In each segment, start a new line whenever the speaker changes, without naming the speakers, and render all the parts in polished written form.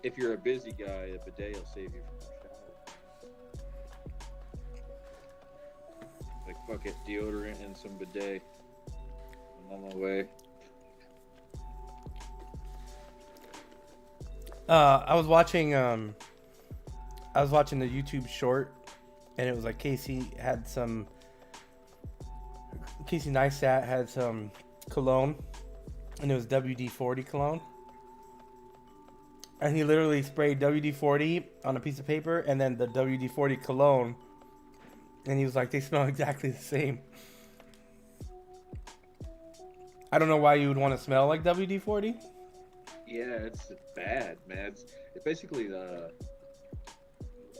if you're a busy guy, a bidet will save you from the shower. Like fuck it, deodorant and some bidet. I'm on my way.
I was watching the YouTube short, and it was like Casey Neistat had some cologne, and it was WD-40 cologne, and he literally sprayed WD-40 on a piece of paper, and then the WD-40 cologne, and he was like, they smell exactly the same. I don't know why you would want to smell like WD-40.
Yeah, it's bad, man. It's basically the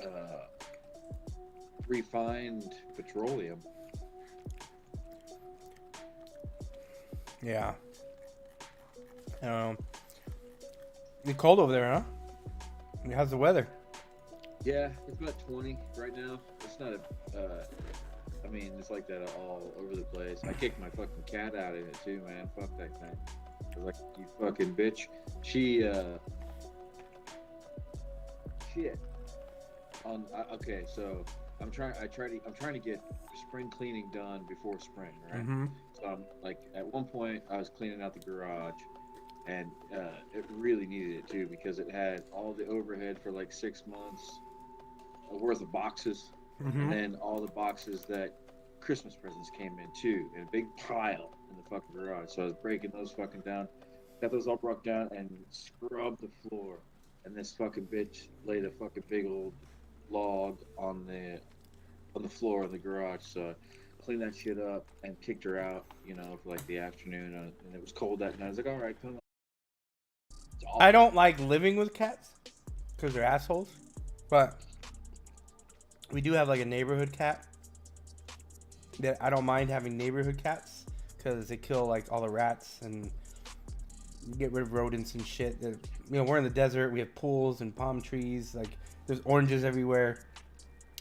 uh, refined petroleum.
Yeah. It's cold over there, huh? How's the weather?
Yeah, it's about 20 right now. It's not I mean, it's like that all over the place. I kicked my fucking cat out of it too, man. Fuck that thing. I was like, you fucking bitch. She, shit. Okay, so I'm trying to get spring cleaning done before spring, right?
Mm-hmm.
So I'm like, at one point, I was cleaning out the garage, and it really needed it too because it had all the overhead for like 6 months worth of boxes, and
Mm-hmm.
then all the boxes that Christmas presents came in too, in a big pile in the fucking garage. So I was breaking those fucking down, got those all broke down, and scrubbed the floor. And this fucking bitch laid a fucking big old log on the floor in the garage. So I cleaned that shit up and kicked her out, for like the afternoon. And it was cold that night. I was like, all right, come on. It's
I
awful.
don't like living with cats because they're assholes, but we do have like a neighborhood cat that I don't mind having neighborhood cats because they kill like all the rats and get rid of rodents and shit. We're in the desert. We have pools and palm trees. Like there's oranges everywhere.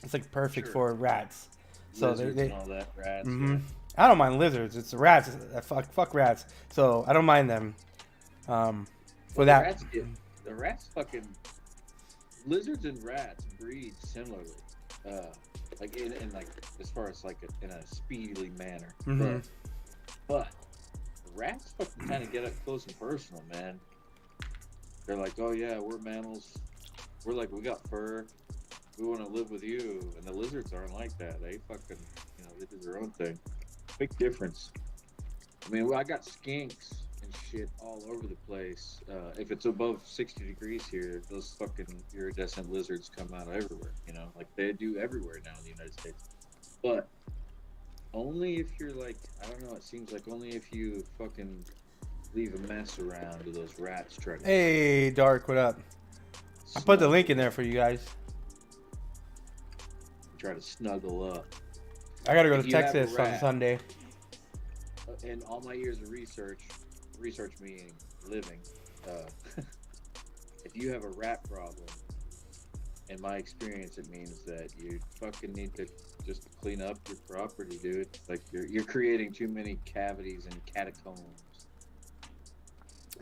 It's like perfect
Sure.
for rats. So
Lizards and all that, rats.
Mm-hmm.
Yeah.
I don't mind lizards. It's the rats. Fuck rats. So I don't mind them. For
Well,
that.
the rats fucking lizards and rats breed similarly. Uh, like in like as far as like in a speedily manner,
Mm-hmm.
but rats fucking kind of get up close and personal, man. They're like, oh yeah, we're mammals. We're like, we got fur. We want to live with you. And the lizards aren't like that. They fucking, they do their own thing. Big difference. I mean, I got skinks and shit all over the place. If it's above 60 degrees here, those fucking iridescent lizards come out everywhere. Like they do everywhere now in the United States. But only if you're like, I don't know. It seems like only if you fucking leave a mess around do those rats try to
Hey, Dark, what up? I put the link in there for you guys.
snuggle up.
I gotta go
If
to
you have a
Texas on
rat,
Sunday.
in all my years of research meaning living, if you have a rat problem, in my experience, it means that you fucking need to just clean up your property, dude. Like you're creating too many cavities and catacombs.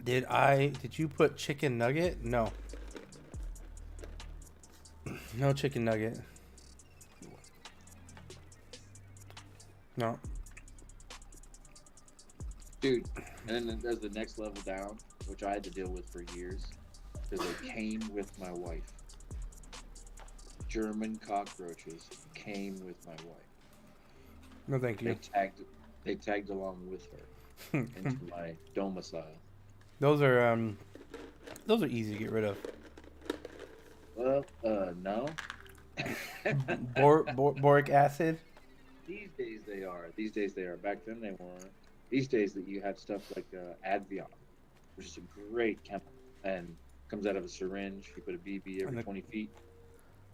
Did you put chicken nugget? No. No chicken nugget. No.
Dude, and then there's the next level down, which I had to deal with for years, because they came with my wife. German cockroaches came with my wife.
No, thank you.
They tagged along with her into my domicile.
Those are easy to get rid of.
Well, no.
Boric acid.
These days they are. These days they are. Back then they weren't. These days that you have stuff like Advion, which is a great chemical, and comes out of a syringe. You put a BB every 20 feet,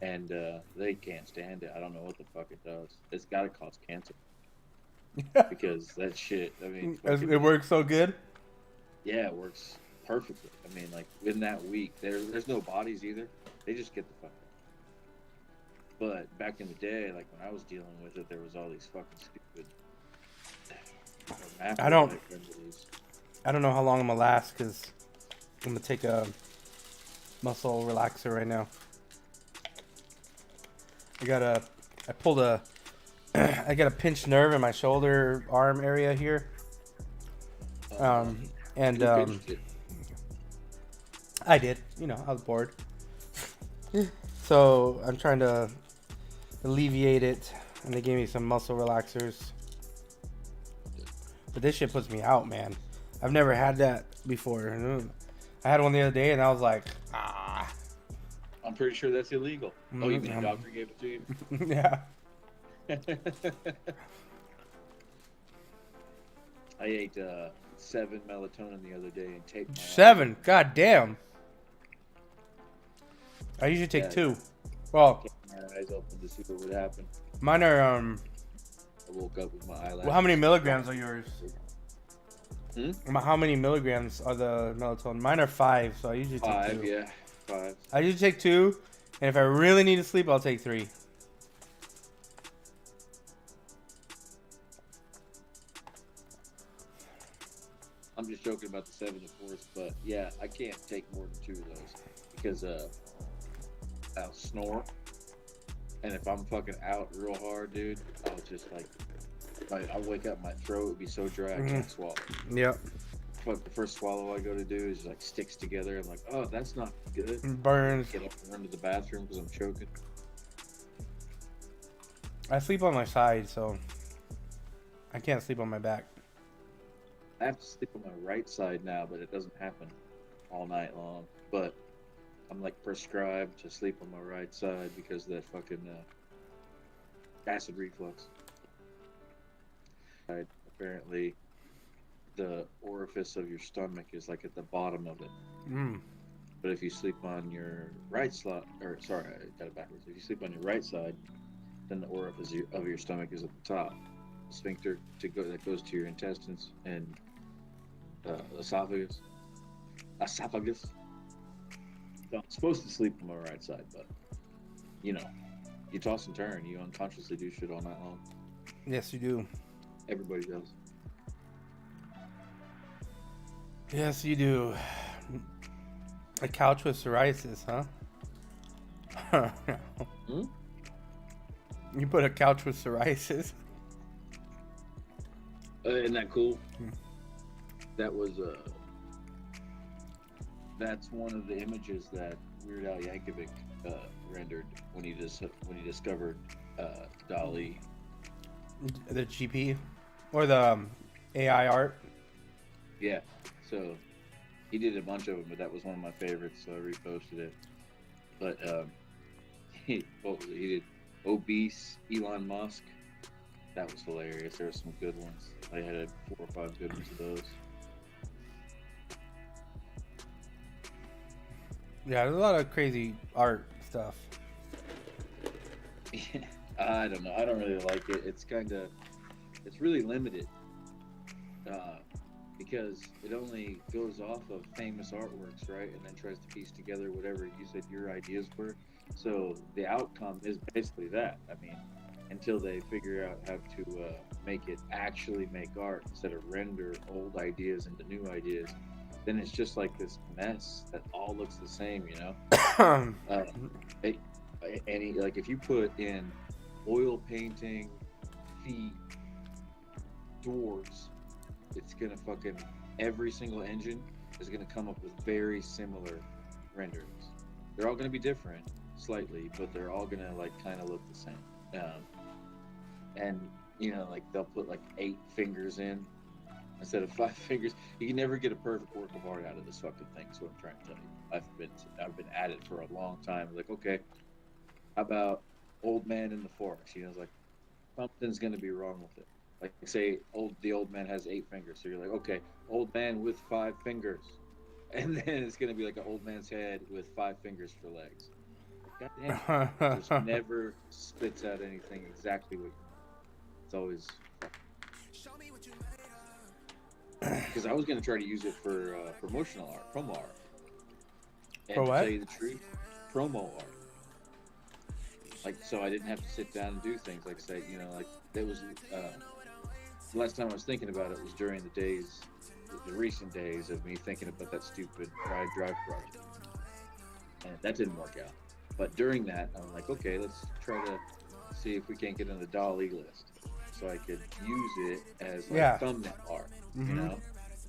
and they can't stand it. I don't know what the fuck it does. It's got to cause cancer. Because that shit, I mean...
It works so good?
Yeah, it works perfectly. I mean, like, in that week, there's no bodies either. They just get the fuck out. But back in the day, like, when I was dealing with it, there was all these fucking stupid...
I don't know how long I'm gonna last, because I'm gonna take a muscle relaxer right now. I got a pinched nerve in my shoulder arm area here. And
Who pinched it?
I did. I was bored. So I'm trying to alleviate it, and they gave me some muscle relaxers. But this shit puts me out, man. I've never had that before. I had one the other day, and I was like, ah.
I'm pretty sure that's illegal. Oh, you mean the doctor gave it to you?
Yeah.
I ate 7 melatonin the other day and taped my
7? God damn. I usually take 2. Well,
my eyes open to see what would happen.
Mine are
I woke up with my eyelash.
Well, how many milligrams are yours? How many milligrams are the melatonin? Mine are 5, so I usually take 2.
5, yeah, 5.
I usually take 2, and if I really need to sleep, I'll take 3.
I'm just joking about the 7, of course, but yeah, I can't take more than 2 of those because I'll snore, and if I'm fucking out real hard, dude, I'll just I'll wake up, my throat would be so dry I can't swallow.
Yep.
Fuck, the first swallow I go to do is like sticks together. I'm like, oh, that's not good.
Burns.
Get up and run to the bathroom because I'm choking.
I sleep on my side, so I can't sleep on my back.
I have to sleep on my right side now, but it doesn't happen all night long. But I'm like prescribed to sleep on my right side because of that fucking acid reflux. Apparently, the orifice of your stomach is like at the bottom of it. But if you sleep on your right side, I got it backwards. If you sleep on your right side, then the orifice of your stomach is at the top. The sphincter that goes to your intestines and esophagus. So I'm supposed to sleep on my right side, but you toss and turn. You unconsciously do shit all night long.
Yes, you do.
Everybody does.
Yes, you do. A couch with psoriasis, huh? You put a couch with psoriasis.
Isn't that cool? That was that's one of the images that Weird Al Yankovic rendered when he discovered DALL-E.
The GP or the AI art.
Yeah, so he did a bunch of them, but that was one of my favorites, so I reposted it. But he did obese Elon Musk. That was hilarious. There were some good ones. I had 4 or 5 good ones of those.
Yeah, there's a lot of crazy art stuff.
I don't know. I don't really like it. It's really limited because it only goes off of famous artworks, right? And then tries to piece together whatever you said your ideas were. So the outcome is basically that. I mean, until they figure out how to make it actually make art instead of render old ideas into new ideas, then it's just like this mess that all looks the same, like if you put in oil painting, feet, doors, it's gonna every single engine is gonna come up with very similar renderings. They're all gonna be different slightly, but they're all gonna kind of look the same. And they'll put 8 fingers in instead of 5 fingers. You can never get a perfect work of art out of this fucking thing. Is what I'm trying to tell you. I've been at it for a long time. Like, okay, how about old man in the forest? It's like something's gonna be wrong with it. Like, say the old man has 8 fingers, so you're like, okay, old man with 5 fingers, and then it's gonna be like an old man's head with 5 fingers for legs. God damn, it just never spits out anything exactly what you want. It's always because I was gonna try to use it for promotional art, promo art. And
for what?
To tell you the truth, promo art. So I didn't have to sit down and do things that was the last time I was thinking about it was during the recent days of me thinking about that stupid drive project. and that didn't work out. But during that, I'm like, okay, let's try to see if we can't get on the Dolly list, so I could use it as like
Yeah.
thumbnail art. You
Mm-hmm.
know,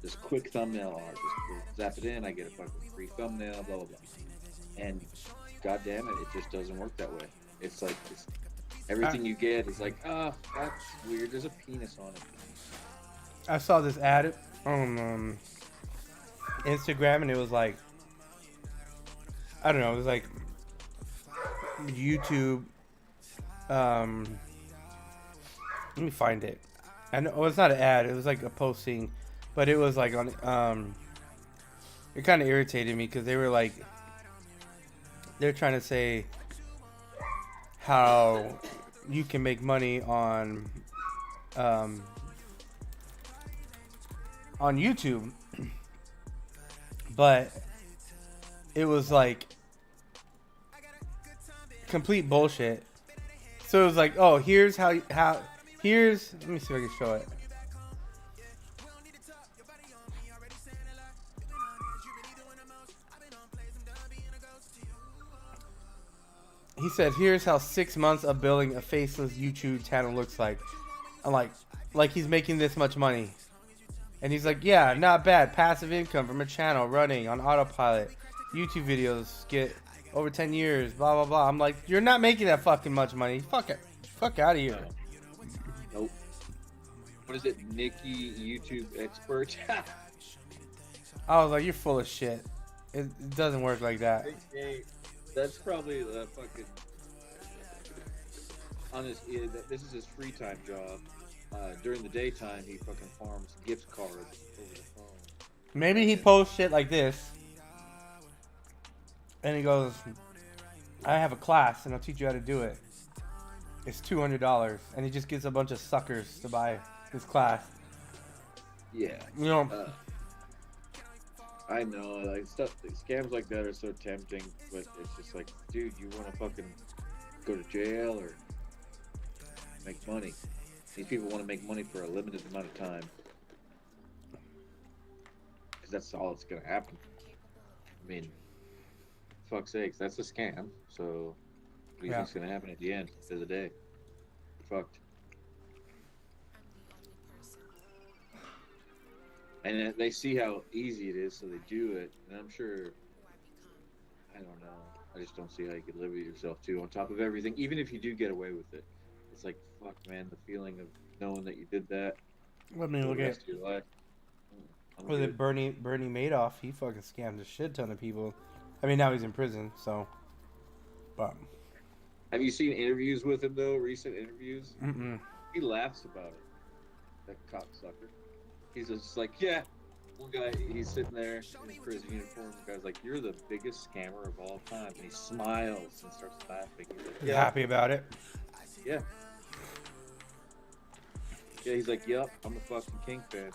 just quick thumbnail art. Just zap it in, I get a fucking free thumbnail, blah blah blah. And god damn it, it just doesn't work that way. It's like everything you get is like, that's weird. There's a penis on it.
I saw this ad on Instagram, and it was like, I don't know, it was like YouTube. Let me find it. I know it's not an ad. It was like a posting, but it was like on. It kind of irritated me because they were like, they're trying to say how you can make money on YouTube, but it was like complete bullshit. So it was like, oh, here's here's, let me see if I can show it. He said, here's how 6 months of building a faceless YouTube channel looks like. I'm like he's making this much money. And he's like, yeah, not bad. Passive income from a channel running on autopilot. YouTube videos get over 10 years, blah, blah, blah. I'm like, you're not making that fucking much money. Fuck it. Fuck out of here.
Nope. What is it? Nikki, YouTube expert?
I was like, you're full of shit. It doesn't work like that.
Hey, that's probably the fucking honest. Yeah, this is his free time job. During the daytime, he fucking farms gift cards over the phone.
Maybe he posts shit like this, and he goes, I have a class, and I'll teach you how to do it. It's $200, and he just gets a bunch of suckers to buy his class.
Yeah.
You know,
I know, like scams like that are so tempting, but it's just like, dude, you want to fucking go to jail or make money? These people want to make money for a limited amount of time, because that's all that's gonna happen. I mean, fuck's sakes, that's a scam. So, what do you think's gonna happen at the end of the day? Fucked. And they see how easy it is, so they do it. And I'm sure, I don't know. I just don't see how you could live with yourself too. On top of everything, even if you do get away with it, it's like, fuck, man, the feeling of knowing that you did that.
Let me
for
look
the
at
rest of your life.
was it Bernie Madoff. He fucking scammed a shit ton of people. I mean, now he's in prison, so. But.
Have you seen interviews with him though? Recent interviews?
Mm-mm.
He laughs about it. That cocksucker. He's just like, yeah. One guy, he's sitting there in his prison uniform. The guy's like, "You're the biggest scammer of all time." And he smiles and starts laughing. He's like,
He's happy about it.
Yeah. Yeah, he's like, "Yep, I'm a fucking kingpin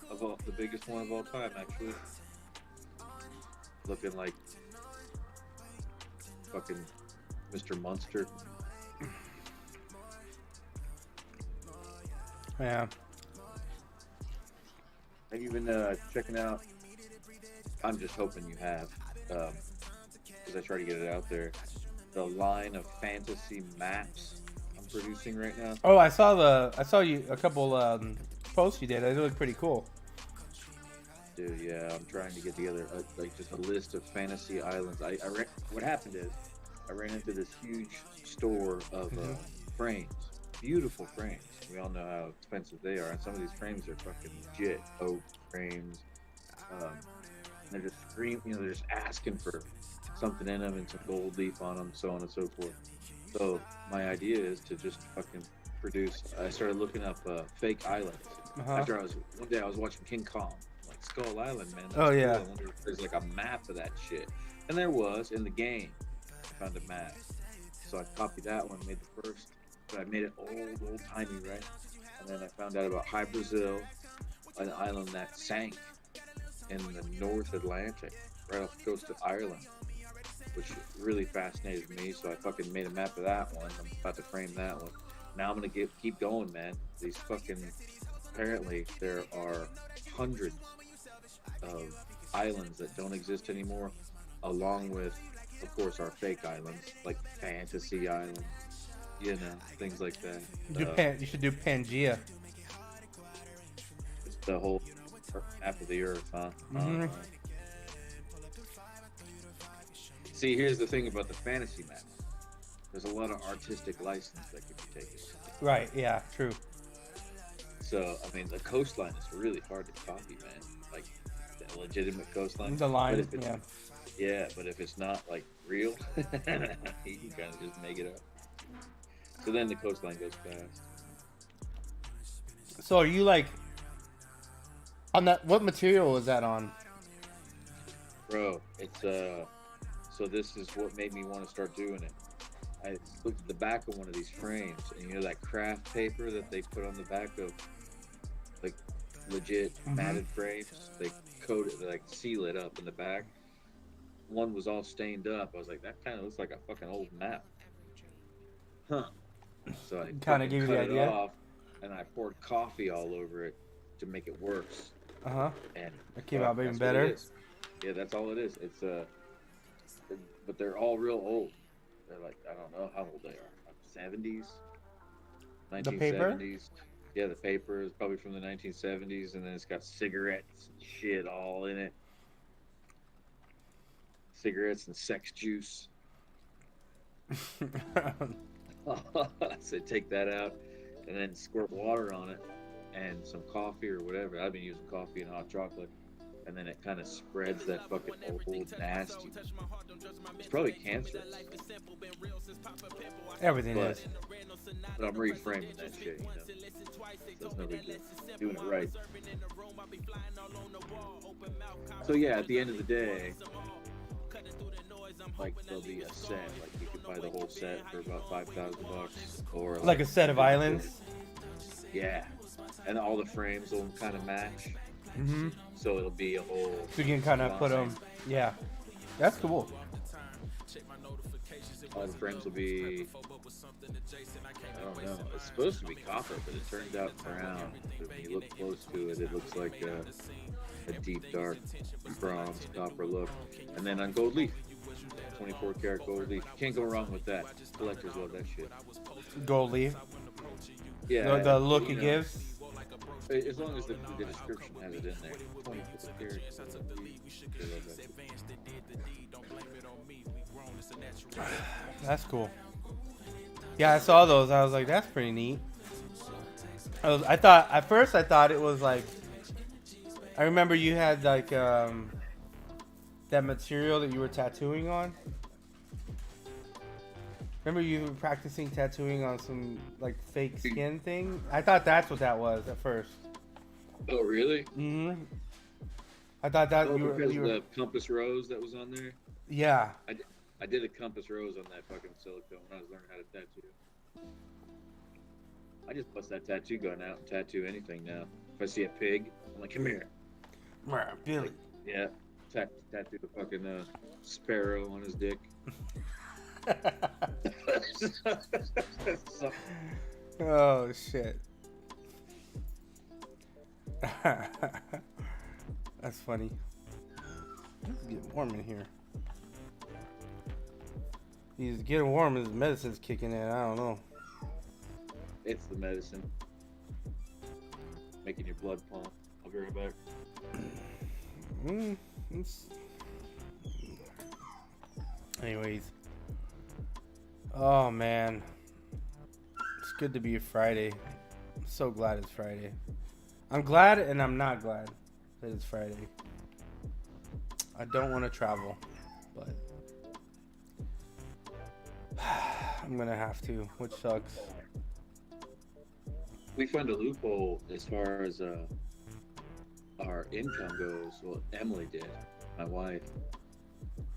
of the biggest one of all time, actually." Looking like fucking Mr. Munster.
Yeah.
Have you been checking out? I'm just hoping you have, because I try to get it out there. The line of fantasy maps I'm producing right now.
Oh, I saw you a couple posts you did. They look pretty cool.
Dude, yeah, I'm trying to get together like just a list of fantasy islands. What happened is I ran into this huge store of frames, beautiful frames. We all know how expensive they are, and some of these frames are fucking legit oak frames. They're just they're just asking for something in them and some gold leaf on them, so on and so forth. So my idea is to just fucking produce. I started looking up fake islands. After one day I was watching King Kong, like Skull Island, man.
Oh yeah.
Cool. I wonder if there's like a map of that shit, and there was in the game. I found a map, so I copied that one, made the first. But I made it old timey, right? And then I found out about High Brazil, an island that sank in the North Atlantic, right off the coast of Ireland, which really fascinated me. So I fucking made a map of that one. I'm about to frame that one. Now I'm gonna keep going, man. These fucking, apparently there are hundreds of islands that don't exist anymore, along with of course, our fake islands, like Fantasy Island, things like that.
You should do Pangea.
It's the whole half of the earth, huh?
Hmm.
See, here's the thing about the fantasy map. There's a lot of artistic license that can be taken.
Right. Yeah. True.
So, I mean, the coastline is really hard to copy, man. Like, the legitimate coastline.
The line.
But if it's,
Yeah.
yeah, but if it's not, like, real, you can kind of just make it up. So then the coastline goes fast.
So are you like on that? What material is that on?
Bro, it's, so this is what made me want to start doing it. I looked at the back of one of these frames, and you know that craft paper that they put on the back of, like, legit matted frames? They coat it, they, like, seal it up in the back. One was all stained up. I was like, that kind of looks like a fucking old map. Huh. So I
Kind of give you
cut
the
it
idea.
off, and I poured coffee all over it to make it worse.
Uh-huh.
And
It came out even
that's what
better.
it is. Yeah, that's all it is. It's but they're all real old. They're like, I don't know how old they are. 70s,
The paper?
1970s. Yeah, the paper is probably from the 1970s, and then it's got cigarettes and shit all in it. Cigarettes and sex juice. I said take that out, and then squirt water on it, and some coffee or whatever. I've been using coffee and hot chocolate, and then it kind of spreads that fucking old nasty. It's probably cancerous,
Everything
but,
is.
but I'm reframing that shit, So it's no big deal. Doing it right. So yeah, at the end of the day, like there'll be a set, like you can buy the whole set for about $5,000, or
Like a set of islands.
Yeah, and all the frames will kind of match.
Mm-hmm.
So it'll be a whole.
So you can kind of put them. Yeah, that's cool.
All the frames will be. I don't know. It's supposed to be copper, but it turns out brown. But when you look close to it, it looks like a deep dark bronze copper look. And then on gold leaf, 24 karat gold leaf. You can't go wrong with that. Collectors love that shit.
Gold leaf.
Yeah.
The look it gives.
As long as the description has it in there. 24 karat gold leaf. They love that shit.
That's cool. Yeah, I saw those. I was like, that's pretty neat. I thought at first it was like. I remember you had like that material that you were tattooing on. Remember you were practicing tattooing on some like fake skin thing? I thought that's what that was at first.
Oh, really?
Mm-hmm. I thought that you
because
were.
the compass rose that was on there.
Yeah.
I did a compass rose on that fucking silicone when I was learning how to tattoo. I just bust that tattoo gun out and tattoo anything now. If I see a pig, I'm like, come here.
Billy.
Yeah, tattoo the fucking sparrow on his dick.
Oh shit. That's funny. It's getting warm in here. He's getting warm and his medicine's kicking in. I don't know.
It's the medicine. Making your blood pump. I'll be right back.
Anyways. Oh man. It's good to be a Friday. I'm so glad it's Friday. I'm glad and I'm not glad that it's Friday. I don't want to travel, but I'm gonna have to, which sucks.
We found a loophole as far as our income goes. Well, Emily did, my wife.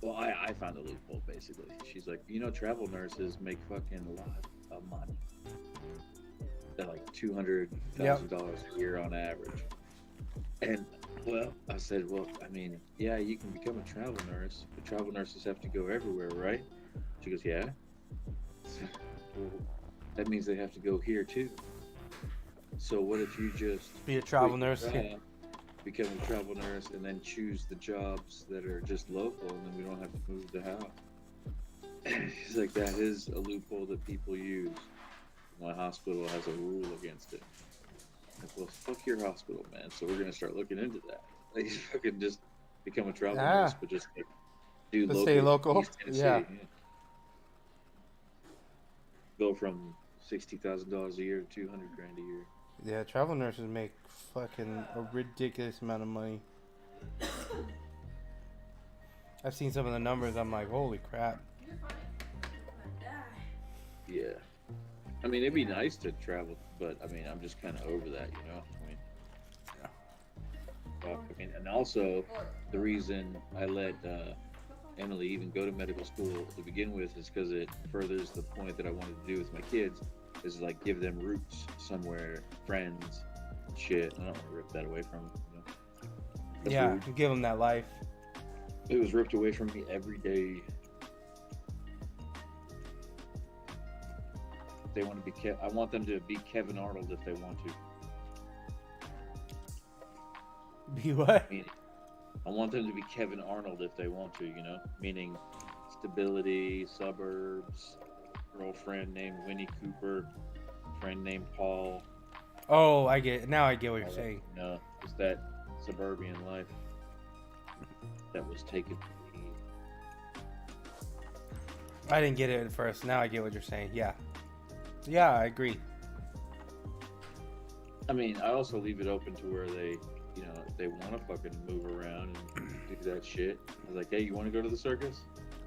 Well, I found a loophole basically. She's like, travel nurses make fucking a lot of money. They're like $200,000 a year on average. And well, I said, well, I mean, yeah, you can become a travel nurse, but travel nurses have to go everywhere, right? She goes, yeah. Well, that means they have to go here too. So what if you just
Be a travel nurse.
become a travel nurse, and then choose the jobs that are just local, and then we don't have to move the house. He's like, that is a loophole that people use. My hospital has a rule against it. Like, well, fuck your hospital, man. So we're gonna start looking into that. Like, fucking just become a travel nurse,
Ah,
but just like, do
to stay
local
local.
East Tennessee.
Yeah.
Yeah. Go from $60,000 a year to 200 grand a year.
Yeah, travel nurses make fucking a ridiculous amount of money. I've seen some of the numbers. I'm like, holy crap.
Yeah. I mean, it'd be nice to travel, but I mean, I'm just kind of over that, you know. I mean, fuck. I mean, and also the reason I let Emily even go to medical school to begin with is because it furthers the point that I wanted to do with my kids, is like give them roots somewhere, friends, shit. I don't want to rip that away from them. You know? That's
Yeah,
weird.
give them that life.
It was ripped away from me every day. They want to be I want them to be Kevin Arnold if they want to.
Be what?
Meaning, I want them to be Kevin Arnold if they want to, you know? Meaning stability, suburbs, girlfriend named Winnie Cooper, friend named Paul.
Oh, I get it. Now I get what you're saying.
No, it's that suburban life that was taken from me.
I didn't get it at first. Now I get what you're saying. Yeah. Yeah, I agree.
I mean, I also leave it open to where they, you know, they want to fucking move around and do that shit. I was like, hey, you want to go to the circus?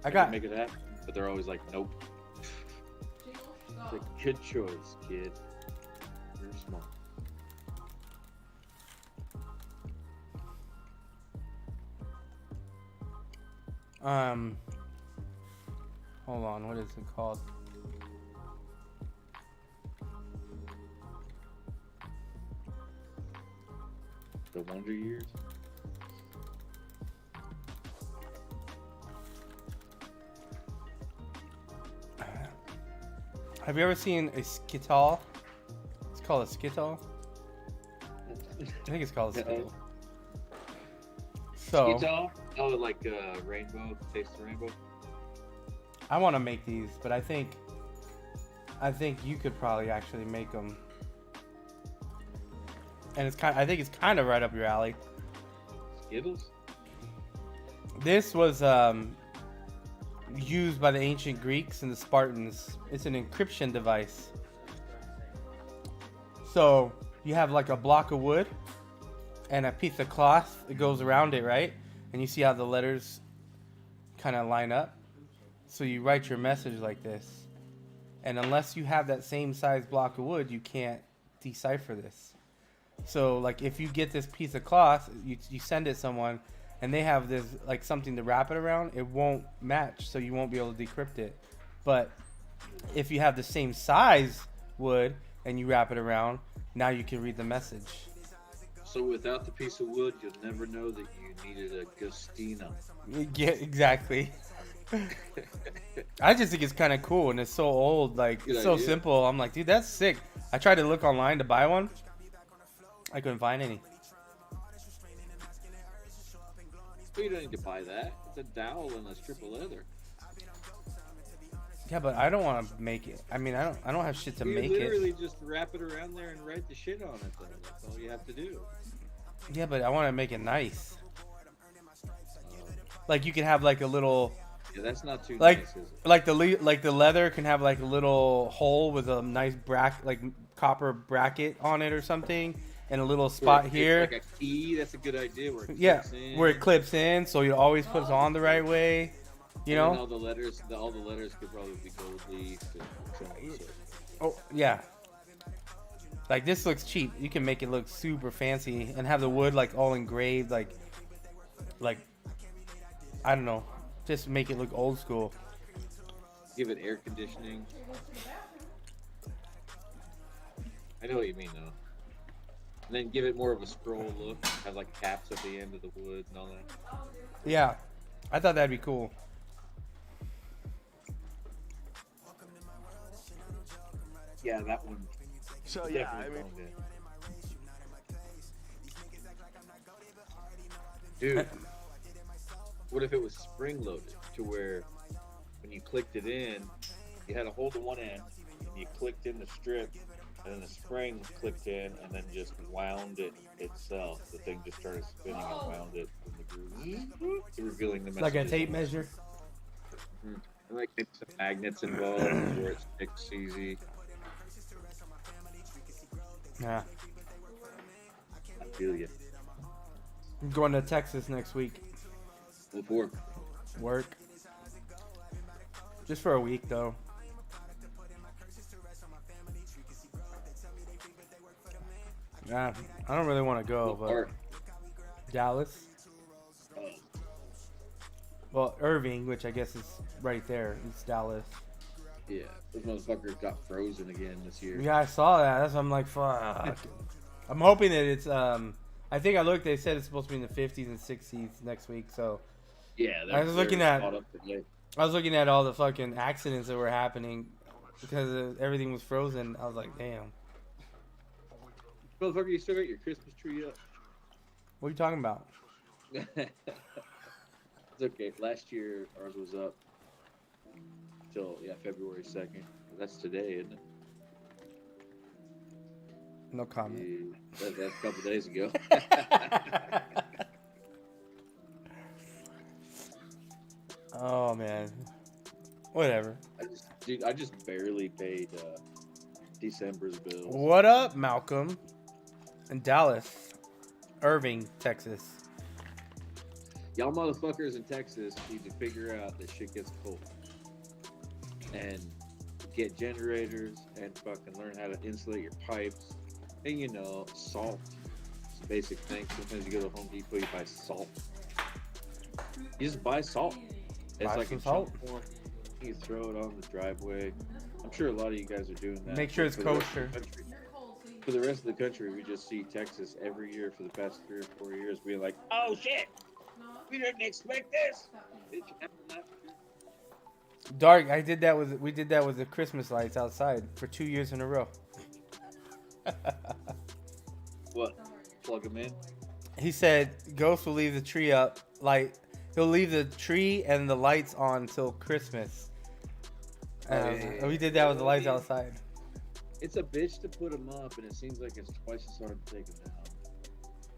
I can make it happen. But they're always like, nope. It's a good choice, kid. You're smart.
Hold on. What is it called?
The Wonder Years?
Have you ever seen a skittle? It's called a skittle. I think it's called a skittle. So,
Skittle? Oh, like rainbow, taste the rainbow?
I want to make these, but I think you could probably actually make them. And I think it's kind of right up your alley.
Skittles?
This was used by the ancient Greeks and the Spartans. It's an encryption device. So you have like a block of wood and a piece of cloth that goes around it, right? And you see how the letters kind of line up. So you write your message like this. And unless you have that same size block of wood, you can't decipher this. So like if you get this piece of cloth, you send it someone and they have this like something to wrap it around, it won't match, so you won't be able to decrypt it. But if you have the same size wood and you wrap it around, now you can read the message.
So without the piece of wood, you'll never know that you needed a Gustina.
Yeah, exactly. I just think it's kind of cool and it's so old, like
Good
it's so
idea.
simple. I'm like, dude, that's sick. I tried to look online to buy one. I couldn't find any.
But you don't need to buy that. It's a dowel and a strip of leather.
Yeah, but I don't want to make it. I mean, I don't have shit to
You
make
literally
it.
just wrap it around there and write the shit on it, though. That's all you have to do.
Yeah, but I want to make it nice. Like you can have like a little,
Yeah, that's not too
like
nice, is it?
like the leather can have like a little hole with a nice like copper bracket on it or something, and a little spot here.
Like a key, that's a good idea. Where it
Yeah,
clips in.
where it clips in, so you always put it on the right way. You
And
know?
all the letters could probably be gold leaf and so on. So.
Oh yeah. Like this looks cheap. You can make it look super fancy and have the wood like all engraved, like I don't know, just make it look old school.
Give it air conditioning. I know what you mean, though. And then give it more of a scroll look. Have like caps at the end of the wood and all that.
Yeah, I thought that'd be cool.
Yeah, that one.
So yeah, I mean,
dude, what if it was spring loaded to where when you clicked it in, you had to hold the one end, and you clicked in the strip, and then the spring clicked in, and then just wound it itself. The thing just started spinning and wound it in the groove, revealing the
It's like a
messages.
tape measure.
Mhm. And like maybe some magnets involved where it sticks easy.
Yeah.
I feel you.
I'm going to Texas next week.
Before.
Work. Just for a week, though. Yeah, I don't really want to go, but Dallas. Well, Irving, which I guess is right there. It's Dallas.
Yeah, those motherfuckers got frozen again this year.
Yeah, I saw that. That's why I'm like, fuck. I'm hoping that it's I think I looked. They said it's supposed to be in the 50s and 60s next week. So
Yeah,
I was looking at.
caught up today.
I was looking at all the fucking accidents that were happening because everything was frozen. I was like, damn.
Motherfucker, you still got your Christmas tree up?
What are you talking about?
It's okay. Last year ours was up till February 2nd. That's today, isn't it?
No comment.
Yeah, that's a couple days ago.
Oh man. Whatever.
I just barely paid December's bills.
What up, Malcolm? In Dallas, Irving, Texas.
Y'all motherfuckers in Texas need to figure out that shit gets cold. And get generators and fucking learn how to insulate your pipes. And salt. It's a basic thing. Sometimes you go to Home Depot, you buy salt. You just buy salt. It's
Buy
like
some
a
salt.
chunk form. You throw it on the driveway. I'm sure a lot of you guys are doing that.
Make sure it's
For the rest of
kosher.
the country- For the rest of the country, we just see Texas every year for the past 3 or 4 years being like, oh shit, we didn't expect this. Bitch, happened last year.
Dark. We did that with the Christmas lights outside for 2 years in a row.
What? Plug them in?
He said Ghost will leave the tree up, he'll leave the tree and the lights on till Christmas. We did that with the lights outside.
It's a bitch to put them up, and it seems like it's twice as hard to take them down.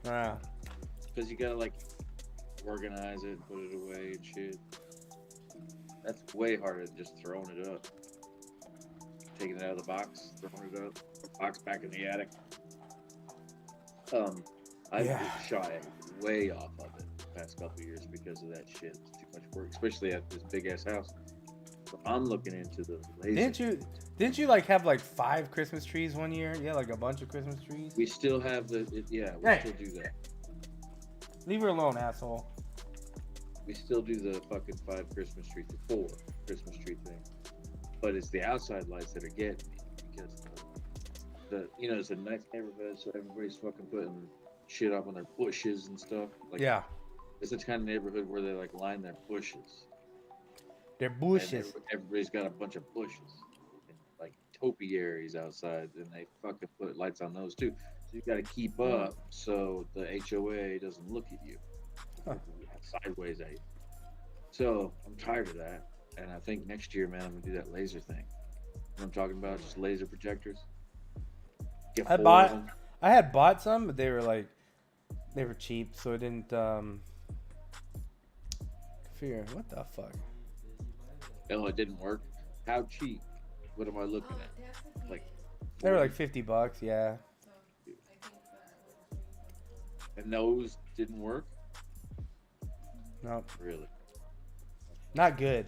Yeah.
Because you gotta organize it and put it away and shit. That's way harder than just throwing it up. Taking it out of the box, throwing it up, box back in the attic. I've shot way off of it the past couple of years because of that shit. It's too much work, especially at this big ass house. So I'm looking into the laser.
Didn't you have 5 Christmas trees one year? Yeah, a bunch of Christmas trees.
We still have still do that.
Leave her alone, asshole.
We still do the fucking 5 Christmas trees, the 4 Christmas tree thing. But it's the outside lights that are getting me because it's a nice neighborhood, so everybody's fucking putting shit up on their bushes and stuff.
Yeah.
It's the kind of neighborhood where they line their bushes.
They're bushes.
Everybody's got a bunch of bushes, and, topiaries outside, and they fucking put lights on those too. So you got to keep up so the HOA doesn't look at you sideways at you. So I'm tired of that, and I think next year, man, I'm gonna do that laser thing. You know what I'm talking about? Just laser projectors.
I had bought some, but they were cheap, so it didn't figure what the fuck.
Oh, it didn't work. How cheap? What am I looking at?
They were $50, yeah.
And those didn't work?
Nope.
Really?
Not good.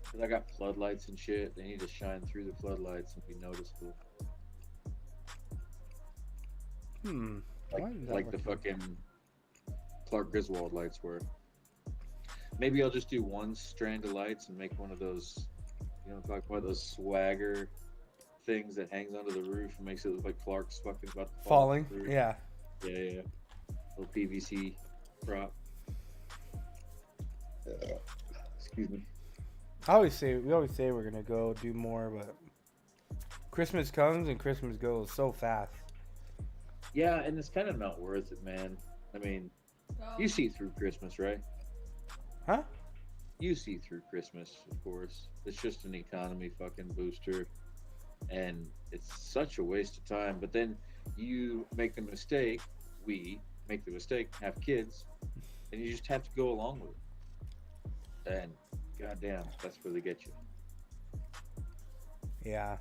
Because I got floodlights and shit. They need to shine through the floodlights and be noticeable. Like the fucking Clark Griswold lights were. Maybe I'll just do one strand of lights and make one of those, talk about those swagger things that hangs onto the roof and makes it look like Clark's fucking about to
falling.
Yeah. Yeah. Little PVC prop. Excuse me.
We always say we're gonna go do more, but Christmas comes and Christmas goes so fast.
Yeah, and it's kind of not worth it, man. I mean, you see through Christmas, right?
Huh?
you see through Christmas, of course. It's just an economy fucking booster, and it's such a waste of time. But then you make the mistake. We make the mistake, have kids, and you just have to go along with it. And goddamn, that's where they get you.
Yeah.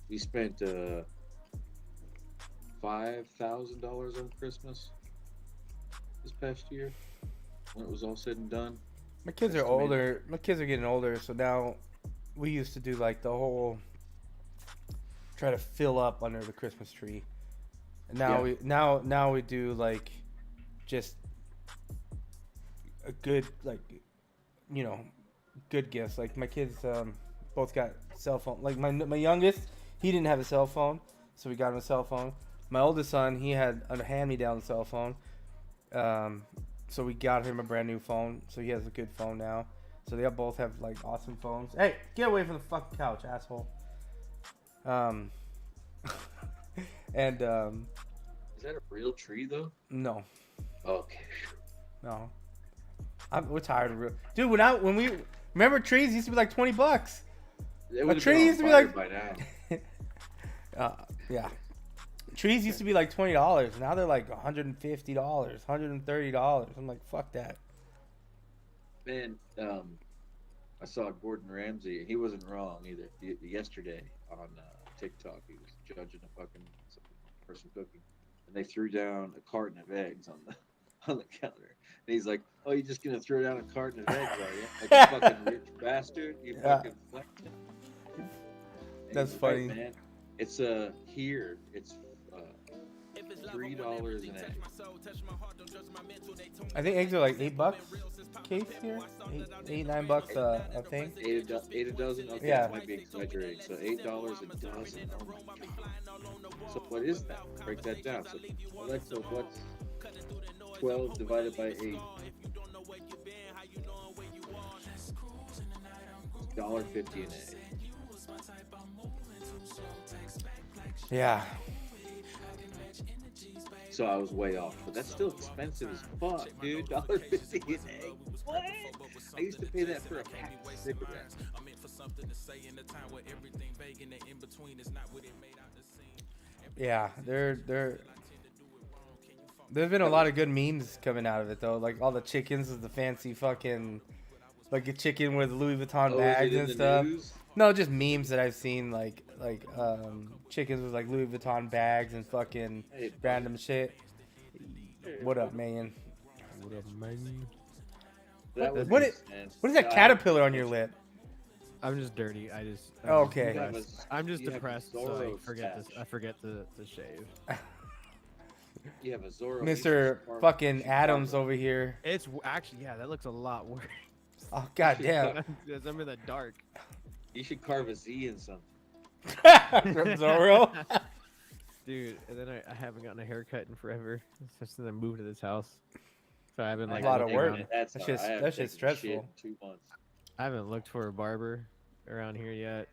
We spent $5,000 on Christmas this past year when it was all said and done.
My kids are older. My kids are getting older, so now we used to do like the whole try to fill up under the Christmas tree. And now we do like just a good good gifts. Like my kids both got cell phone. Like my youngest, he didn't have a cell phone, so we got him a cell phone. My oldest son, he had a hand-me-down cell phone. So we got him a brand new phone, so he has a good phone now. So they both have like awesome phones. Hey, get away from the fucking couch, asshole. And
is that a real tree though?
No.
Okay.
No. We're tired of real. Dude, when we remember trees used to be like $20. A tree used to be like
by now.
Yeah. Trees used to be like $20. Now they're like $150, $130. I'm like, fuck that.
Man, I saw Gordon Ramsay. He wasn't wrong either. Yesterday on TikTok, he was judging a fucking person cooking, and they threw down a carton of eggs on the counter. And he's like, "Oh, you just gonna throw down a carton of eggs, are you? Like a fucking rich bastard? You fucking flexing."
That's funny,
right, man. It's here. It's $3 an egg.
I think eggs are like $8 case here. $9 a thing.
Eight a dozen. Okay,
yeah.
It might be exaggerating. So $8 a dozen. Oh my god. So what is that? Break that down. So Alexa, what's 12 divided by 8? $1.50 an egg.
Yeah.
So I was way off, but that's still expensive as fuck, dude. $1.50 an egg. What? I used to pay that for a pack of cigarettes.
Yeah, there's been a lot of good memes coming out of it though. Like all the chickens with the fancy fucking, like a chicken with Louis Vuitton bags and stuff.
News?
No, just memes that I've seen, like chickens with like Louis Vuitton bags and fucking random shit. What up, man?
What up, man?
What is that caterpillar on your lip?
I'm just dirty. I'm
okay.
I'm just depressed, so I forget to shave.
You have a Zorro.
Mr. fucking Adams over here.
It's actually, yeah, that looks a lot worse.
Oh goddamn!
Because I'm in the dark.
You should carve a Z in something.
From Zorro.
Dude, and then I haven't gotten a haircut in forever since I moved to this house. So I haven't
a lot of work.
That's
just stressful.
2 months.
I haven't looked for a barber around here yet.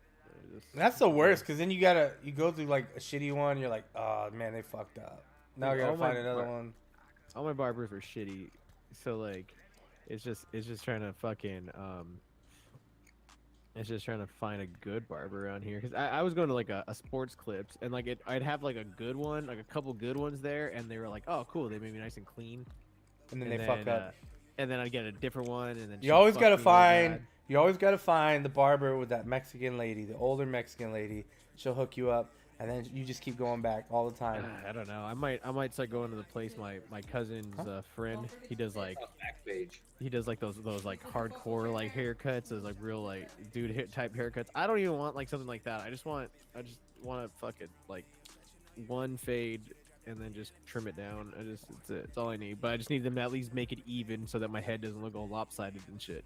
That's the worst, because then you go through like a shitty one. You're like, oh man, they fucked up. Now you gotta find another one.
All my barbers are shitty, so like, it's just trying to fucking it's just trying to find a good barber around here. Cause I was going to like a sports clips, and like I'd have like a good one, like a couple good ones there, and they were like, oh cool, they made me nice and clean.
And then they fuck up.
And then I'd get a different one, and then
you always gotta find the barber with that Mexican lady, the older Mexican lady. She'll hook you up, and then you just keep going back all the time.
I don't know. I might start going to the place my cousin's friend. He does like those like hardcore like haircuts, those like real like dude type haircuts. I don't even want like something like that. I just want to fucking like one fade and then just trim it down. It's all I need. But I just need them to at least make it even so that my head doesn't look all lopsided and shit.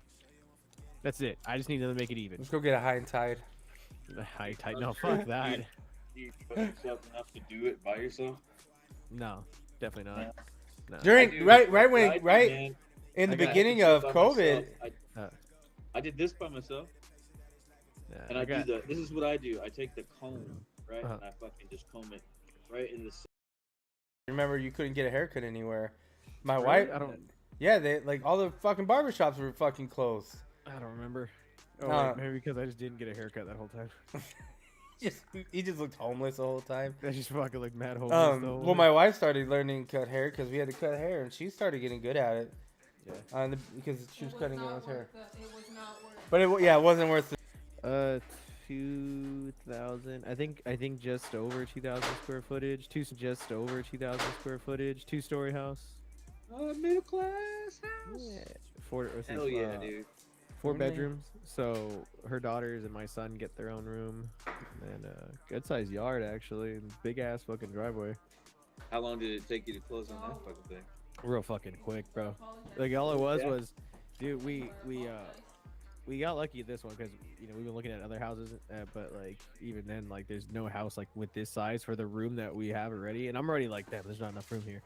That's it. I just need them to make it even.
Let's go get a high and tide.
High tide? No, fuck that.
Do you put yourself enough to do it by yourself?
No, definitely not. No.
During in the beginning of COVID,
I did this by myself.
Yeah,
And this is what I do. I take the comb, right, and I fucking just comb it right in the.
Remember, you couldn't get a haircut anywhere. My wife, Yeah, they like all the fucking barbershops were fucking closed.
I don't remember. Oh,
Uh,
maybe because I just didn't get a haircut that whole time.
he just looked homeless the whole time.
I just fucking looked mad homeless.
Well, my wife started learning to cut hair because we had to cut hair, and she started getting good at it.
Yeah.
Because she was cutting everyone's hair.
It was not worth
But it wasn't worth it.
2,000. I think just over 2,000 square footage. Just over 2,000 square footage. 2-story house.
Middle class house.
Yeah.
Hell yeah, dude.
4 bedrooms. So her daughters and my son get their own room, and good sized yard actually, and big ass fucking driveway.
How long did it take you to close on that fucking thing?
Real fucking quick, bro. Like all it was, dude, we got lucky at this one because we've been looking at other houses, but like even then, like there's no house like with this size for the room that we have already, and I'm already like, damn, there's not enough room here.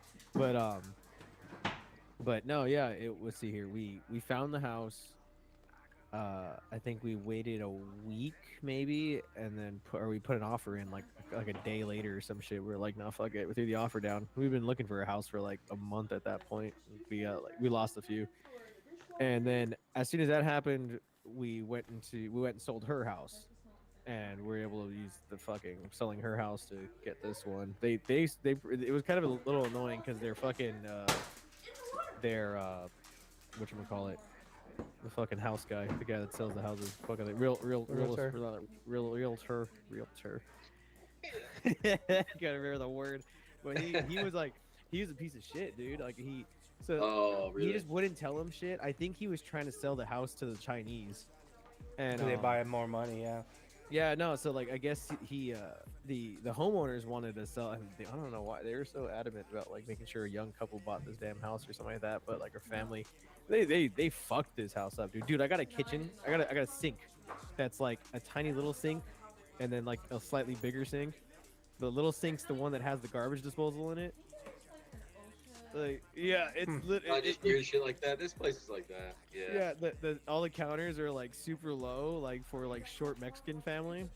But no, yeah, let's see here. We found the house. I think we waited a week maybe, and then we put an offer in like a day later or some shit. We were like, no, fuck it. We threw the offer down. We've been looking for a house for like a month at that point. We lost a few, and then as soon as that happened, we went and sold her house, and we were able to use the fucking selling her house to get this one. They it was kind of a little annoying because they're fucking whatchamacallit, the fucking house guy, the guy that sells the houses, fucking like realtor. Gotta remember the word, but he was like, he was a piece of shit, dude. Like he just wouldn't tell him shit. I think he was trying to sell the house to the Chinese, and
They buy more money, yeah.
yeah, no. So like, I guess the homeowners wanted to sell. And I don't know why they were so adamant about like making sure a young couple bought this damn house or something like that. But like her family, they fucked this house up, dude. I got a kitchen. I got a sink that's like a tiny little sink, and then like a slightly bigger sink. The little sink's the one that has the garbage disposal in it. Like, yeah, it's
just weird shit like that. This place is like that. Yeah.
Yeah, all the counters are like super low, like for like short Mexican family.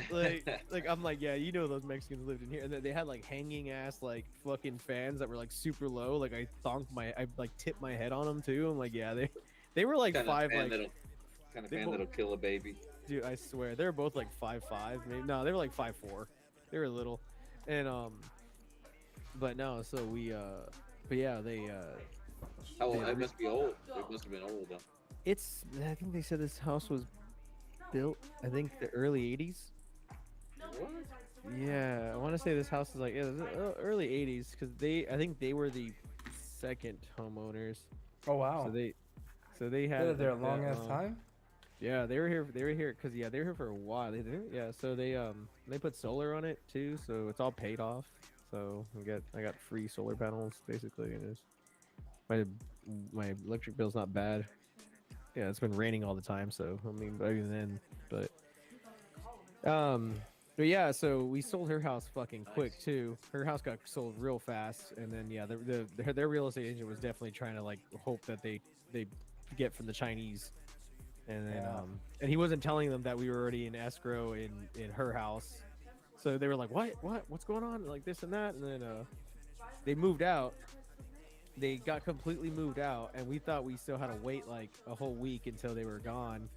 Like I'm like, yeah, those Mexicans lived in here, and they had like hanging ass like fucking fans that were like super low. Like I like tipped my head on them too. I'm like, yeah, they were like
kind
five,
of
like
kind of fan that'll kill a baby.
Dude, I swear they were both like 5'5", maybe. No, they were like 5'4". They were little, and but no, so but yeah, they
How old? It must be old. It must have been old. Huh?
I think they said this house was built, I think the early 80s.
What?
Yeah, I want to say this house is like early 80s because I think they were the second homeowners.
Oh wow.
So they had
there a long ass time.
Yeah, they were here because they were here for a while. So they put solar on it too, so it's all paid off. So I got free solar panels basically, and my electric bill's not bad. Yeah, it's been raining all the time, so I mean, even then, but yeah, so we sold her house fucking quick too. Her house got sold real fast, and then yeah, their real estate agent was definitely trying to like hope that they get from the Chinese, and then and he wasn't telling them that we were already in escrow in her house, so they were like, what's going on, like this and that, and then they moved out. They got completely moved out, and we thought we still had to wait like a whole week until they were gone.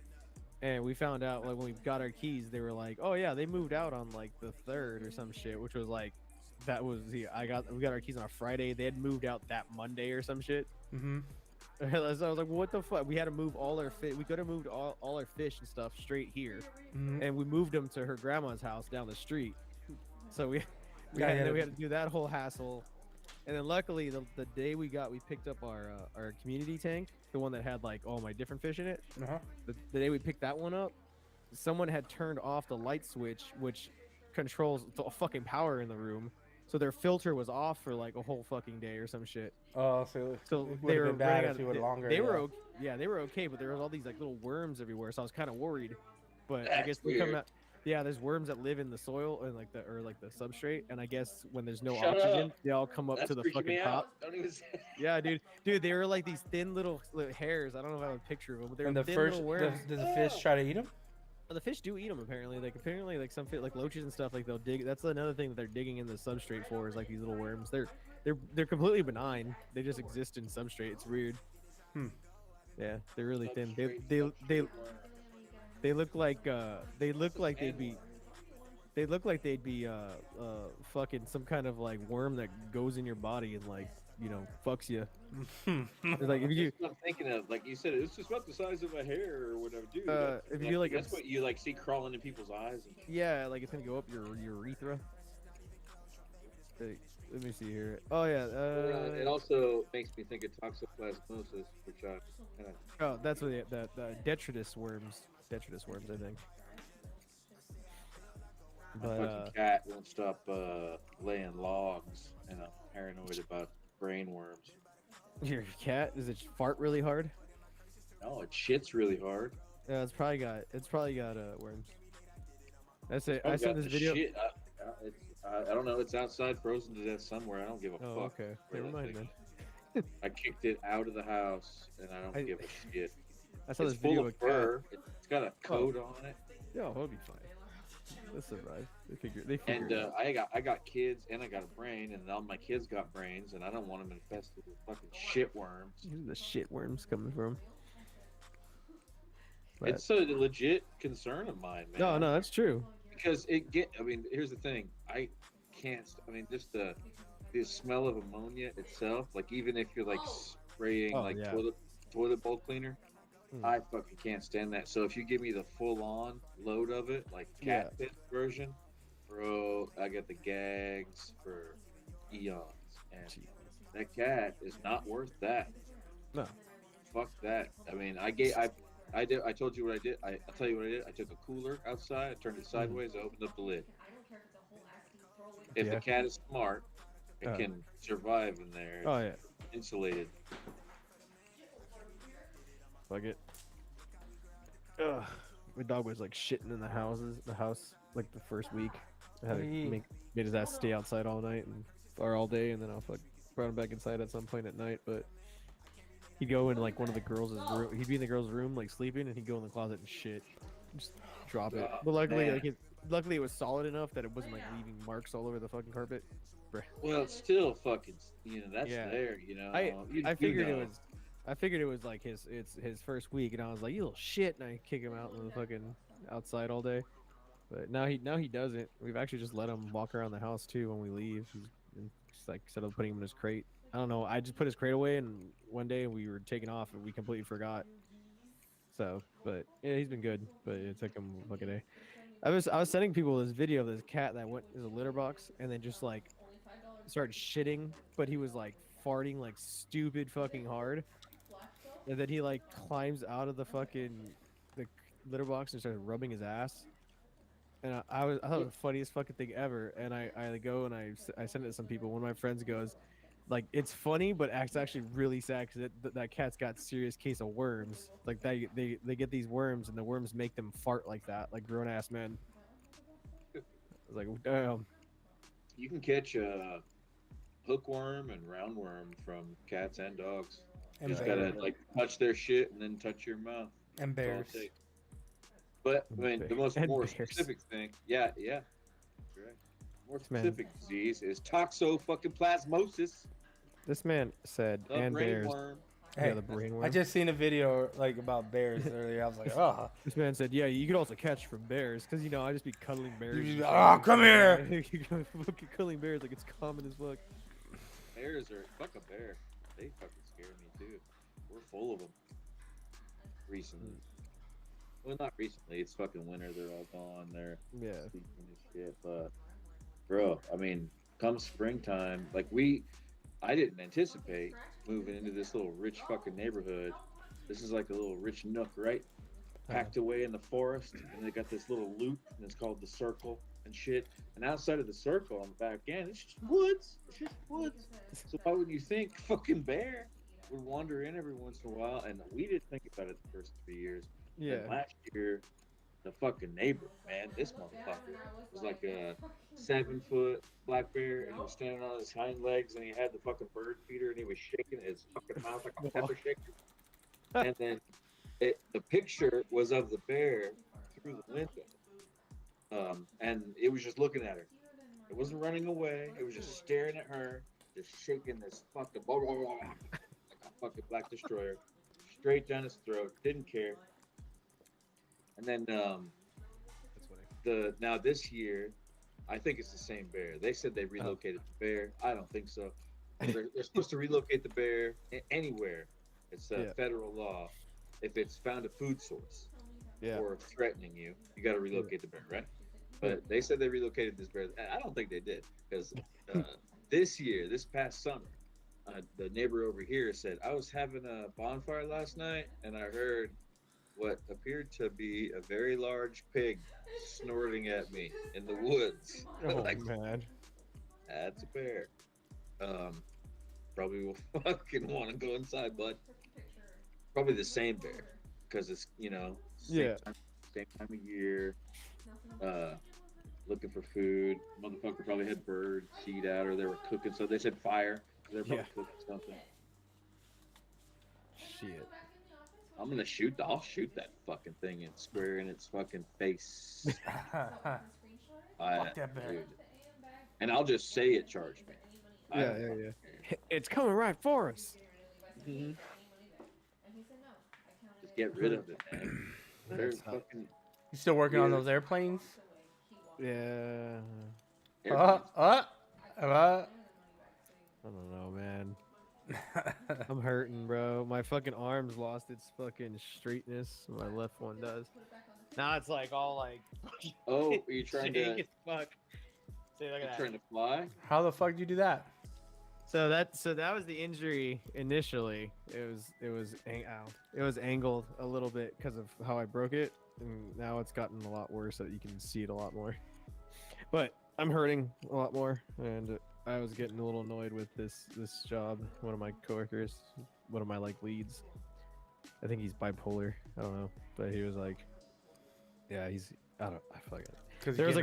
And we found out like when we got our keys, they were like, "Oh yeah, they moved out on like the 3rd or some shit," which was like, we got our keys on a Friday. They had moved out that Monday or some shit.
Mm-hmm.
So I was like, "What the fuck?" We had to move all our fish. We could have moved all our fish and stuff straight here, and we moved them to her grandma's house down the street. So we had to do that whole hassle. And then luckily, the day we picked up our community tank, the one that had like all my different fish in it. The day we picked that one up, someone had turned off the light switch, which controls the fucking power in the room. So their filter was off for like a whole fucking day or some shit.
Oh, so
they were
been bad if you were longer.
They were they were okay, but there was all these like little worms everywhere, so I was kind of worried. But
That's
I guess they come out. Yeah, there's worms that live in the soil and like the substrate, and I guess when there's no oxygen, they all come up to the fucking top. Yeah, dude, they were like these thin little hairs. I don't know if I have a picture of them, but they're thin little worms.
Does the fish try to eat them?
Well, the fish do eat them apparently. Like some fish, like loaches and stuff, like they'll dig. That's another thing that they're digging in the substrate for is like these little worms. They're they're completely benign. They just exist in substrate. It's weird.
Hmm.
Yeah, they're really thin.
Substrate,
They
substrate worm.
they look like they look
What's a
like they'd be
sandworm?
they look like they'd be fucking some kind of like worm that goes in your body and like fucks you. It's like if you
That's what I'm thinking of. Like you said, it's just about the size of a hair or whatever, dude.
if you do like
That's what you like see crawling in people's eyes. And
yeah, like it's gonna go up your urethra. Like, let me see here. Oh yeah,
it also makes me think of toxoplasmosis, which I kind of.
oh that's what the detritus worms. Detritus worms, I think.
My
But
fucking cat won't stop laying logs, and I'm paranoid about brain worms.
your cat does it fart really hard?
No, it shits really hard.
Yeah, it's probably got worms. That's it.
Oh,
I sent
got
this
the
video.
shit. I don't know. It's outside, frozen to death somewhere. I don't give a
Oh,
fuck.
okay.
where
Never
that
mind
thing
then.
is. I kicked it out of the house, and I don't
I-
give a shit.
I saw
It's
this video
full
of
of
a cat.
fur. It's got a coat on it.
Yeah, it'll be fine. They'll survive. They figure
And
it out.
I got kids, and I got a brain, and all my kids got brains, and I don't want them infested with fucking shit worms.
Where's the shit worms coming from? But-
It's a legit concern of mine, man.
no, that's true.
Because I mean, here's the thing. I can't. I mean, just the smell of ammonia itself. Like even if you're like spraying
Oh,
like
yeah.
toilet bowl cleaner,
Hmm.
I fucking can't stand that. So if you give me the full on load of it, like cat pit version, bro, I get the gags for eons. And
Jeez.
that cat is not worth that.
No.
Fuck that. I mean, I told you what I did. I'll tell you what I did. I took a cooler outside, I turned it sideways, I opened up the lid. If
Yeah.
the cat is smart, it
Oh.
can survive in there.
Oh yeah.
Insulated.
Fuck it. Ugh. My dog was like shitting in the house like the first week. I had to made his ass stay outside all night or all day, and then I'll brought him back inside at some point at night. But he'd go in like one of the girls' room. He'd be in the girl's room like sleeping, and he'd go in the closet and shit. Just drop it.
Oh,
But luckily,
man.
luckily it was solid enough that it wasn't like leaving marks all over the fucking carpet.
Well, it's still fucking, that's
Yeah.
there,
I figured it was like his first week, and I was like, you little shit, and I kick him out in the fucking outside all day. But now he doesn't. We've actually just let him walk around the house too when we leave. He's just like instead of putting him in his crate. I don't know. I just put his crate away, and one day we were taking off, and we completely forgot. So, but yeah, he's been good. But it took him like a day. I was sending people this video of this cat that went in a litter box and then just like started shitting, but he was like farting like stupid fucking hard, and then he like climbs out of the litter box and started rubbing his ass. And I thought it was the funniest fucking thing ever. And I go and I send it to some people. One of my friends goes, like, it's funny, but it's actually really sad because that cat's got serious case of worms. Like they get these worms, and the worms make them fart like that, like grown ass men. I was like, damn.
You can catch a hookworm and roundworm from cats and dogs.
And
You just
bears.
gotta like touch their shit and then touch your mouth.
And
That's all it
bears.
takes. But I mean, the most
And
more
bears.
specific thing, yeah, correct. More
Man.
specific disease is toxoplasmosis,
This man said,
the
and bears.
brainworm.
Hey,
Yeah, the brainworm.
I just seen a video like about bears earlier. I was like, oh,
This man said, yeah, you could also catch from bears, because I just be cuddling bears. and shit.
oh, come here.
You go fucking cuddling bears like it's common as fuck.
Bears are fuck a bear. They fucking scare me too. We're full of them. Recently. Well, not recently. It's fucking winter. They're all gone. They're
Yeah.
sleeping and shit. But, bro, I mean, come springtime, I didn't anticipate moving into this little rich fucking neighborhood. This is like a little rich nook, right? Packed away in the forest, and they got this little loop, and it's called the circle and shit. And outside of the circle on the back end, it's just woods. It's just woods. So why would you think fucking bear would wander in every once in a while? And we didn't think about it the first 3 years.
Yeah.
And last year, the fucking neighbor, man, this motherfucker was like a 7-foot black bear, and he was standing on his hind legs, and he had the fucking bird feeder, and he was shaking his fucking mouth like a pepper shaker. And then the picture was of the bear through the window, and it was just looking at her. It wasn't running away. It was just staring at her, just shaking this fucking like a fucking black destroyer, straight down his throat. Didn't care. And then
That's funny.
now this year, I think it's the same bear. They said they relocated the bear. I don't think so. They're supposed to relocate the bear anywhere. It's a federal law. If it's found a food source or threatening you, you got to relocate the bear, right? But they said they relocated this bear. I don't think they did because this past summer, the neighbor over here said, I was having a bonfire last night and I heard what appeared to be a very large pig snorting at me in the woods.
Oh
like,
man.
That's a bear. Probably will fucking want to go inside, but probably the same bear because it's same time of year. Looking for food. Motherfucker probably had birds eat out, or they were cooking. So they said fire. They're probably cooking something.
Shit.
I'll shoot that fucking thing and square in its fucking face.
Fuck that bear.
Dude. And I'll just say it charged me.
Yeah. It's coming right for us.
Mm-hmm. Just get rid of it, man. They're fucking.
You still working on those airplanes?
Yeah.
I
don't know, man. I'm hurting, bro. My fucking arm's lost its fucking straightness. My left one does. Now it's like all like.
Oh, are you trying to?
As fuck. See, look at that.
Trying to fly?
How the fuck did you do that?
So that was the injury initially. It was angled a little bit because of how I broke it, and now it's gotten a lot worse so that you can see it a lot more. But I'm hurting a lot more, and I was getting a little annoyed with this job. One of my coworkers, one of my leads, I think he's bipolar. I don't know, but he was like, yeah, I feel like there's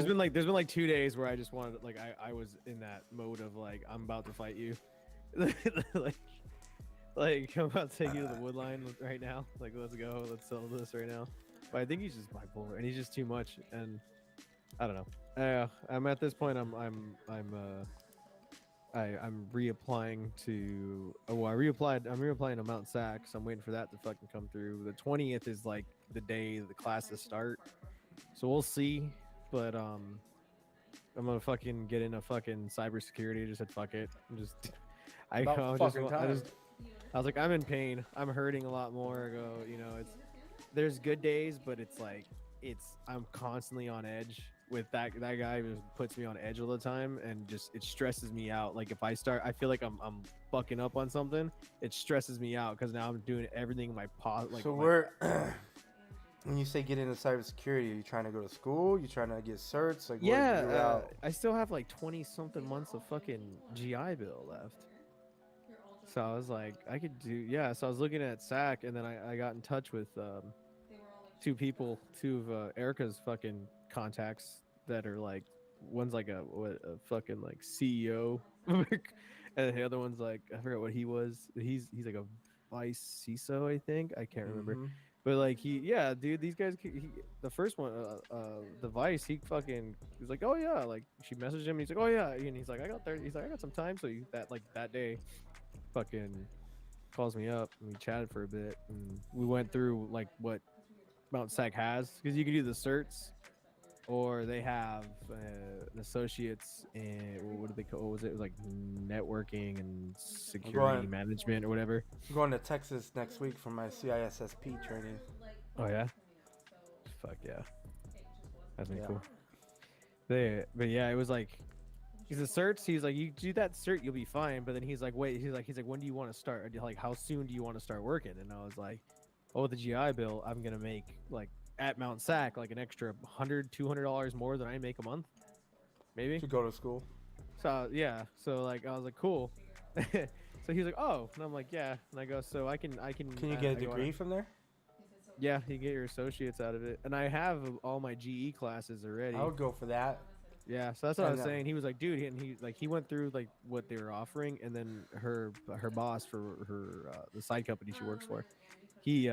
been like 2 days where I just wanted I was in that mode of like I'm about to fight you, like I'm about to take you to the wood line right now. Like let's go, let's settle this right now. But I think he's just bipolar and he's just too much, and I don't know. I'm at this point. I'm reapplying to. I'm reapplying to Mount Sac. So I'm waiting for that to fucking come through. The 20th is like the day the classes start. So we'll see, but I'm gonna fucking get into fucking cybersecurity. I just said fuck it. I was like, I'm in pain. I'm hurting a lot more. I go, there's good days, but it's like I'm constantly on edge with that guy who puts me on edge all the time, and it stresses me out. Like if I feel like I'm bucking up on something, it stresses me out because now I'm doing everything in my
When you say get into cybersecurity, are you trying to go to school? You trying to get certs? Like
I still have like 20 something months of fucking GI Bill left. So I was like, I could do So I was looking at SAC, and then I got in touch with two of Erica's fucking contacts that are like, one's like a fucking like CEO, and the other one's like, I forgot what he was. He's like a vice CISO, I think. I can't remember. But like dude, these guys. The first one, the vice, he's like, oh yeah, like she messaged him. And he's like, oh yeah, and he's like, I got 30. He's like, I got some time. So that day, fucking calls me up and we chatted for a bit, and we went through like what Mount Sac has, because you can do the certs, or they have an associates in what do they call? What was it? It was like networking and security management or whatever.
I'm going to Texas next week for my CISSP training.
Oh yeah, fuck yeah, that's been cool. But yeah, it was like, he's the certs. He's like, you do that cert, you'll be fine. But then he's like, wait, he's like, when do you want to start? Like, how soon do you want to start working? And I was like, oh, the GI Bill, I'm gonna make like at Mount Sac like an extra $100-$200 more than I make a month, maybe,
to go to school.
So yeah, so like I was like, cool. So he's like, oh, and I'm like, yeah, and I go, so I can
you get a degree from there?
Yeah, you get your associates out of it, and I have all my GE classes already.
I would go for that.
Yeah, so that's what I was saying. He was like, dude, and he went through like what they were offering, and then her boss for her the side company she works for, he's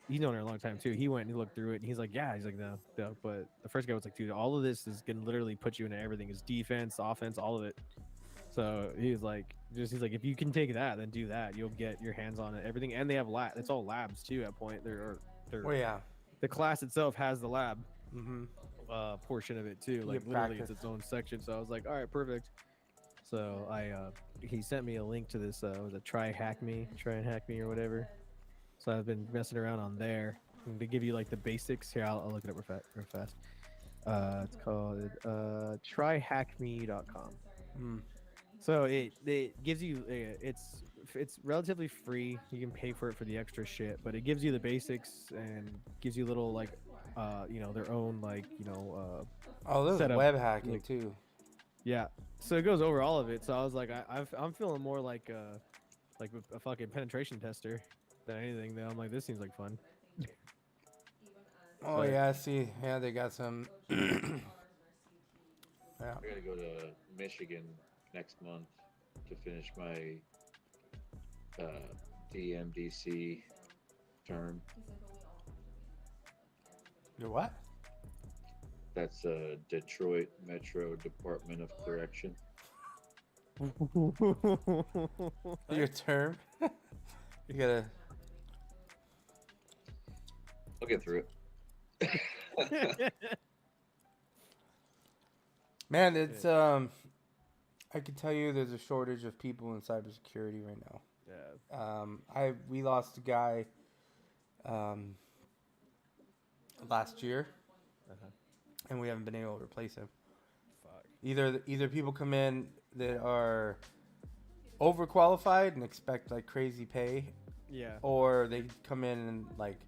known her a long time too. He went and he looked through it, and he's like, yeah, he's like, no. But the first guy was like, dude, all of this is gonna literally put you into everything. Is defense, offense, all of it. So he's like, if you can take that, then do that. You'll get your hands on it, everything, and they have It's all labs too. At point, they're
Oh yeah.
the class itself has the lab
Mm-hmm.
portion of it too. Like
Get
literally,
practice.
it's its own section. So I was like, all right, perfect. So he sent me a link to this was it Try and Hack Me or whatever. So I've been messing around on there and to give you like the basics. Here, I'll look it up real fast. It's called tryhackme.com.
Mm.
So it gives you it's relatively free. You can pay for it for the extra shit, but it gives you the basics and gives you little like their own like
Oh, there's
setup,
web hacking
like,
too.
yeah. So it goes over all of it. So I was like, I'm feeling more like a fucking penetration tester than anything. Though I'm like, this seems like fun.
Oh
But-
yeah, I see. Yeah, they got some. Yeah.
I gotta go to Michigan next month to finish my DMDC term.
Your what?
That's Detroit Metro Department of Correction.
Your term. You gotta.
I'll get through it.
Man, it's I can tell you there's a shortage of people in cybersecurity right now.
Yeah.
We lost a guy last year, and we haven't been able to replace him.
Fuck.
Either people come in that are overqualified and expect like crazy pay,
Yeah.
or they come in and like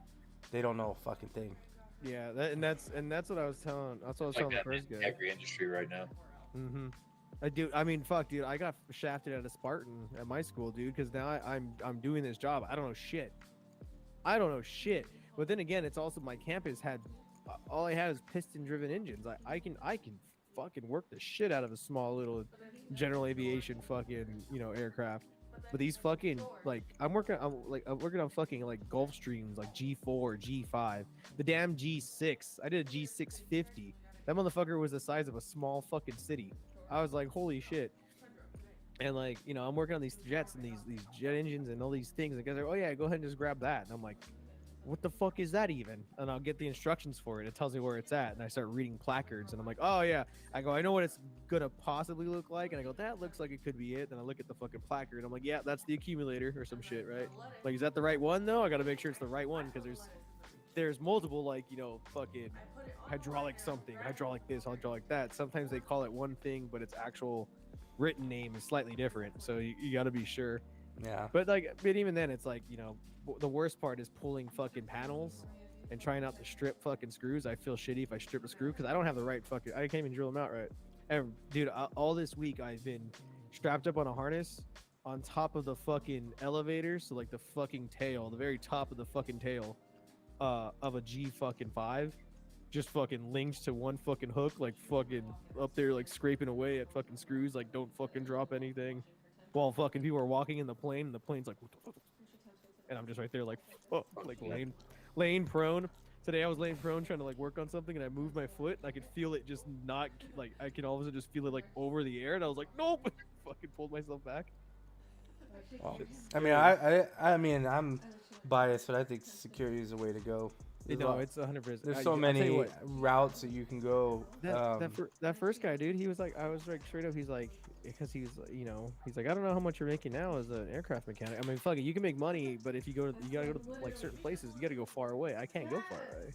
they don't know a fucking thing.
Yeah. That's what I was telling. That's what I was
Like
telling the
that
first
in
guy.
every industry right now.
Mm-hmm. I mean, fuck, dude. I got shafted at a Spartan at my school, dude, because now I'm doing this job. I don't know shit. But then again, it's also my campus had all I had is piston-driven engines. I can fucking work the shit out of a small little general aviation fucking aircraft. But these fucking like I'm working on fucking like Gulfstreams like G4, G5, the damn G6. I did a G650. That motherfucker was the size of a small fucking city. I was like, holy shit. And like, I'm working on these jets and these jet engines and all these things. And guys are, oh yeah, go ahead and just grab that. And I'm like, what the fuck is that even? And I'll get the instructions for it. It tells me where it's at. And I start reading placards and I'm like, oh yeah. I go, I know what it's gonna possibly look like. And I go, that looks like it could be it. Then I look at the fucking placard and I'm like, yeah, that's the accumulator or some shit, right? Like, is that the right one though? I gotta make sure it's the right one because there's multiple like fucking hydraulic something, hydraulic this, hydraulic that. Sometimes they call it one thing, but its actual written name is slightly different. So you got to be sure.
Yeah.
But even then, it's like the worst part is pulling fucking panels and trying not to strip fucking screws. I feel shitty if I strip a screw because I don't have the right fucking. I can't even drill them out right. And dude, all this week I've been strapped up on a harness on top of the fucking elevator, so like the fucking tail, the very top of the fucking tail. Of a G fucking 5, just fucking linked to one fucking hook, like fucking up there, like scraping away at fucking screws, like don't fucking drop anything, while fucking people are walking in the plane, and the plane's like, what the fuck? And I'm just right there, like, fuck, like laying prone. Today I was laying prone trying to like work on something, and I moved my foot, and I could feel it just not like I could all of a sudden just feel it like over the air, and I was like, nope, fucking pulled myself back.
Well, I mean, I'm biased, but I think security is the way to go.
No, it's 100%.
There's so many routes that you can go.
That first guy, dude, he was like, I was like straight up. He's like, because he's he's like, I don't know how much you're making now as an aircraft mechanic. I mean, fuck it, you can make money, but if you gotta go to like certain places, you gotta go far away. I can't go far away.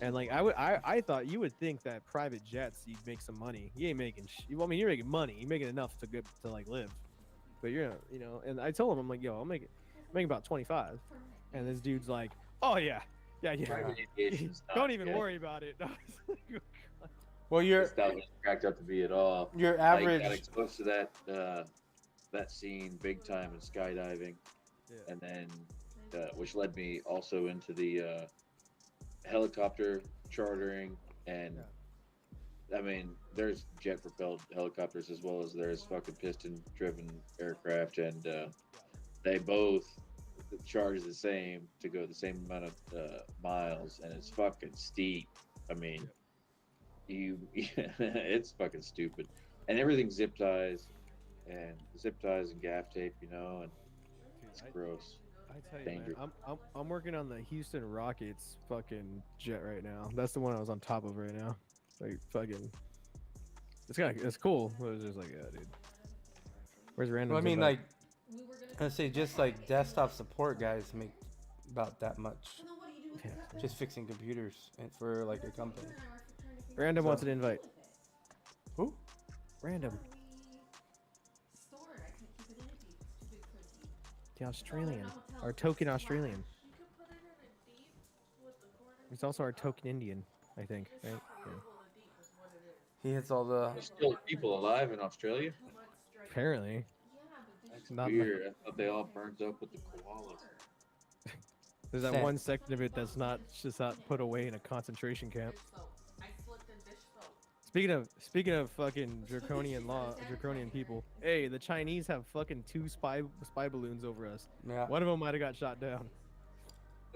And like I thought you would think that private jets you'd make some money. You ain't making. I mean, you're making money. You're making enough to like live. But you're and I told him, I'm like, yo, I'm making about 25. And this dude's like, oh yeah. Don't even worry about it.
Well,
It's not cracked up to be at all.
Your average.
I got exposed to that scene big time in skydiving, and then which led me also into the helicopter chartering, and I mean, there's jet-propelled helicopters as well as there's fucking piston-driven aircraft, and they both charge the same to go the same amount of miles, and it's fucking steep. I mean, it's fucking stupid, and everything's zip ties. and zip ties and gaff tape, you know, and
Dude,
it's gross.
I tell you,
Dangerous.
man, I'm working on the Houston Rockets fucking jet right now. That's the one I was on top of right now. Like fucking, it's cool. But it's just like, yeah, dude. Where's random?
Well, I mean, like, let's say just like desktop support guys make about that much.
Yeah.
Just fixing computers and for like a company.
Random wants an invite.
Who?
Random. The Australian, our token Australian. He's also our token Indian, I think. Right? Yeah.
He hits all the.
There's still people alive in Australia.
Apparently.
That's
Not
weird. I thought they all burnt up with the koalas.
There's that
Same.
one section of it that's not just not put away in a concentration camp. Speaking of fucking draconian people. Hey, the Chinese have fucking 2 spy balloons over us.
Yeah.
One of them might have got shot down.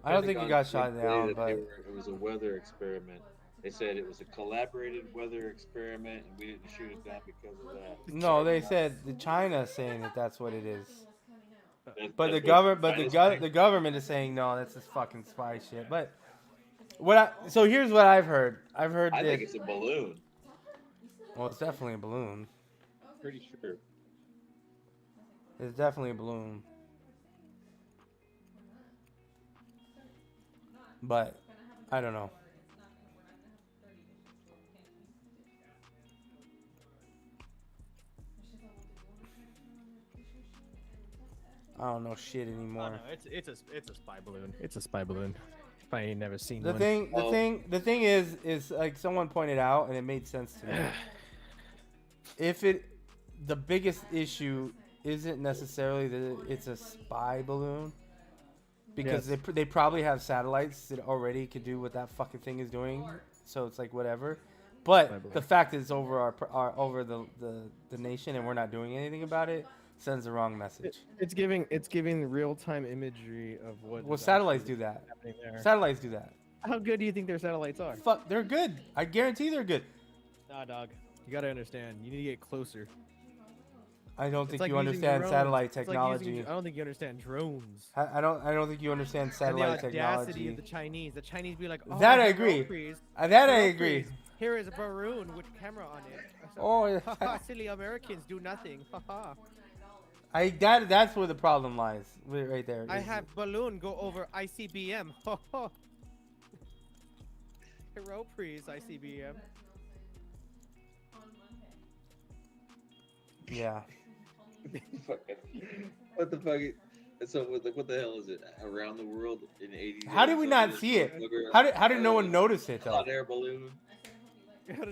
I don't think he got shot
Pentagon
down,
said
but
it was a weather experiment. They said it was a collaborated weather experiment, and we didn't shoot it down because of that.
no, they said the China's saying that that's what it is. But the
government,
the government is saying no, that's just fucking spy shit. But so here's what I've heard. I've heard
I
that.
think it's a balloon.
Well, it's definitely a balloon.
Pretty sure.
It's definitely a balloon. But I don't know. I don't know shit anymore.
Oh, no, it's a spy balloon. It's a spy balloon. If I ain't never seen
The
one.
the thing is like someone pointed out, and it made sense to me. The biggest issue isn't necessarily that it's a spy balloon, because they probably have satellites that already could do what that fucking thing is doing. So it's like whatever. But the fact that it's over our over the nation and we're not doing anything about it sends the wrong message.
It's giving real time imagery of what.
Well, satellites do that. Satellites do that.
How good do you think their satellites are?
Fuck, they're good. I guarantee they're good.
Nah, dog. You gotta understand. You need to get closer.
I don't
It's
think
like
you
using
understand
drones.
satellite
It's like
technology.
I don't think you understand drones.
I don't think you understand
And the
satellite
audacity
technology.
of the Chinese. The Chinese be like, oh,
That I
hello,
agree.
please.
That I
Hello,
agree.
please. Here is a balloon with camera on it.
Oh,
Haha, silly Americans do nothing. Haha.
that's where the problem lies, right there.
I have balloon go over ICBM. Hello, please, ICBM.
Yeah.
What the fuck? So what the hell is it? Around the world in 80s?
How did we not see it? How did no one notice it though?
Hot air balloon. We could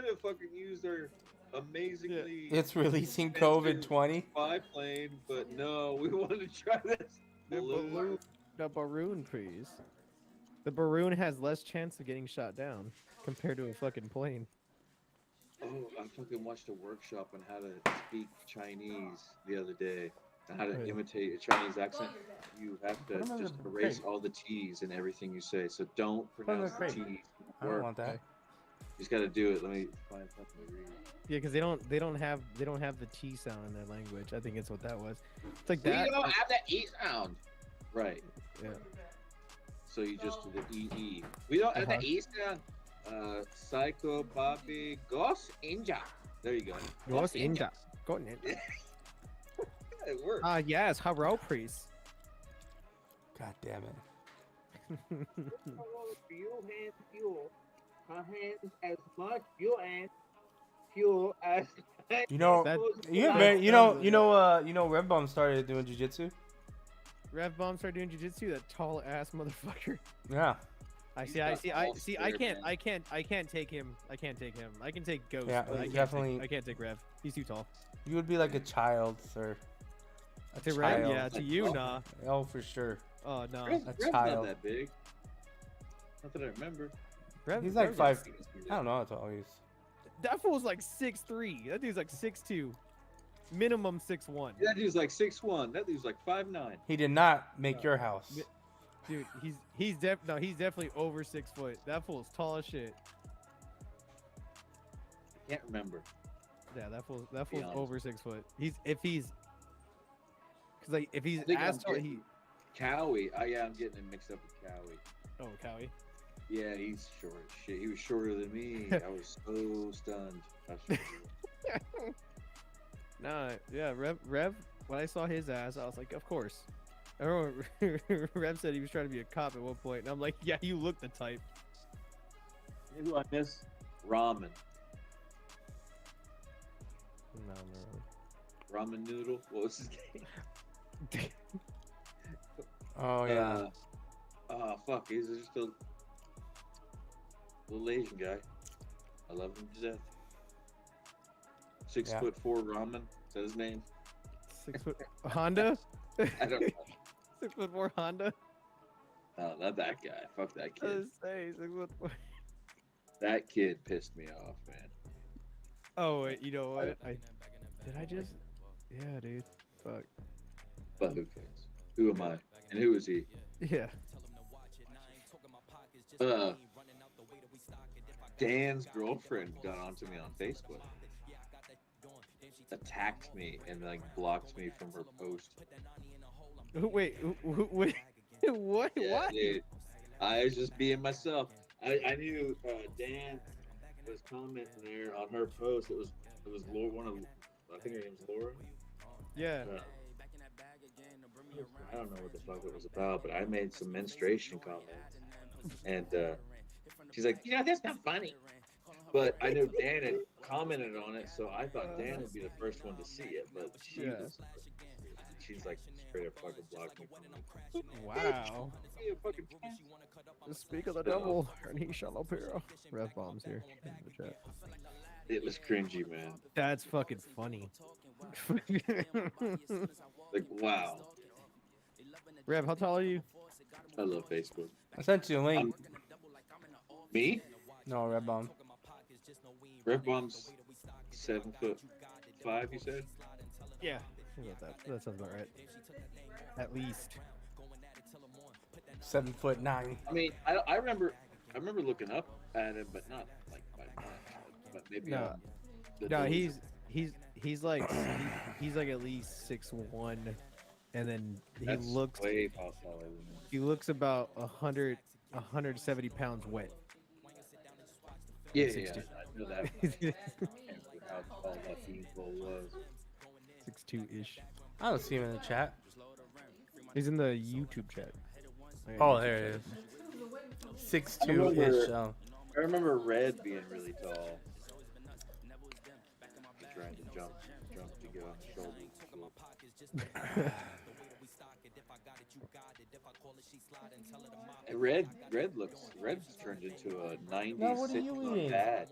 have fucking used our amazingly.
It's releasing COVID-20.
Spy plane, but no, we wanted to try this balloon.
The balloon, please. The balloon has less chance of getting shot down compared to a fucking plane.
Oh, I fucking watched a workshop on how to speak Chinese the other day. And how to imitate a Chinese accent. You have to just erase all the T's in everything you say. So don't pronounce the T's.
I don't want that.
You just gotta do it. Let me find something to read.
Yeah, because they don't have the T sound in their language. I think it's what that was. It's like that.
We don't have the E sound. Right.
Yeah.
So you just do the EE. We don't have the E sound. Psycho Bobby Ghost Ninja. There you go.
Ghost Ninja. Go Ninja.
It works.
Yes, hello, priest.
God damn it.
Fuel hands fuel. Her hands as much fuel and fuel as.
You know, Red Bum started doing jiu-jitsu.
Rev Bomb started doing jiu-jitsu. That tall ass motherfucker.
Yeah.
I can't take him. I can't take Ghost.
Yeah,
but I
definitely.
can't take Rev. He's too tall.
You would be like a child, sir.
To Rev, yeah. To you, nah.
Oh, for sure.
Oh no.
Rev's
child.
not that big. Not that I remember.
Rev,
He's like
Rev's
5. I don't know how tall he is.
That fool's like 6'3". That dude's like 6'2". Minimum 6'1".
That dude's like 6'1". That dude's like 5'9".
He did not make your house.
Dude, he's definitely over 6 foot. That fool's tall as shit.
Can't remember.
Yeah, that fool's
honest.
over 6 foot. Because like if he's
I think
as
I'm
tall,
getting Cowie. I'm getting him mixed up with Cowie.
Oh, Cowie.
Yeah, he's short as shit. He was shorter than me. I was so stunned.
Nah, yeah, Rev. When I saw his ass, I was like, of course. I remember Rev said he was trying to be a cop at one point, and I'm like, yeah, you look the type.
You know who I miss? Ramen.
No.
Ramen noodle. What was his name?
Oh yeah.
Fuck. He's just a little Asian guy. I love him to death. 6'4" ramen. Is that his name?
6 foot Honda.
I don't know.
6'4" Honda.
No, not that guy. Fuck that
I
kid.
was saying 6'4".
That kid pissed me off, man.
Oh wait, you know what? Yeah, dude. Fuck.
But who cares? Who am I? And who is he?
Yeah.
Dan's girlfriend got onto me on Facebook, attacked me, and like blocked me from her post.
Wait, what?
Yeah,
What?
dude. I was just being myself. I knew Dan was commenting there on her post. It was Laura, I think her name's Laura.
Yeah.
I don't know what the fuck it was about, but I made some menstruation comments, and she's like, that's not funny. But I know Dan had commented on it, so I thought Dan would be the first one to see it. But she's like straight up fucking blocked me.
Wow. Speak of the devil, and he shall appear. Rev bombs here in the chat.
It was cringy, man.
That's fucking funny.
Like, wow.
Rev, how tall are you?
I love Facebook.
I sent you a link.
Me?
No, Red Bomb.
Red Bomb's 7'5", you said?
Yeah. That sounds about right. At least.
7'9".
I mean, I remember looking up at him, but not like by much. But maybe
no, he's like at least 6'1", and then
That's
looks
way past taller than me.
he looks about 170 pounds wet.
Yeah,
6'2".
I know that. I can't remember how tall that beanpole was.
6'2" ish.
I don't see him in the chat.
He's in the YouTube chat.
Oh, there it is. 6'2" ish.
I remember Red being really tall. Trying to jump to get on the shoulder. And Red's turned into a 90s
what are you
sitcom
eating?
dad.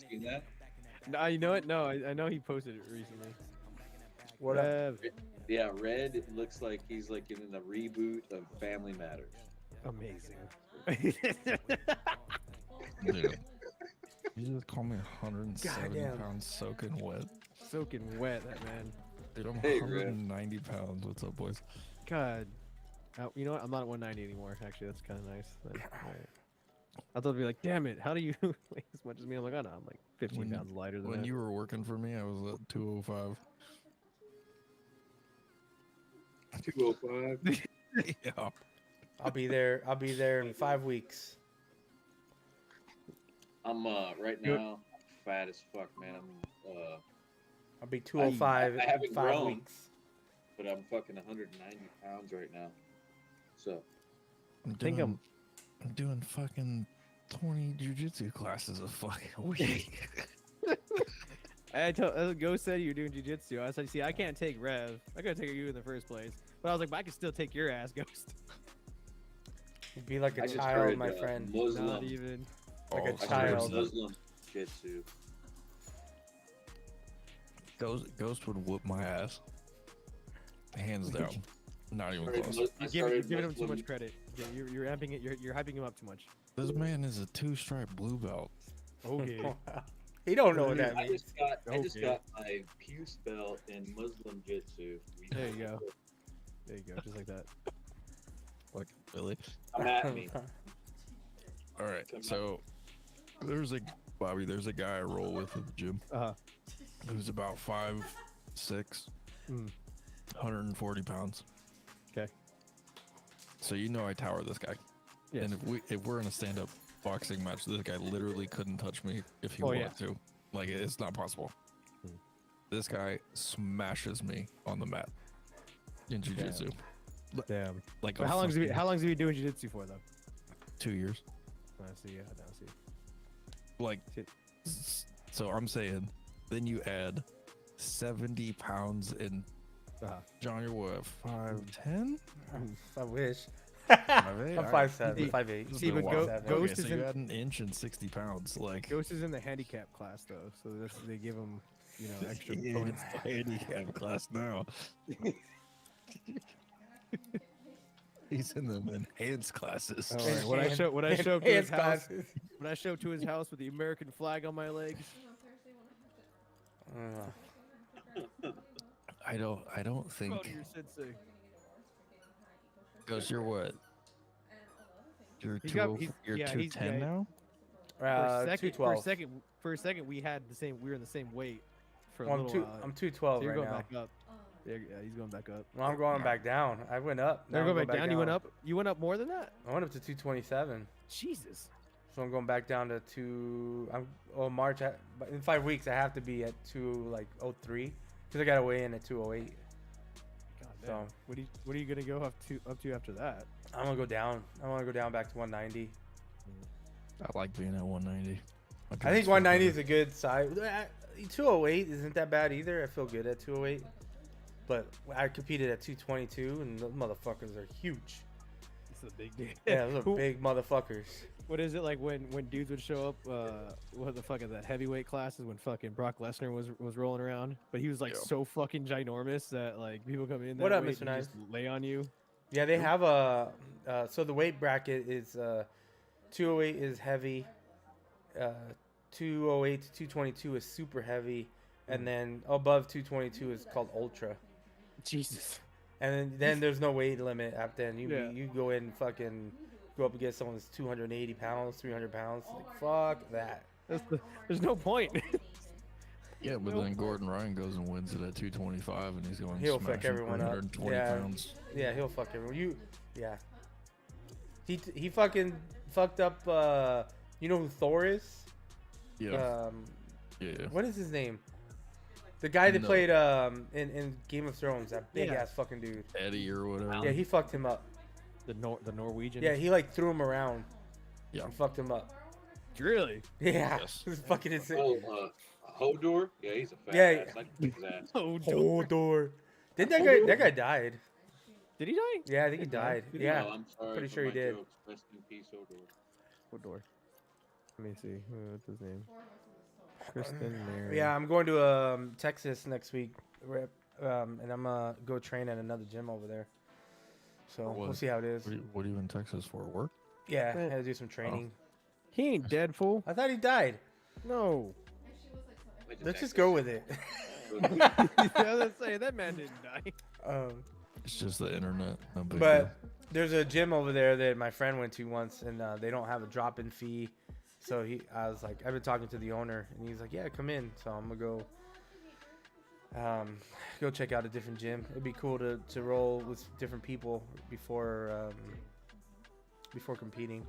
Seen that?
No, you know what? No, I know he posted it recently.
What up?
Yeah, Red looks like he's like in the reboot of Family Matters.
Amazing.
Dude, you just call me 170
Goddamn.
pounds soaking wet.
Soaking wet, that man.
Dude, I'm
Hey,
190 pounds. What's up, boys?
God. You know what? I'm not at 190 anymore. Actually, that's kind of nice. All right. I thought it'd be like, damn it, how do you weigh as much as me? I'm like, oh no, I'm like 15 pounds lighter than
When
that.
you were working for me, I was at 205.
205.
Yeah.
I'll be there in 5 weeks.
I'm right now fat as fuck, man. I'm
I'll be 205
I
in
haven't
5
grown.
weeks.
but I'm fucking 190 pounds right now. So
I'm doing fucking 20 jujitsu classes a fucking week.
I told Ghost said you were doing jujitsu. I said, see, I can't take Rev. I gotta take you in the first place. But I was like, but I can still take your ass, Ghost.
You'd be like a
I just
child,
heard,
my friend.
Muslim,
Not even.
Like a
Oh,
I
child.
heard Muslim jitsu.
Ghost would whoop my ass. Hands down. Not even close.
You're giving him too much credit. Yeah, you're amping it. You're hyping him up too much.
This man is a 2-stripe blue belt.
Okay.
He don't know what that
I
means.
just got my puce belt in Muslim jitsu.
There you go. There you go. Just like that.
Like, really?
Come at me.
All right. So there's a Bobby, there's a guy I roll with at the gym
Uh-huh.
who's about 5'6",
Mm.
140 pounds.
Okay.
So you know I tower this guy.
Yes.
And if we're in a stand-up boxing match, this guy literally couldn't touch me if he
Oh,
wanted
yeah.
to. Like, it's not possible.
Hmm.
This guy smashes me on the mat in jiu-jitsu.
Damn.
Like,
But how long have you been doing jiu-jitsu for though?
2 years.
I see. I see.
Like,
Shit.
so I'm saying, then you add 70 pounds in.
Uh-huh.
John, you're what, 5'10"?
I wish.
5'8"?
I'm 5'7",
See-
5'8".
See, but
Seven.
Ghost
Okay,
is
so
in
you add an inch and 60 pounds. Like,
Ghost is in the handicap class though, so they give him, extra
in
bonus.
handicap class now. He's in the enhanced classes.
All right, when I show up to his
Enhanced
house,
classes.
when I show up to his house with the American flag on my legs,
I don't think.
oh, your sensei.
Ghost, you're what? You're
He's got-
2
he's-
you're
yeah, he's-
210
yeah,
now?
For a
212.
second, we had the same. We were in the same weight for a
Well,
little while.
I'm
So
212
you're
right
going
now.
back up. Yeah, he's going back up.
Well, I'm going back down. I went up.
Now
Now
going
I'm
back down. You went up. You went up more than that.
I went up to 227.
Jesus.
So I'm going back down to March. But in 5 weeks, I have to be at 203 because I got to weigh in at 208.
God damn.
So
What are you gonna go up to after that?
I'm gonna go down. I want to go down back to 190.
I like being at 190.
I think 190 is a good size. 208 isn't that bad either. I feel good at 208. But I competed at 222, and those motherfuckers are huge.
It's a big deal.
Yeah, those are big motherfuckers.
What is it like when dudes would show up? What the fuck is that heavyweight classes when fucking Brock Lesnar was rolling around, but he was like
Yeah.
so fucking ginormous that like people come in. That
What up,
weight
Mr.
and
Nice?
just lay on you.
Yeah, they have a. So the weight bracket is 208 is heavy, 208 to 222 is super heavy, and then above 222 is called ultra.
Jesus.
And then there's no weight limit after then.
Yeah.
You go in and fucking go up against someone that's 280 pounds, 300 pounds. Like, fuck that.
There's no point.
Yeah, but then Gordon Ryan goes and wins it at 225, and he's going.
He'll fuck everyone up.
120
Yeah.
pounds.
Yeah, he'll fuck everyone. Yeah. He fucking fucked up. You know who Thor is?
Yeah. Yeah.
What is his name? The guy that
No.
played in Game of Thrones, that big
Yeah.
ass fucking dude.
Eddie or whatever.
Yeah, he fucked him up.
the Norwegian.
Yeah, he like threw him around
Yeah.
and fucked him up.
Really?
Yeah,
Yes.
it's fucking insane.
Oh, Hodor? Yeah, he's a fat
Yeah,
ass. I can kick his ass.
Oh,
Hodor. Didn't that guy died?
did he die?
Yeah, I think he died. Yeah.
No, I'm sorry
pretty
for
sure he
my
did.
jokes. Rest in peace, Hodor.
What door? Let me see. What's his name? Kristen Mary.
Yeah, I'm going to Texas next week, and I'm gonna go train at another gym over there. So we'll see how it is.
What are you in Texas for? Work?
Yeah, I had to do some training.
He ain't dead, fool.
I thought he died.
No.
Let's just go with it.
I was gonna say that man didn't die.
It's just the internet. No big deal.
But there's a gym over there that my friend went to once, and they don't have a drop-in fee. So I was like, I've been talking to the owner, and he's like, yeah, come in. So I'm gonna go check out a different gym. It'd be cool to roll with different people before competing.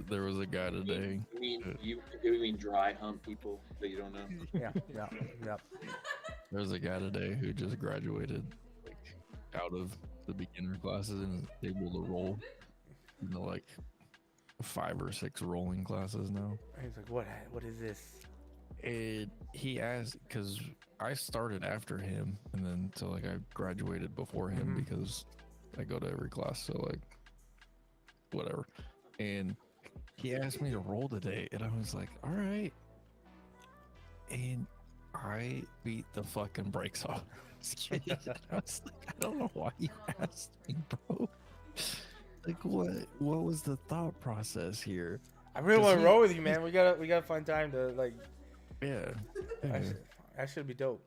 There was a guy today.
You mean dry hump people that you don't know?
Yeah.
There's a guy today who just graduated like out of the beginner classes and is able to roll. Like 5 or 6 rolling classes now.
He's like, what is this?
He asked because I started after him, and then so like I graduated before him because I go to every class. So like whatever. And he asked me to roll today, and I was like, all right. And I beat the fucking brakes off. I was like, I don't know why you asked me, bro. Like, what was the thought process here?
I really want to roll with you, man. We gotta find time to like.
Yeah.
That should be dope.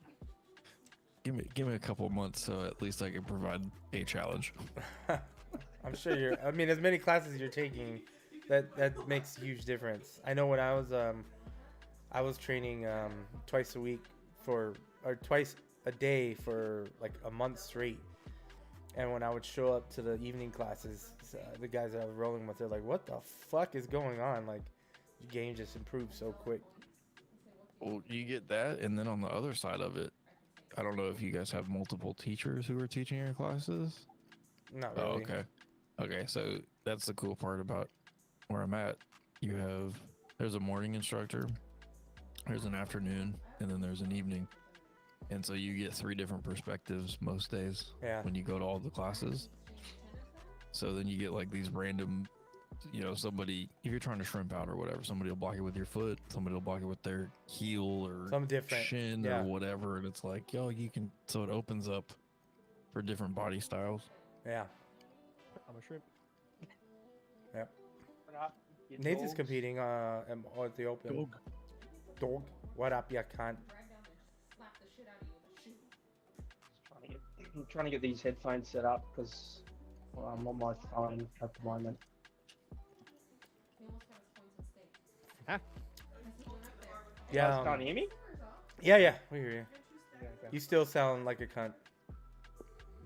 Give me a couple months so at least I can provide a challenge.
I'm sure you're. I mean, as many classes you're taking, that makes a huge difference. I know when I was I was training twice a week or twice a day for like a month straight. And when I would show up to the evening classes, the guys that I was rolling with, they're like, "What the fuck is going on? Like, your game just improved so quick."
Well, you get that, and then on the other side of it, I don't know if you guys have multiple teachers who are teaching your classes.
Not
Oh,
really.
okay. Okay, so that's the cool part about where I'm at. There's a morning instructor, there's an afternoon, and then there's an evening. And so you get 3 different perspectives most days when you go to all the classes. So then you get like these random, somebody, if you're trying to shrimp out or whatever, somebody will block it with your foot, somebody will block it with their heel or
Some different
shin or whatever. And it's like, so it opens up for different body styles.
Yeah.
I'm a shrimp.
Yep.
What up, you
Nathan's
dogs?
competing at the open. Dog. What up, you cunt?
I'm trying to get these headphones set up because I'm on my phone at the moment.
Huh?
You guys can't hear me?
Yeah, we hear you.
Yeah, okay.
You still sound like a cunt.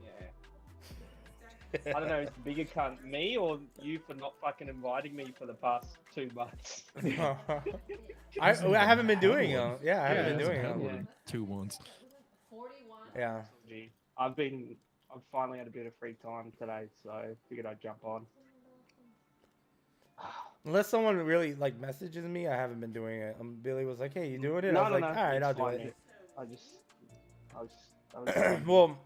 Yeah. I don't know, is the bigger cunt me or you for not fucking inviting me for the past 2 months?
I haven't been doing them. Yeah, I haven't been
Hasn't
doing
had
them.
one in 2 months.
Yeah.
Gee, I've finally had a bit of free time today, so I figured I'd jump on.
Unless someone really like messages me, I haven't been doing it. Billy was like, "Hey, you doing it?"
No,
I was
no,
like,
no.
"All right,
it's
I'll do
fine,
it."
mate. I was
Well,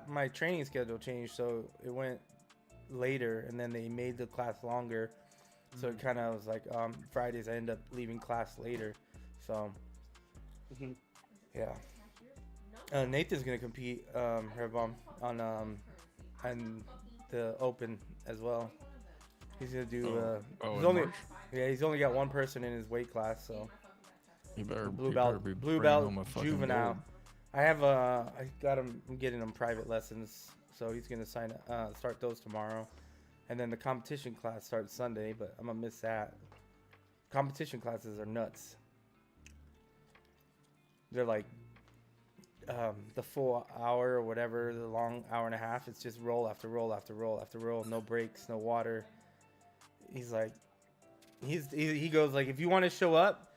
my training schedule changed, so it went later, and then they made the class longer. So it kind of was like Fridays I end up leaving class later. So yeah. Nathan's gonna compete, Hairbomb, on the open as well. He's gonna do. He's only got one person in his weight class, so.
You better
Blue
be
belt
bringing home a fucking
juvenile.
gold.
I got him. I'm getting him private lessons, so he's gonna start those tomorrow, and then the competition class starts Sunday. But I'm gonna miss that. Competition classes are nuts. They're like the full hour or whatever, the long hour and a half. It's just roll after roll after roll after roll, no breaks, no water. He's like, he goes like, if you want to show up,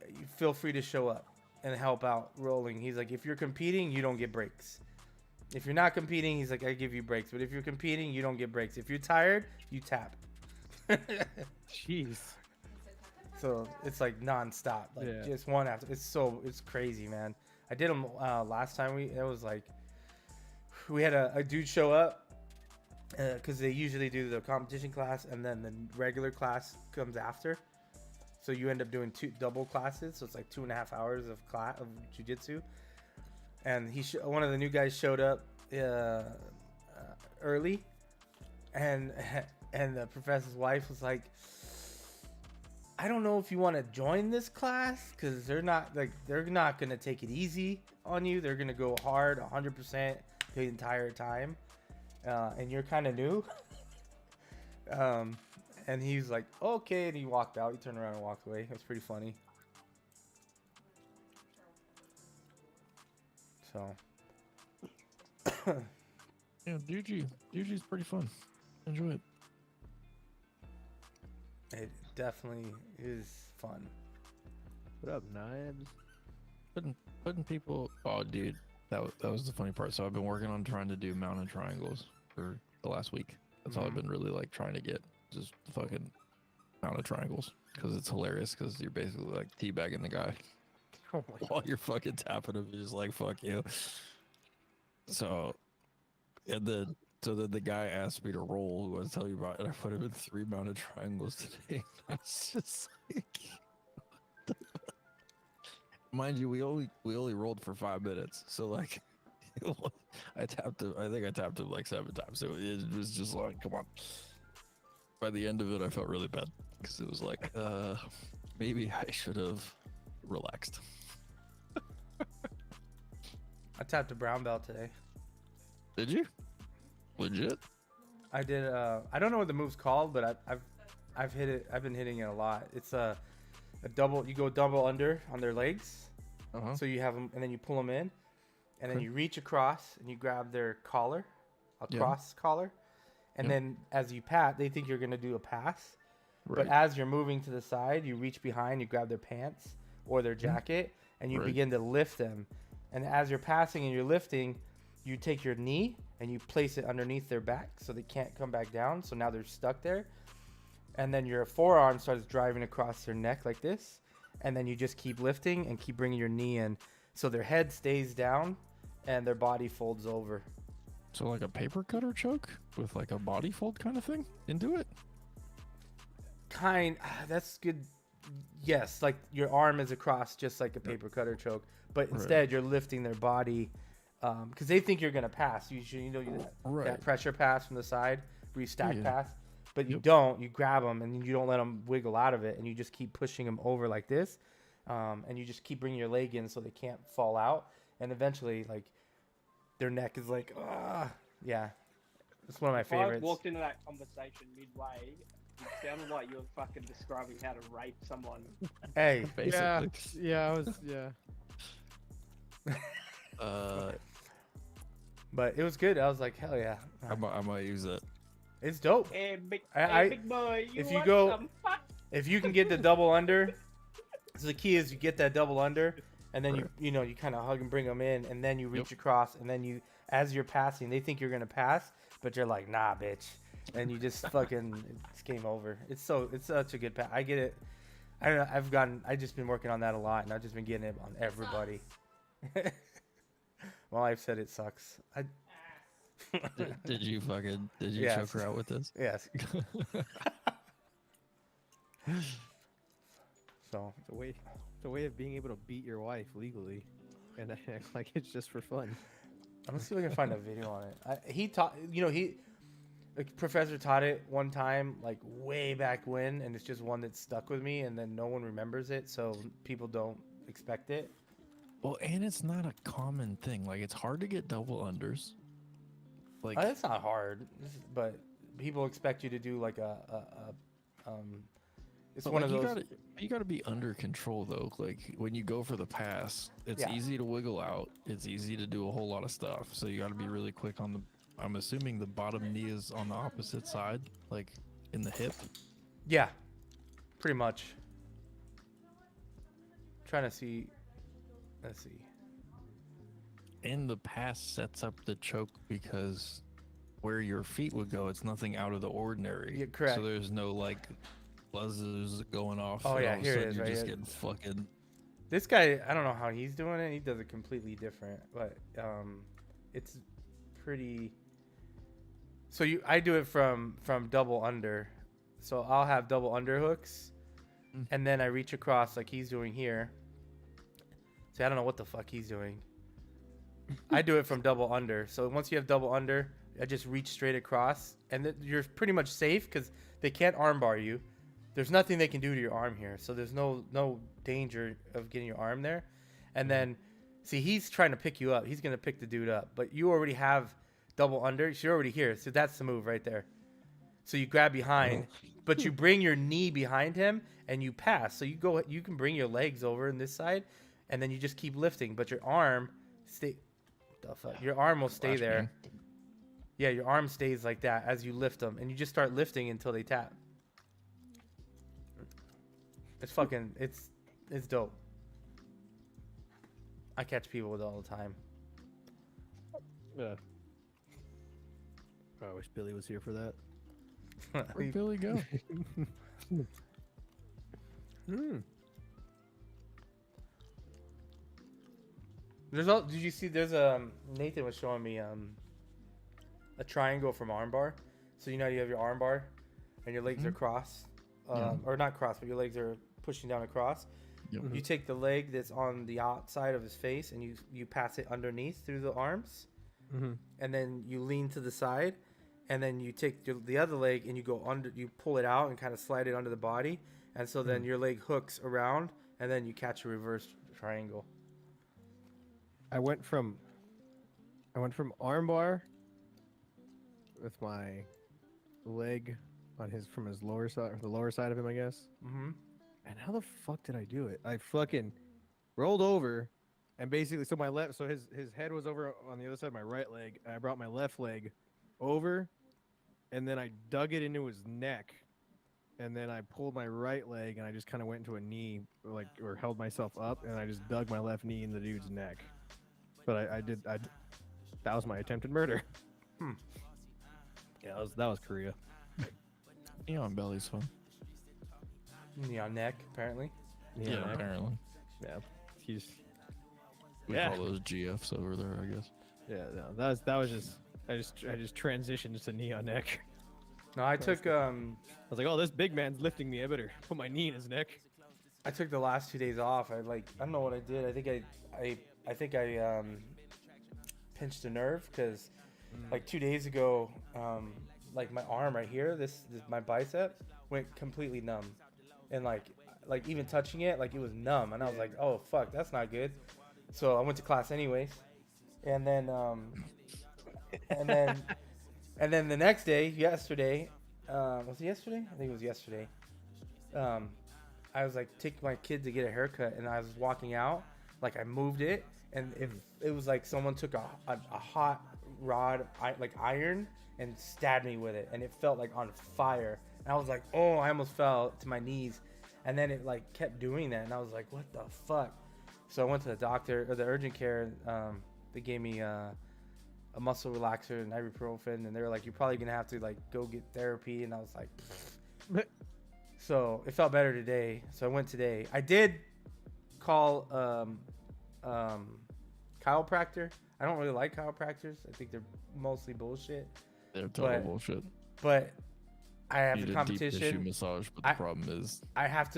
you feel free to show up and help out rolling. He's like, if you're competing, you don't get breaks. If you're not competing, he's like, I give you breaks. But if you're competing, you don't get breaks. If you're tired, you tap.
Jeez.
So it's like nonstop, like just one after. It's crazy, man. I did them last time. It was like we had a dude show up because they usually do the competition class and then the regular class comes after. So you end up doing 2 double classes. So it's like 2.5 hours of jiu-jitsu. And one of the new guys showed up early, and the professor's wife was like, I don't know if you want to join this class because they're not gonna take it easy on you. They're gonna go hard 100% the entire time, and you're kind of new. And he's like, okay, and he walked out. He turned around and walked away. It was pretty funny. So.
Yeah, Juju's pretty fun. Enjoy it.
It definitely is fun.
What up, Knives?
Putting people. Oh, dude, that was the funny part. So I've been working on trying to do mountain triangles for the last week. That's all I've been really like trying to get. Just fucking mountain triangles because it's hilarious because you're basically like teabagging the guy while you're fucking tapping him. You're just like, fuck you. So the guy asked me to roll, who I was telling you about, and I put him in 3 mountain triangles today. It's just like, mind you, we only rolled for 5 minutes, so like, I tapped him. I think I tapped him like 7 times. So it was just like, come on. By the end of it, I felt really bad because it was like, maybe I should have relaxed.
I tapped a brown belt today.
Did you? Legit?
I did. I don't know what the move's called, but I've hit it. I've been hitting it a lot. It's You go double under on their legs.
Uh-huh.
So you have them, and then you pull them in, and then
Okay.
you reach across and you grab their collar, a
Yeah.
cross collar, and
Yep.
then as you pat, they think you're gonna do a pass,
Right.
but as you're moving to the side, you reach behind, you grab their pants or their jacket, and you
Right.
begin to lift them. And as you're passing and you're lifting, you take your knee and you place it underneath their back so they can't come back down. So now they're stuck there. And then your forearm starts driving across their neck like this. And then you just keep lifting and keep bringing your knee in. So their head stays down and their body folds over.
So like a paper cutter choke with like a body fold kind of thing into it?
That's good. Yes, like your arm is across just like a paper cutter choke. But instead you're lifting their body because they think you're going to pass. You know that pressure pass from the side where you stack pass. But you don't. You grab them and you don't let them wiggle out of it, and you just keep pushing them over like this, and you just keep bringing your leg in so they can't fall out. And eventually, like their neck is like, yeah, it's one of my favorites.
I walked into that conversation midway. It sounded like you were fucking describing how to rape someone.
Hey,
Basically.
Yeah, I was. Yeah.
but it was good. I was like, hell yeah,
I might use it.
it's dope.
Hey, big boy,
if you
want
go-
some fuck?
If you can get the double under, so the key is you get that double under, and then you kind of hug and bring them in, and then you reach across, and then as you're passing, they think you're gonna pass, but you're like, nah, bitch, and you just fucking, it's game over. It's such a good pass. I get it. I don't know. I've just been working on that a lot, and I've just been getting it on everybody. Well, I've said it sucks.
Did you
Yes.
choke her out with this?
Yes. So
It's a way of being able to beat your wife legally, and act like it's just for fun.
I'm gonna see if I can find a video on it. He taught, the professor taught it one time, like way back when, and it's just one that stuck with me, and then no one remembers it, so people don't expect it.
Well, and it's not a common thing. Like it's hard to get double unders. Like
It's not hard, but people expect you to do like it's
but,
one
like,
of those.
you gotta be under control though. Like when you go for the pass, it's easy to wiggle out. It's easy to do a whole lot of stuff. So you gotta be really quick on the. I'm assuming the bottom knee is on the opposite side, like in the hip.
Yeah, pretty much. Trying to see. Let's see.
And the pass sets up the choke because where your feet would go, it's nothing out of the ordinary.
Yeah, correct.
So there's no like buzzers going off.
Oh,
and
yeah,
all of a
here it
sudden
is,
you're
right
just
here.
getting fucking.
This guy, I don't know how he's doing it. He does it completely different, but it's pretty. So I do it from double under. So I'll have double underhooks, and then I reach across like he's doing here. See, I don't know what the fuck he's doing. I do it from double under. So once you have double under, I just reach straight across, and you're pretty much safe because they can't armbar you. There's nothing they can do to your arm here, so there's no danger of getting your arm there. And then, see, he's trying to pick you up. He's gonna pick the dude up, but you already have double under. So you're already here. So that's the move right there. So you grab behind, but you bring your knee behind him and you pass. So you can bring your legs over in this side, and then you just keep lifting. But your arm your arm will stay there. Yeah, your arm stays like that as you lift them, and you just start lifting until they tap. It's fucking, it's dope. I catch people with it all the time.
Yeah. I wish Billy was here for that.
Where'd Billy go?
Did you see? There's Nathan was showing me a triangle from armbar. So you have your armbar, and your legs are crossed, or not crossed, but your legs are pushing down across.
Yep.
You take the leg that's on the outside of his face, and you pass it underneath through the arms, and then you lean to the side, and then you take the other leg and you go under. You pull it out and kind of slide it under the body, and so then your leg hooks around, and then you catch a reverse triangle.
I went from armbar with my leg on from his lower side, or the lower side of him, I guess. And how the fuck did I do it? I fucking rolled over, and basically, so my left, so his head was over on the other side of my right leg. And I brought my left leg over, and then I dug it into his neck, and then I pulled my right leg, and I just kind of went into a knee, or held myself up, and I just dug my left knee in the dude's neck. But that was my attempted murder. Yeah, that was Korea.
Neon belly's fun.
Neon neck, apparently.
Yeah, apparently.
Yeah, he's.
We call those GFs over there, I guess.
Yeah, no, that was just. I just transitioned to neon neck.
No, I took
I was like, oh, this big man's lifting me. I better put my knee in his neck.
I took the last 2 days off. I don't know what I did. I think I pinched a nerve because like 2 days ago, like my arm right here, this my bicep went completely numb, and like even touching it, like it was numb, and I was like, oh fuck, that's not good. So I went to class anyways, and then and then the next day, yesterday, was it yesterday? I think it was yesterday. I was like taking my kid to get a haircut, and I was walking out, like I moved it, and it was like someone took a hot rod, like iron, and stabbed me with it, and it felt like on fire. And I was like, oh, I almost fell to my knees, and then it like kept doing that, and I was like, what the fuck? So I went to the doctor or the urgent care. They gave me a muscle relaxer and ibuprofen, and they were like, you're probably gonna have to like go get therapy, and I was like, so it felt better today. So I went today. I did call chiropractor. I don't really like chiropractors. I think they're mostly bullshit.
They're total bullshit.
But I have
You
a
need a deep tissue
competition.
massage, but the problem is
I have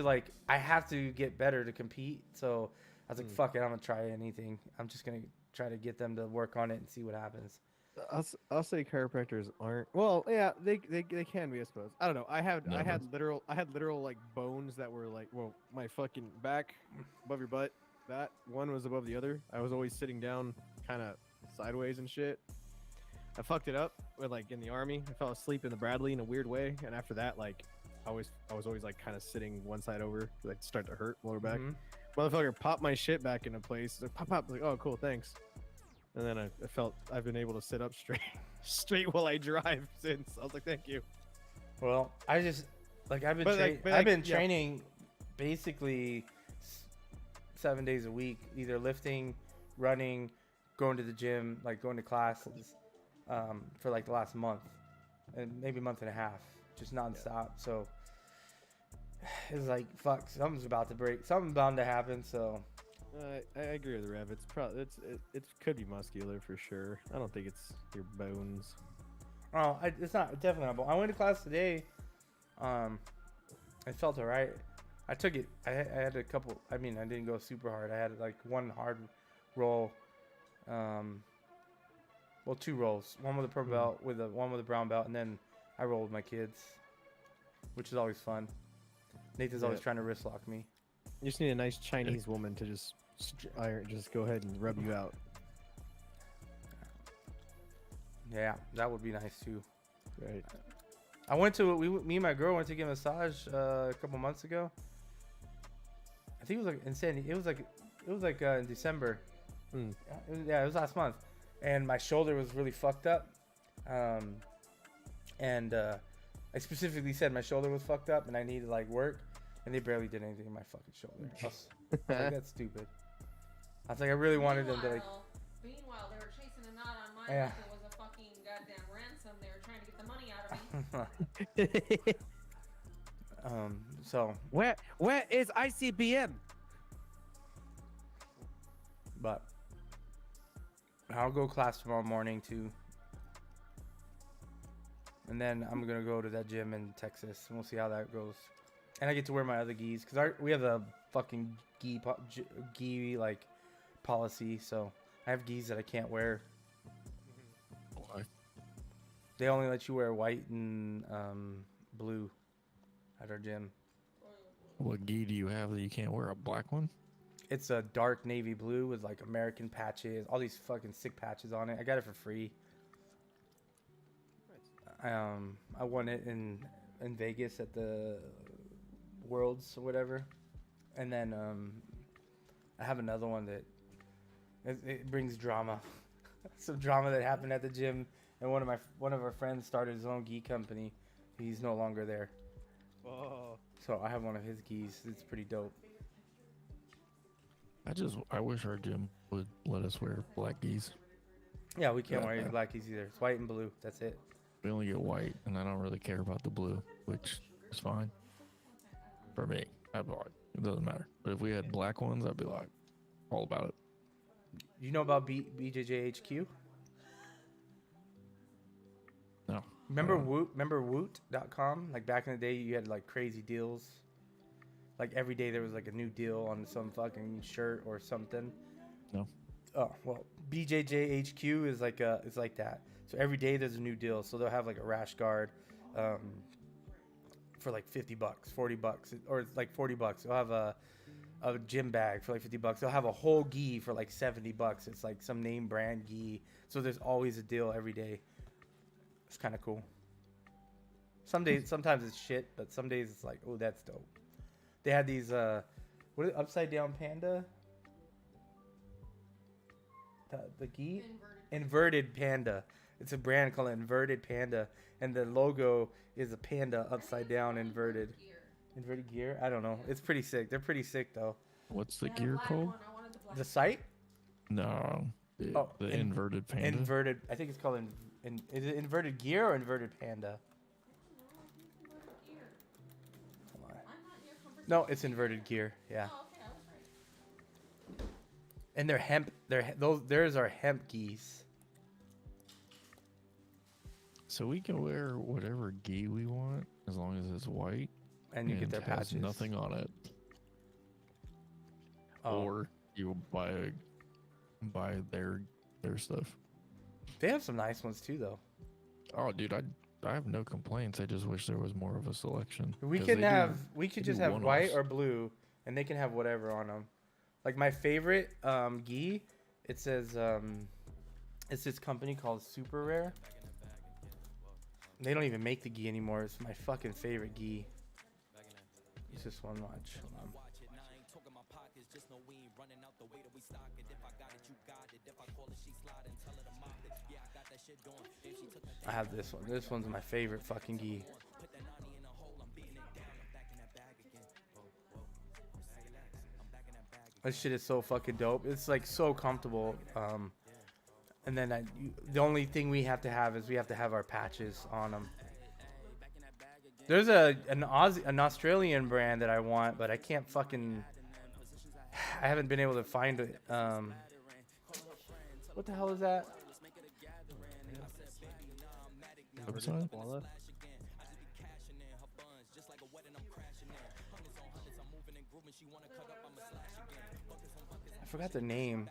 to get better to compete. So I was like, fuck it, I'm gonna try anything. I'm just gonna try to get them to work on it and see what happens.
I'll say chiropractors aren't. Well, yeah, they can be, I suppose. I don't know. I had literal like bones that were like, well, my fucking back above your butt. That one was above the other. I was always sitting down, kind of sideways and shit. I fucked it up with like in the army. I fell asleep in the Bradley in a weird way, and after that, like I was always like kind of sitting one side over, like start to hurt lower back. Motherfucker popped my shit back into place. Like pop, like, oh cool, thanks. And then I felt I've been able to sit up straight while I drive since. I was like, thank you.
Well, I just like I've been training basically 7 days a week, either lifting, running, going to the gym, like going to classes, for like the last month, and maybe a month and a half, just nonstop. So it's like fuck, something's about to break, something's bound to happen. So
I agree with Rev. It's probably it could be muscular for sure. I don't think it's your bones.
Oh, it's not definitely not. I went to class today. I felt alright. I took it. I had a couple. I mean, I didn't go super hard. I had like one hard roll. Well, two rolls. One with a purple belt, one with a brown belt, and then I rolled with my kids, which is always fun. Nathan's always trying to wrist lock me.
You just need a nice Chinese woman to just go ahead and rub you out.
Yeah, that would be nice too.
Right.
I went to me and my girl went to get a massage a couple months ago. I think it was like in it was like in December. Yeah, it was last month, and my shoulder was really fucked up. And I specifically said my shoulder was fucked up and I needed like work, and they barely did anything in my fucking shoulder. I was like, that's stupid. I was like, I really wanted them to like.
Meanwhile, they were chasing a knot on mine like it was a fucking goddamn ransom. They were trying to get the money out of me.
So
where is ICBM?
But I'll go class tomorrow morning too, and then I'm gonna go to that gym in Texas, and we'll see how that goes. And I get to wear my other gis because we have a fucking gi like policy, so I have gis that I can't wear.
Why?
They only let you wear white and blue at our gym.
What gi do you have that you can't wear? A black one?
It's a dark navy blue with like American patches, all these fucking sick patches on it. I got it for free. I won it in Vegas at the Worlds or whatever. And then I have another one that it brings drama. Some drama that happened at the gym, and one of our friends started his own gi company. He's no longer there.
Oh.
So I have one of his gis. It's pretty dope.
I wish our gym would let us wear black gis.
Yeah, we can't
Yeah.
wear black gis either. It's white and blue. That's it.
We only get white, and I don't really care about the blue, which is fine for me. I'd be like, it doesn't matter. But if we had black ones, I'd be like, all about it.
You know about BJJHQ?
No.
Remember Woot? Remember Woot.com? Like back in the day, you had like crazy deals. Like every day there was like a new deal on some fucking shirt or something.
No.
Oh well, BJJHQ is like it's like that. So every day there's a new deal. So they'll have like a rash guard, for like $50, $40, or it's like $40. They'll have a gym bag for like $50. They'll have a whole gi for like $70. It's like some name brand gi. So there's always a deal every day. It's kind of cool. Sometimes it's shit, but some days it's like, oh, that's dope. They had these what is it, upside down panda? The gi? Inverted Panda. It's a brand called Inverted Panda, and the logo is a panda upside down inverted. Inverted gear? I don't know. It's pretty sick. They're pretty sick though.
What's the gear called?
The site?
No. The inverted panda.
Inverted. I think it's called is it Inverted Gear or Inverted Panda? Hold on. No, it's Inverted Gear. Yeah. And they're hemp. Theirs are hemp geese.
So we can wear whatever gi we want as long as it's white
And you get their
has
patches.
nothing on it.
Oh.
Or you buy their stuff.
They have some nice ones too, though.
Oh, dude, I have no complaints. I just wish there was more of a selection.
We
'Cause
could
they
just
do
have white
one-offs.
or blue, and they can have whatever on them. Like my favorite gi, it says it's this company called Super Rare. They don't even make the gi anymore. It's my fucking favorite gi. It's this one. Watch. Hold on. I have this one. This one's my favorite fucking gi. This shit is so fucking dope. It's like so comfortable. And then the only thing we have to have is we have to have our patches on them. There's an Australian brand that I want, but I can't fucking. I haven't been able to find it. What the hell is that?
Koala?
I forgot the name.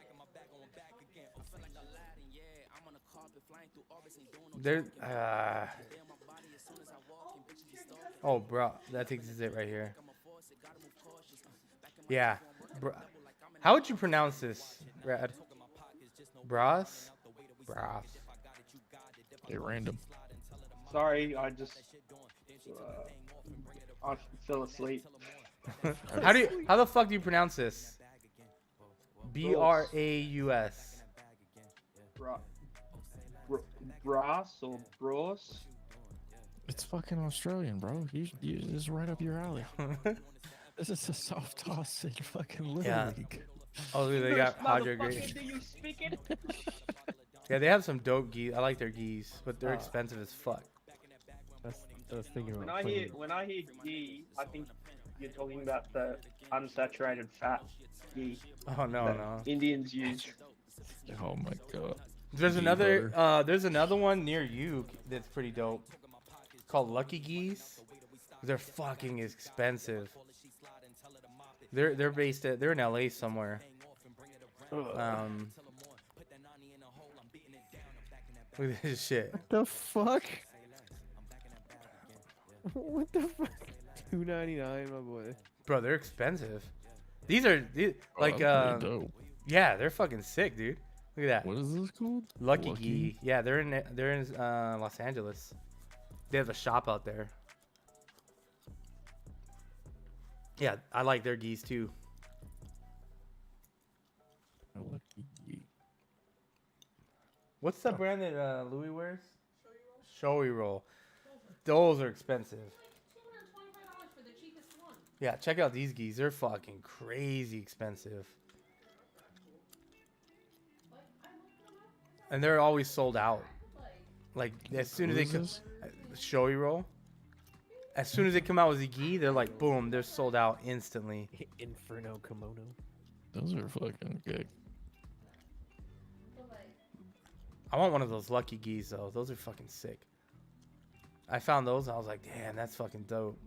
There. Oh, bro, that thing is it right here. Yeah, bro. How would you pronounce this, Brad? Bras? Bras.
They're random.
Sorry, I just I fell asleep.
How the fuck do you pronounce this? Braus.
Brass or bros?
It's fucking Australian, bro. You this is right up your alley. This is a soft toss in fucking Little
Yeah.
League.
Oh, they got Padre
Motherfucker,
Great.
do you speak it?
Yeah, they have some dope geese. I like their geese, but they're expensive as fuck.
I was thinking
When
about
I hear ghee, I think you're talking about the unsaturated fat ghee
Oh no,
that
no.
Indians use.
Oh my god.
There's
Ghee
another.
butter.
There's another one near you that's pretty dope. It's called Lucky Geese. They're fucking expensive. They're based at. They're in LA somewhere. Look at this shit.
What the fuck? What the fuck? $2.99, my boy.
Bro, they're expensive. These are like
That's pretty dope.
yeah, they're fucking sick, dude. Look at that.
What is this called?
Lucky Gee. Yeah, they're in Los Angeles. They have a shop out there. Yeah, I like their geese too. What's the brand that Louis wears? Showy Roll. Those are expensive.
$225 for the cheapest one.
Yeah, check out these geese. They're fucking crazy expensive. And they're always sold out. Like, as soon as they come... Showy Roll. As soon as they come out with a gi, they're like, boom, they're sold out instantly.
Inferno kimono.
Those are fucking good.
I want one of those lucky geese, though. Those are fucking sick. I found those, and I was like, damn, that's fucking dope.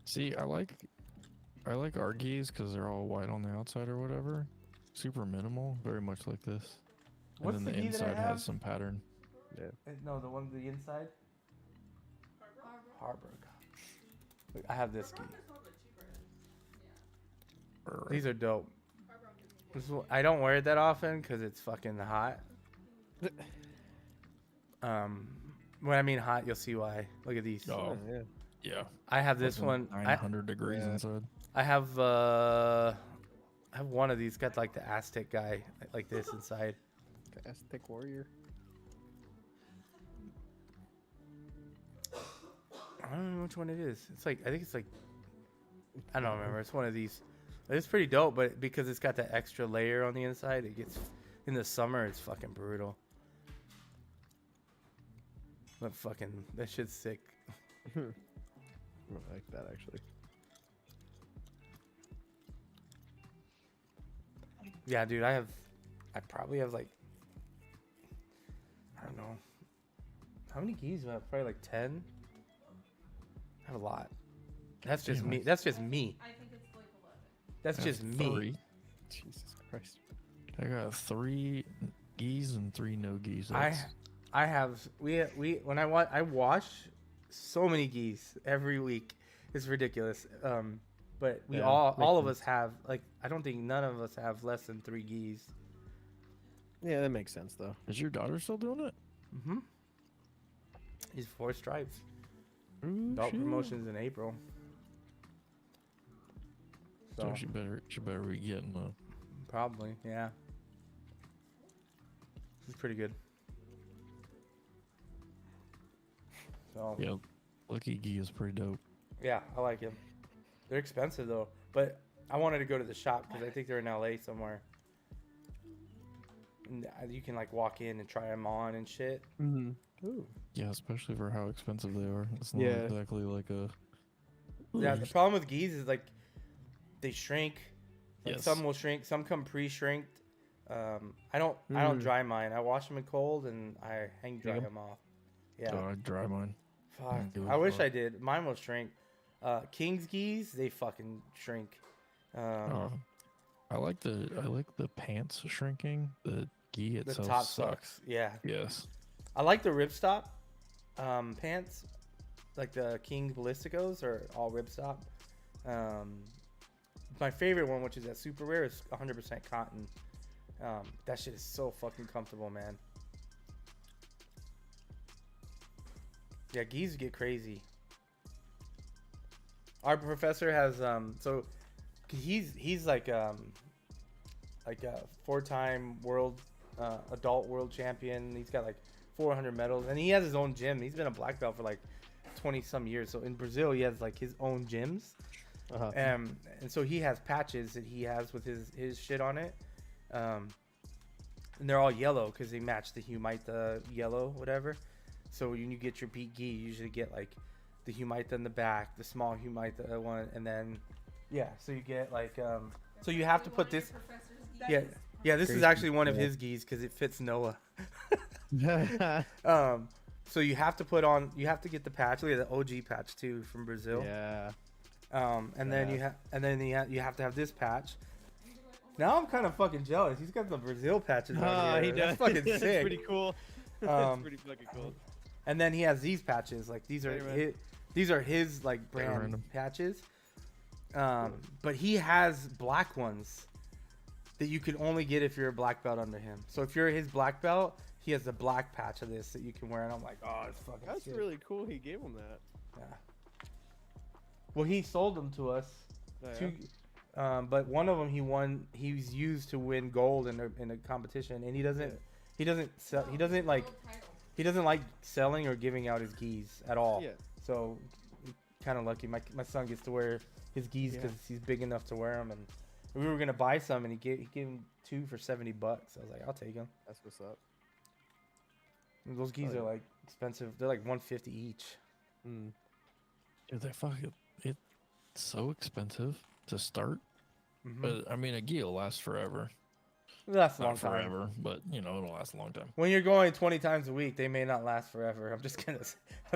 See, I like our geese because they're all white on the outside or whatever. Super minimal, very much like this.
What's
And then
the
the
gi that I
inside
have?
has some pattern.
No, the one on the inside? Harburg. Look, I have this gi. These are dope. I don't wear it that often because it's fucking hot. When I mean hot, you'll see why. Look at these.
Oh, yeah.
I have this one.
900 degrees inside.
I have one of these. Got like the Aztec guy like this inside.
The Aztec warrior.
I don't know which one it is. It's like I think it's like I don't remember. It's one of these. It's pretty dope, but because it's got that extra layer on the inside, it gets in the summer. It's fucking brutal. But fucking that shit's sick.
I like that actually.
Yeah, dude. I probably have like I don't know how many geese do I have? Probably like 10. I have a lot. That's just me. That's just me.
I think it's like 11.
That's just me.
3.
Jesus Christ.
I got 3 geese and 3 no geese.
I have when I wash so many geese every week. It's ridiculous. But we all of us have like I don't think none of us have less than 3 geese.
Yeah, that makes sense though.
Is your daughter still doing it?
Mm-hmm. He's 4 stripes.
Ooh,
Adult
shit.
promotions in April.
So she better be getting them.
Probably, yeah. This is pretty good. So
Yeah, Lucky Gee is pretty dope.
yeah, I like him. They're expensive though, but I wanted to go to the shop because I think they're in LA somewhere. And you can like walk in and try them on and shit.
Mm-hmm. Ooh.
Yeah, especially for how expensive they are. It's not
Yeah.
exactly like a.
Yeah, the problem with geese is like they shrink. Like
Yes.
some will shrink, some come pre-shrinked. I don't dry mine. I wash them in cold and I hang dry
Yep.
them off. Yeah.
Oh, I dry mine.
Fuck.
do it
I wish
for-
I did. Mine will shrink. King's geese, they fucking shrink.
I like the pants shrinking. The gi
The
itself
top
sucks.
Yeah.
Yes.
I like the ripstop pants. Like the King Ballisticos are all ripstop. My favorite one, which is at Super Rare, is 100% cotton. That shit is so fucking comfortable, man. Yeah, geese get crazy. Our professor has so he's like a 4-time world adult world champion. He's got like 400 medals, and he has his own gym. He's been a black belt for like 20 some years. So in Brazil, he has like his own gyms.
Uh-huh.
And so he has patches that he has with his shit on it. And they're all yellow because they match the Humaita yellow, whatever. So when you get your beat gi, you usually get like the Humaita in the back, the small Humaita one, and then so you get like so you have to put this. Yeah, this is actually one of his gis because it fits Noah. So you have to put on, you have to get the patch. Look at the OG patch too from Brazil.
Yeah.
And then you have to have this patch. Now I'm kind of fucking jealous. He's got the Brazil patches on here.
He does.
That's fucking
That's
sick.
pretty cool. That's pretty fucking cool.
And then he has these patches. Like these are his like brand
random.
patches. But he has black ones that you can only get if you're a black belt under him. So if you're his black belt, he has a black patch of this that you can wear. And I'm like, oh, it's fucking
That's
sick.
really cool. He gave him that.
Yeah. Well, he sold them to us.
Oh, yeah?
Two, but one of them he won. He was used to win gold in a competition, and he doesn't.
Yeah.
He doesn't sell. He doesn't like.
World title.
He doesn't like selling or giving out his gis at all.
Yeah.
So, kind of lucky. My son gets to wear his gis
Yeah.
because he's big enough to wear them. And we were gonna buy some, and he gave him 2 for $70. I was like, I'll take them.
That's what's up.
Those gis
Oh,
are
yeah.
like expensive. They're like $150 each.
Mm.
Dude, they fucking it's so expensive to start.
Mm-hmm.
But I mean, a gi will last forever.
That's a long
Not
time.
forever, but you know it'll last a long time.
When you're going 20 times a week, they may not last forever. I'm just gonna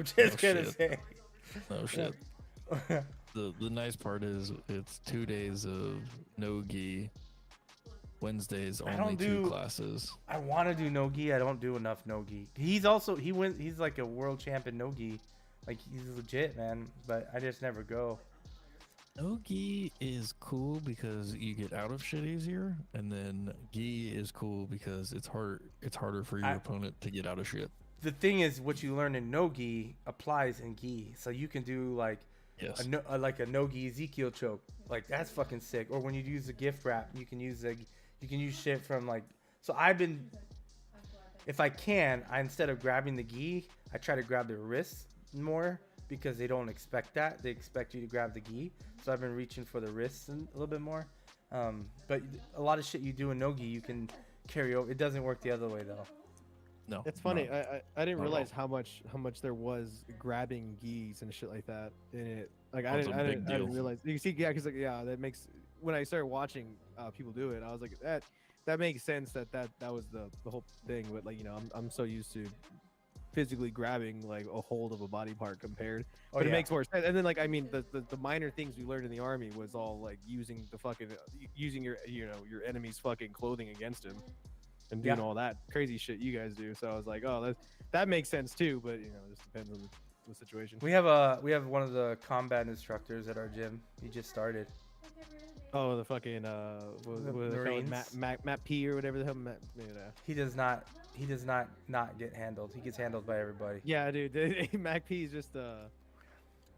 shit.
say.
No shit. The nice part is it's 2 days of no gi. Wednesdays
I
only
don't
2
do-
classes.
I want to do no-gi. I don't do enough no-gi. He's like a world champion no-gi. Like he's legit, man. But I just never go.
No gi is cool because you get out of shit easier, and then gi is cool because it's harder for your opponent to get out of shit.
The thing is, what you learn in no-gi applies in gi. So you can do like
Yes.
like a no-gi Ezekiel choke. Like that's fucking sick. Or when you use the gift wrap, you can use shit from like. So if I can, instead of grabbing the gi, I try to grab the wrists more because they don't expect that. They expect you to grab the gi. So I've been reaching for the wrists a little bit more. But a lot of shit you do in no gi, you can carry over. It doesn't work the other way though.
No.
It's funny.
no.
I didn't
Not at
realize how much there was grabbing gis and shit like that in it. Like
Oh, it's a
I
big
didn't
deal.
realize. You see, yeah, because like that makes when I started watching people do it, I was like that makes sense that was the whole thing. But like I'm so used to physically grabbing like a hold of a body part compared, but it makes more sense. And then like I mean the minor things we learned in the army was all like using your your enemy's fucking clothing against him. And doing all that crazy shit you guys do, so I was like, oh, that makes sense too. But it just depends on the situation.
We have one of the combat instructors at our gym. He just started.
Oh, the fucking
Marines.
Matt P or whatever the hell.
He does not not get handled. He gets handled by everybody.
Yeah, dude. Mac P is just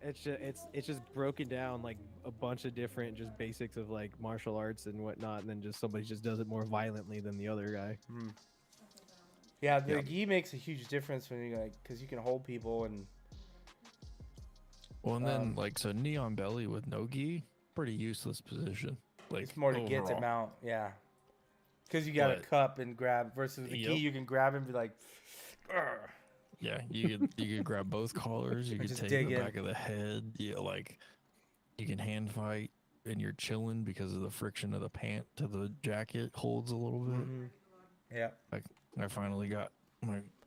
it's just broken down like a bunch of different just basics of like martial arts and whatnot, and then just somebody just does it more violently than the other guy.
Yeah, the gi makes a huge difference when you because you can hold people and.
Well, and then so neon belly with no gi, pretty useless position. Like
It's more to get them
overall.
out, yeah. Because you got to
But-
cup and grab versus the gi, you can grab and be like, "Arr."
Yeah, you could grab both collars. You could
just
take
dig
the
in.
back of the head. Yeah, like you can hand fight and you're chilling because of the friction of the pant to the jacket holds a little bit.
Yeah.
Like I finally got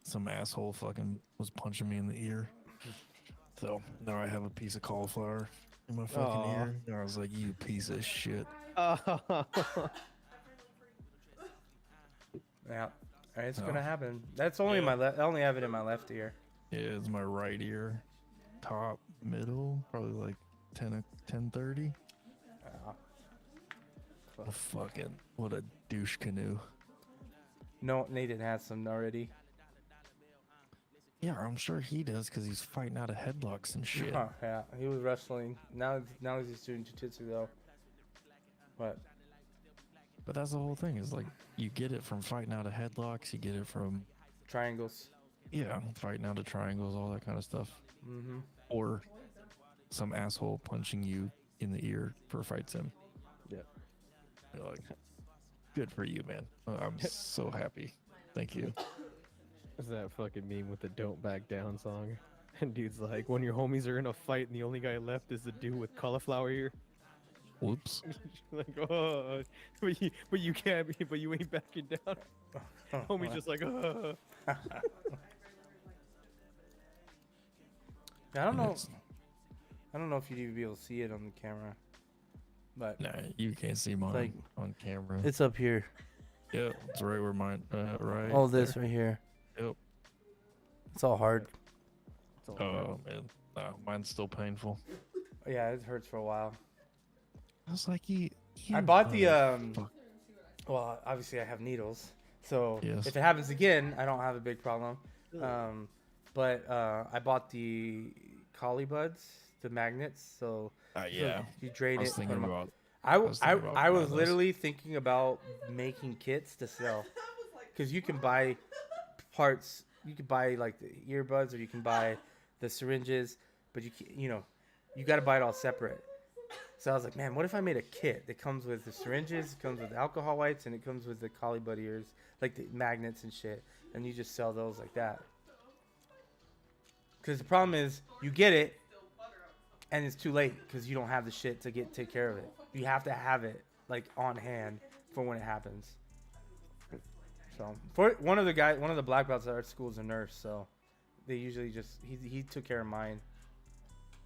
some asshole fucking was punching me in the ear. So now I have a piece of cauliflower in my fucking
Aw.
ear. And I was like, you piece of shit.
Yeah. It's
Oh.
gonna happen. That's only my left. I only have it in my left ear.
Yeah, it's my right ear, top, middle, probably like 10:30. What a douche canoe.
No, Nathan has some already.
Yeah, I'm sure he does because he's fighting out of headlocks and shit.
Yeah, he was wrestling. Now he's just doing jiu-jitsu though. But
But that's the whole thing is like you get it from fighting out of headlocks, you get it from
triangles.
fighting out of triangles, all that kind of stuff.
Mm-hmm.
Or some asshole punching you in the ear for a fight sim.
Yeah.
You're like, good for you, man. I'm so happy. Thank you.
It's that fucking meme with the "Don't Back Down" song, and dude's like, when your homies are in a fight and the only guy left is the dude with cauliflower ear.
Whoops.
Like, oh, but you can't, but you ain't backing down. Homie's just like, oh.
I don't know. I don't know if you'd even be able to see it on the camera, but
Nah, you can't see mine
like-
on camera.
it's up here.
Yeah, it's right where mine. Right.
All this right here.
Yep.
It's all hard.
It's all
Oh man, nah, mine's still painful.
Yeah, it hurts for a while.
I was like,
I bought the
fuck.
Well, obviously I have needles, so
Yes.
if it happens again, I don't have a big problem. But I bought the Collie Buds, the magnets. So
Yeah.
you drain
I was
it.
thinking
put 'em on.
about.
I
was thinking about
was
buying those.
literally thinking about making kits to sell, because you can buy parts. You can buy like the earbuds, or you can buy the syringes, but you know, you got to buy it all separate. So I was like, man, what if I made a kit that comes with the syringes, it comes with alcohol wipes, and it comes with the collie buddy ears, like the magnets and shit, and you just sell those like that. Because the problem is, you get it, and it's too late because you don't have the shit to take care of it. You have to have it like on hand for when it happens. So for one of the black belts at our school is a nurse, so they usually just he took care of mine.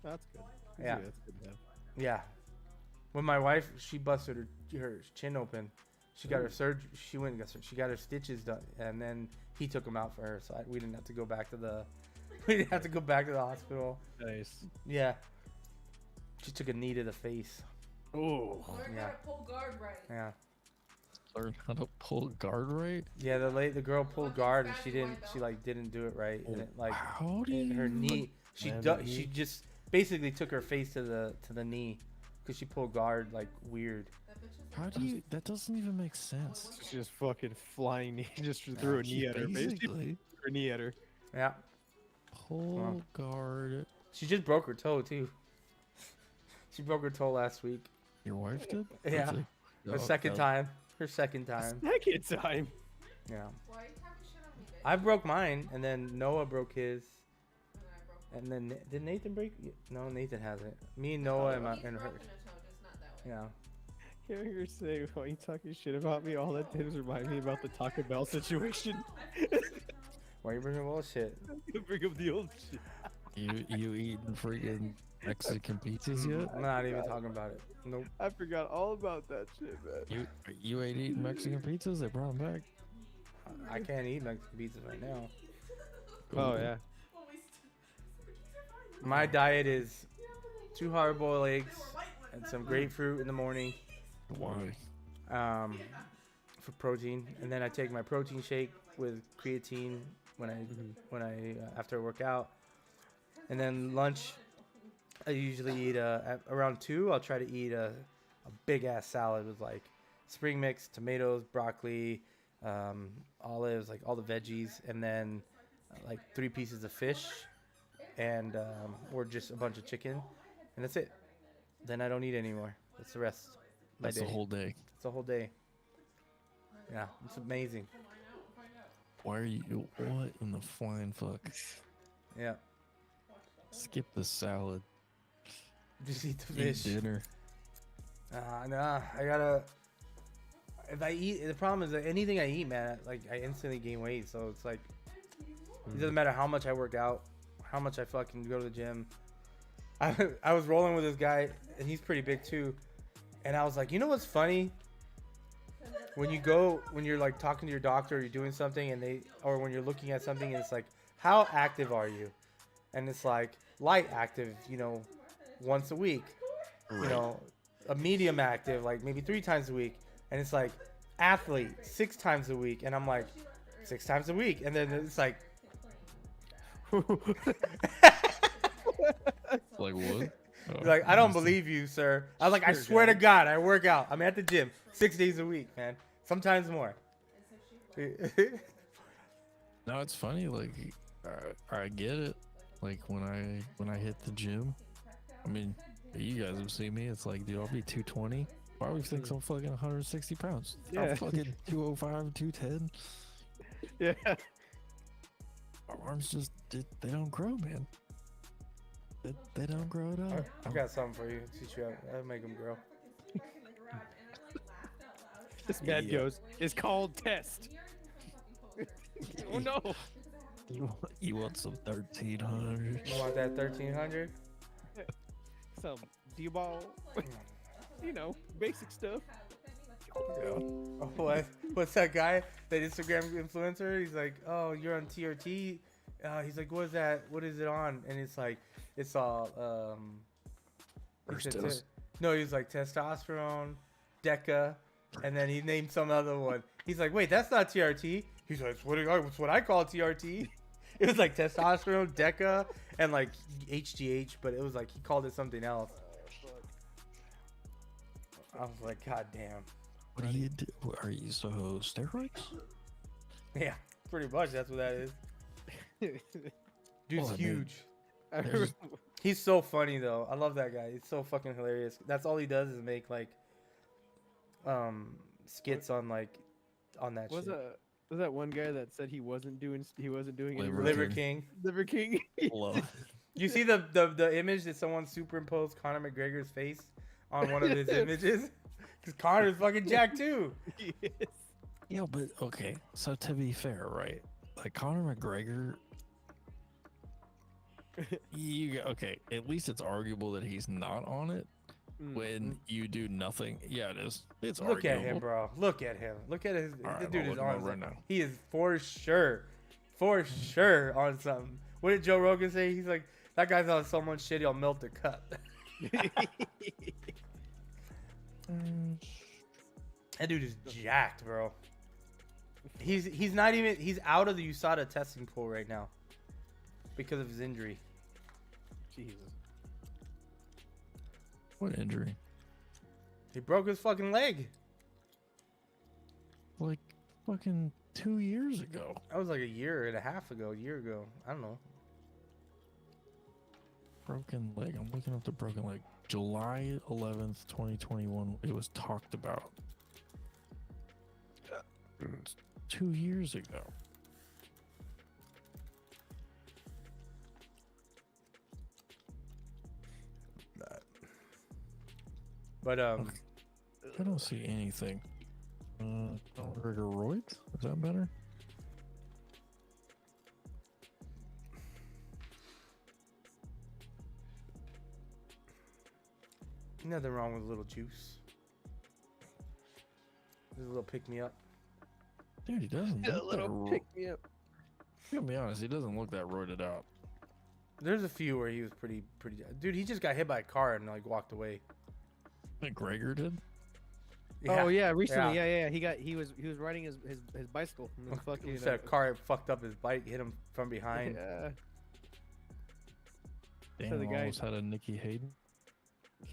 That's good.
Yeah.
That's good, man.
Yeah. When my wife, she busted her chin open. She got her surgery. She went and she got her stitches done, and then he took them out for her, so we didn't have to go back to the hospital.
Nice.
Yeah. She took a knee to the face.
Oh.
Learn
Yeah.
how to pull guard right.
Yeah.
Learn how to pull guard right.
Yeah, the girl pulled guard and she didn't do it right, and it like
How do you?
her knee. She just basically took her face to the knee because she pulled guard like weird.
How do you? That doesn't even make sense.
She just fucking flying knee, just threw a knee at her. Basically,
Basically,
threw a knee at her.
Yeah.
pull guard.
She just broke her toe too. She broke her toe last week.
Your wife did?
Yeah.
Really?
Her
Oh,
second
God.
time. Her second time.
Second time.
Yeah.
Why are you talking shit on me, bitch?
I broke mine, and then Noah broke his,
And then I broke
and then did Nathan break? No, Nathan hasn't. Me and Noah and
He's
her.
broken a toe, just not that way.
Yeah.
Hearing her say, "Why you talking shit about me?" All that did was remind me about the Taco Bell situation.
Why are you bringing bullshit?
Bring up the old shit.
You eating freaking Mexican pizzas yet?
I'm not even talking about it. Nope.
I forgot all about that shit, man.
You ain't eating Mexican pizzas? They brought them back.
I can't eat Mexican pizzas right now.
Oh yeah.
My diet is 2 hard-boiled eggs and some grapefruit in the morning,
Why?
for protein, and then I take my protein shake with creatine when I after I work out, and then lunch I usually eat at around 2. I'll try to eat a big ass salad with like spring mix, tomatoes, broccoli, olives, like all the veggies, and then like 3 pieces of fish, and or just a bunch of chicken, and that's it. Then I don't eat anymore. That's the rest of my
That's
day.
the whole day.
It's a whole day. Yeah, it's amazing.
Why are you? What in the flying fuck?
Yeah,
Skip the salad.
just eat the
Eat
fish.
dinner.
Nah, I gotta. If I eat, the problem is that anything I eat, man, like I instantly gain weight. So it's like, it doesn't matter how much I work out, how much I fucking go to the gym. I was rolling with this guy, and he's pretty big too. And I was like, you know what's funny? When you're like talking to your doctor, or you're doing something, or when you're looking at something, and it's like, how active are you? And it's like light active, once a week. A medium active, like maybe 3 times a week. And it's like athlete 6 times a week, and I'm like 6 times a week, and then it's like
Like what? Oh,
like, I don't
must-
believe you, sir. I was like, I swear to God, I work out. I'm at the gym 6 days a week, man. Sometimes more.
No, it's funny. Like, I get it. Like when I hit the gym, I mean, you guys have seen me. It's like, dude, I'll be 220. Why do we think I'm fucking 160 pounds?
Yeah.
I'm fucking 205, 210.
Yeah.
My arms just they don't grow, man. They don't grow at all.
I got something for you. Teach you how to make them grow.
This man
Yeah.
goes, it's called test. Oh no.
You want some 1300?
You want that 1300?
Some D-ball. Basic stuff.
Yeah.
Oh, what's that guy? That Instagram influencer? He's like, oh, you're on TRT. He's like, what is that? What is it on? And it's like, it's all he said
Firstos?
no, he's like testosterone, Deca, and then he named some other one. He's like, wait, that's not TRT. He's like, it's what I call TRT. It was like testosterone, Deca, and like HGH, but it was like he called it something else. I was like, God damn.
What do you do? Are you so steroids?
Yeah, pretty much. That's what that is. Dude's
Well, I mean,
huge.
There's-
He's so funny though. I love that guy. He's so fucking hilarious. That's all he does is make like skits on like on that
Was
shit.
was that one guy that said he wasn't doing any
Liver
Liver
King.
King.
Liver King?
Love.
You see the image that someone superimposed Conor McGregor's face on one of his images? Because Conor's fucking jacked too.
Yes.
Yeah, but okay. So to be fair, right? Like Conor McGregor, okay. At least it's arguable that he's not on it. When you do nothing, yeah, it is. It's
Look
arguable.
at him, bro. Look at him. Look at his.
All right,
the
I'm
dude is
looking
on
at it right
something.
now.
He is for sure on something. What did Joe Rogan say? He's like, that guy's on so much shit he'll melt the cup. That dude is jacked, bro. He's not even. He's out of the USADA testing pool right now because of his injury.
Jesus.
What injury?
He broke his fucking leg.
Like fucking 2 years ago.
That was like a year and a half ago. A year ago. I don't know.
Broken leg. I'm looking up the broken leg. July 11th, 2021. It was talked about. 2 years ago.
But
I don't see anything. Rigoroids? Is that better?
nothing wrong with a little juice. Just a little pick me up.
Dude, he doesn't
A
look
little
that
pick me up.
I'll be honest, he doesn't look that roided out.
There's a few where he was pretty. Dude, he just got hit by a car and like walked away.
McGregor did?
Oh yeah, recently, yeah. He was riding his bicycle. And the fucking,
He said a car fucked up his bike, hit him from behind.
Yeah.
Damn,
the guy-
almost had a Nikki Hayden.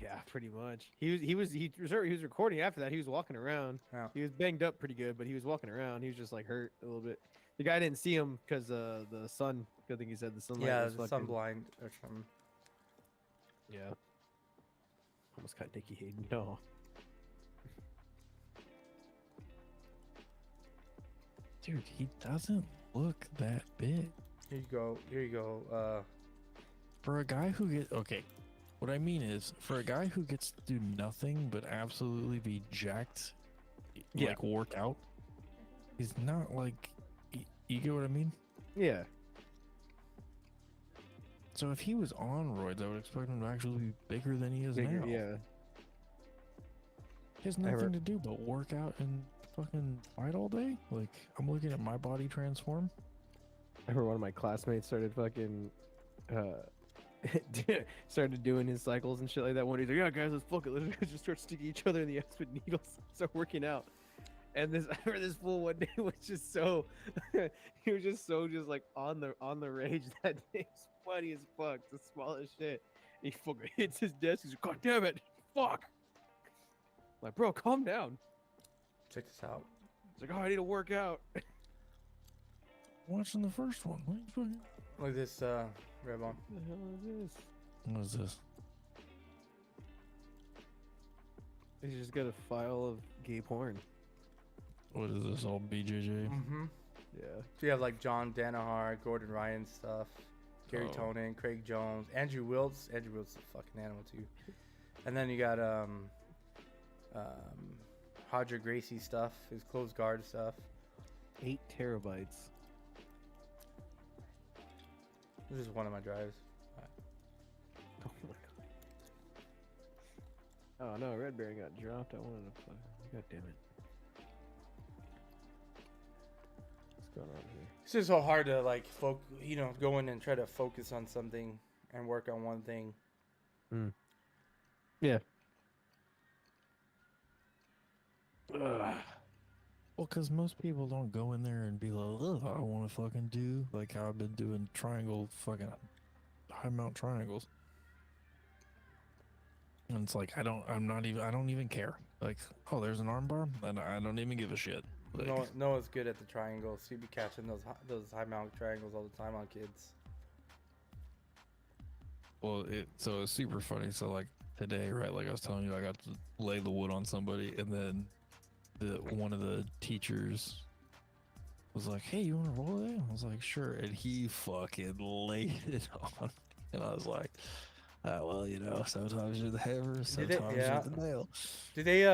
Yeah, pretty much. He was recording after that. He was walking around.
Yeah.
He was banged up pretty good, but he was walking around. He was just like hurt a little bit. The guy didn't see him because the sun. I think he said the sunlight.
Yeah,
was
the
fucking,
sunblind or something.
Yeah. Almost got Nikki Hayden. No.
Dude, he doesn't look that big.
Here you go. Here you go.
For a guy who okay, what I mean is, for a guy who gets to do nothing but absolutely be jacked,
Yeah.
like work out, he's not like, you get what I mean?
Yeah.
So if he was on roids, I would expect him to actually be bigger than he is
Bigger,
now.
yeah.
He has nothing to do but work out and fucking fight all day. Like, I'm looking at my body transform.
I remember one of my classmates started fucking started doing his cycles and shit like that. One day he's like, "Yeah, guys, let's fuck it. Let's just start sticking each other in the ass with needles, start working out." And this, I remember this fool one day was just so, he was just so like on the rage that day. It's funny as fuck, the smallest shit. He fucking hits his desk. He's like, "God damn it, fuck!" I'm like, bro, calm down.
Check this out.
He's like, "Oh, I need to work out."
Watching the first one. What the fuck?
Look at this, Red Bone.
What the hell is this?
What is this?
He's just got a file of gay porn.
What is this? All BJJ?
Mm-hmm.
Yeah.
So you have like John Danaher, Gordon Ryan stuff, Gary
Oh.
Tonin, Craig Jones, Andrew Wiltz. Andrew Wiltz is a fucking animal too. And then you got Roger Gracie stuff, his closed guard stuff.
8 terabytes.
This is one of my drives.
Oh my god. Oh no, Red Bear got dropped. I wanted to play. God damn it. What's going on here?
It's just so hard to like go in and try to focus on something and work on one thing.
Yeah. Ugh.
Well, because most people don't go in there and be like, "Ugh, I want to fucking do like how I've been doing triangle fucking high mount triangles." And it's like I don't even care. Like, oh, there's an armbar, and I don't even give a shit. Like,
Noah's good at the triangles. He'd be catching those high mount triangles all the time on kids.
well, so it's super funny. So like today, right? Like I was telling you, I got to lay the wood on somebody, and then one of the teachers was like, "Hey, you want to roll it?" I was like, "Sure," and he fucking laid it on, and I was like, well, you know, sometimes you're the hammer, sometimes
yeah.
you're the nail.
Do they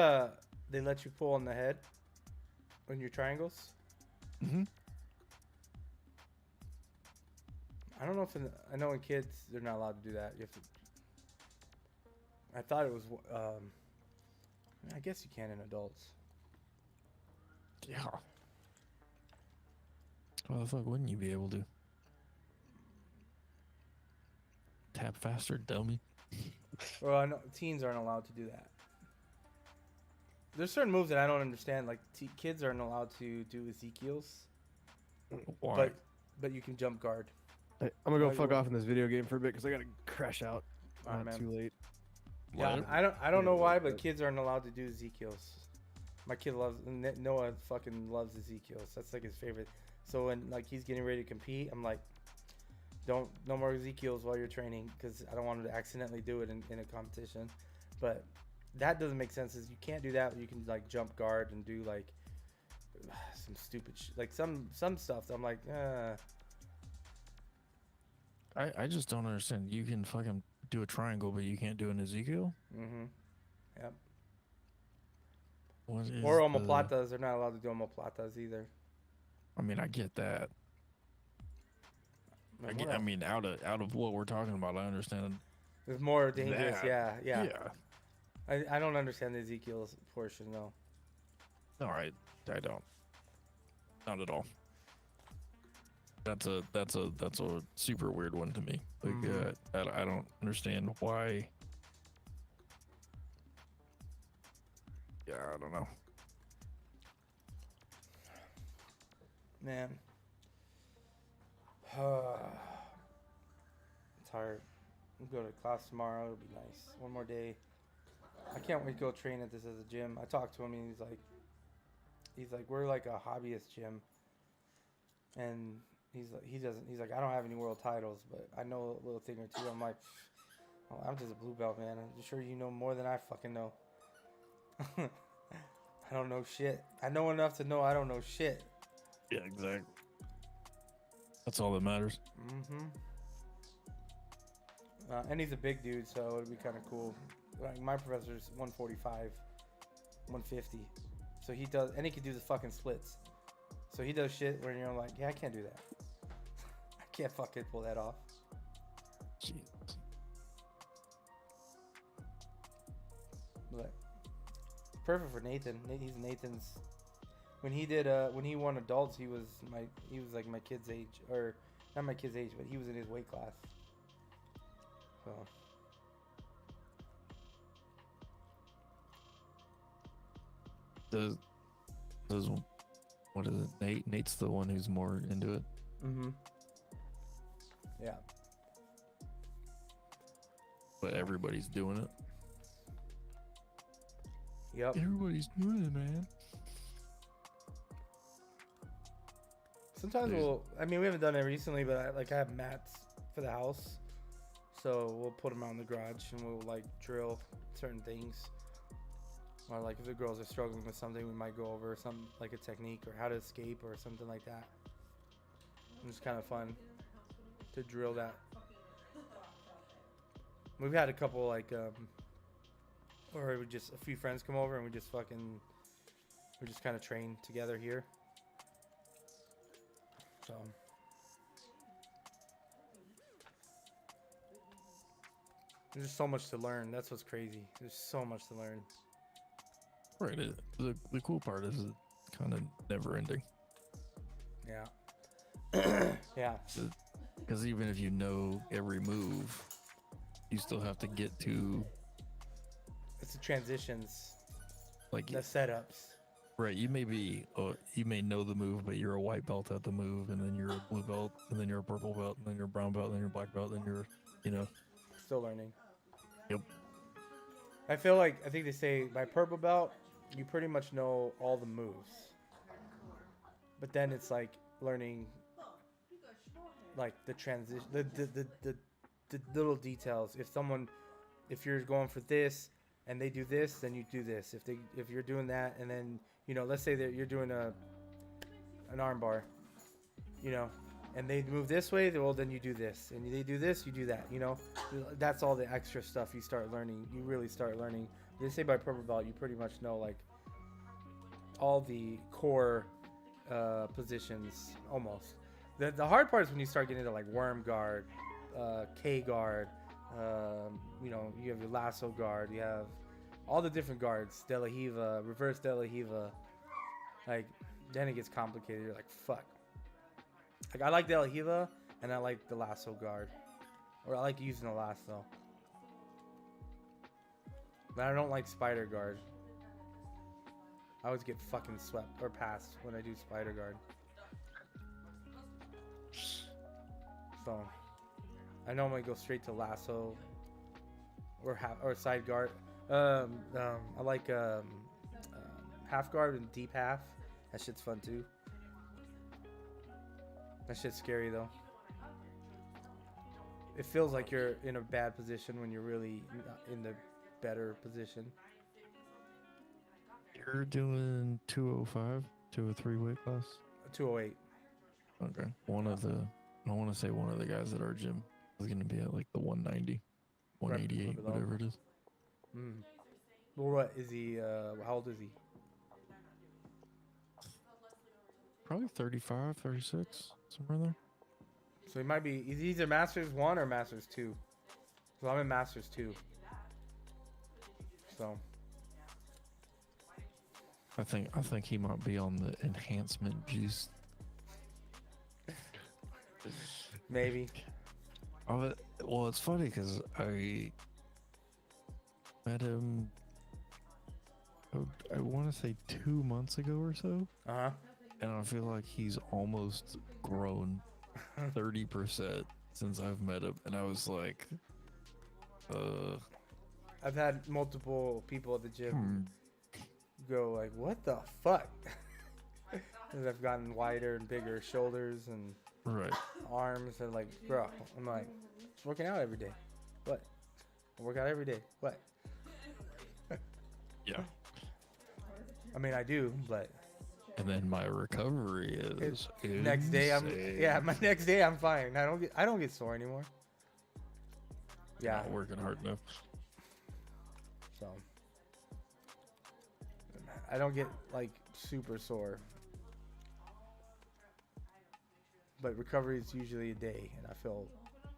let you pull on the head on your triangles?
Mm-hmm.
I don't know if I know in kids they're not allowed to do that. You have to. I thought it was. I guess you can in adults.
Yeah. Why the fuck wouldn't you be able to? Tap faster, dummy.
Well, I know teens aren't allowed to do that. There's certain moves that I don't understand. Like kids aren't allowed to do Ezekiel's,
Why?
but you can jump guard.
Hey, I'm gonna go
Why-
fuck
why-
off in this video game for a bit because I gotta crash out.
Alright,
Not
man.
too late.
Yeah,
What?
I don't know why, but
but-
kids aren't allowed to do Ezekiel's. My kid loves Noah. Fucking loves Ezekiel's. That's like his favorite. So when like he's getting ready to compete, I'm like, no more Ezekiel's while you're training because I don't want him to accidentally do it in a competition. But that doesn't make sense. Is you can't do that. You can like jump guard and do like some stupid like some stuff. I'm like,
I just don't understand. You can fucking do a triangle, but you can't do an Ezekiel?
Yep.
What is
Or omoplatas. They're not allowed to do omoplatas either.
I mean, I get that.
And what
I
else?
mean, out of what we're talking about, I understand.
It's more dangerous.
that.
Yeah. I don't understand the Ezekiel's portion though.
All right, I don't. Not at all. That's a super weird one to me. Like, I don't understand why. Yeah, I don't know.
Man. It's hard. I'll go to class tomorrow. It'll be nice. One more day. I can't wait to go train at this as a gym. I talked to him and he's like, we're like a hobbyist gym. And he's like, I don't have any world titles, but I know a little thing or two. I'm like, oh, I'm just a blue belt, man. I'm sure you know more than I fucking know. I don't know shit. I know enough to know I don't know shit.
Yeah, exactly. That's all that matters.
And he's a big dude, so it'd be kind of cool. Like my professor's 145, 150, so he does, and he can do the fucking splits. So he does shit where you're like, yeah, I can't do that. I can't fucking pull that off.
Jesus.
But perfect for Nathan. He's Nathan's. When he won adults, he was like my kid's age, or not my kid's age, but he was in his weight class. So.
Does what is it? Nate's the one who's more into it.
Yeah.
But everybody's doing it.
Yep.
Everybody's doing it, man.
Sometimes we haven't done it recently, but I have mats for the house, so we'll put them out in the garage and we'll like drill certain things. Or like if the girls are struggling with something, we might go over some like a technique or how to escape or something like that. It's kind of fun to drill that. We've had a couple like or we just a few friends come over and we just kind of train together here. So there's so much to learn. That's what's crazy. There's so much to learn.
Right. The cool part is it's kind of never ending.
Yeah. Yeah.
Because even if you know every move, you still have to get to
It's the transitions,
like
the setups.
Right, you may be, you may know the move, but you're a white belt at the move, and then you're a blue belt, and then you're a purple belt, and then you're a brown belt, and then you're a black belt, and then you're, you know,
Still learning.
yep.
I feel like I think they say by purple belt, you pretty much know all the moves. But then it's like learning, like the transition, the little details. If you're going for this and they do this, then you do this. If you're doing that, and then let's say that you're doing an arm bar, and they move this way, well then you do this, and they do this, you do that. That's all the extra stuff you start learning. You really start learning. They say by purple belt, you pretty much know like all the core positions almost. The hard part is when you start getting into like worm guard, K guard. You have your lasso guard. You have all the different guards. De La Hiva, reverse De La Hiva. Like then it gets complicated. You're like fuck. Like I like De La Hiva and I like the lasso guard, or I like using the lasso. But I don't like spider guard. I always get fucking swept or passed when I do spider guard. So I normally go straight to lasso or side guard. I like half guard and deep half. That shit's fun too. That shit's scary though. It feels like you're in a bad position when you're really in the better position.
You're doing 205, 203 weight class?
208.
Okay. I want to say one of the guys at our gym is going to be at like the 190, 188,
below.
whatever it is.
Well, what is he? How old is he?
Probably 35, 36, somewhere there.
So he might be. He's either Masters 1 or Masters 2. So I'm in Masters 2. So
I think he might be on the enhancement juice.
maybe.
Well, it's funny because I met him, I want to say 2 months ago or so.
Uh-huh.
And I feel like he's almost grown 30% since I've met him. And I was like,
I've had multiple people at the gym go like, what the fuck? As I've gotten wider and bigger shoulders and
right.
arms, and like, bro, I'm like, just working out every day. What? I work out every day. What?
Yeah.
I mean, I do, but
And then my recovery is
next day my next day I'm fine. I don't get sore anymore. Yeah.
Not working hard enough.
So I don't get like super sore. But recovery is usually a day, and I feel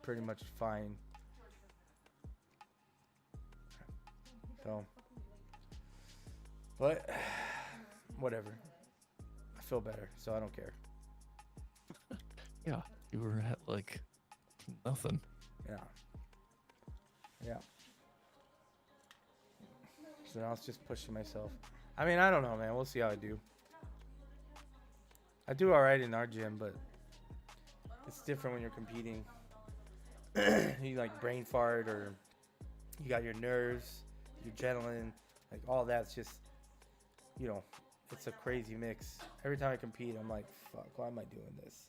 pretty much fine. So, but whatever. I feel better, so I don't care.
Yeah, you were at like nothing.
Yeah. Yeah. So now it's just pushing myself. I mean, I don't know, man. We'll see how I do. I do all right in our gym, but it's different when you're competing. You like brain fart, or you got your nerves, your adrenaline, like all that's just, it's a crazy mix. Every time I compete, I'm like, fuck, why am I doing this?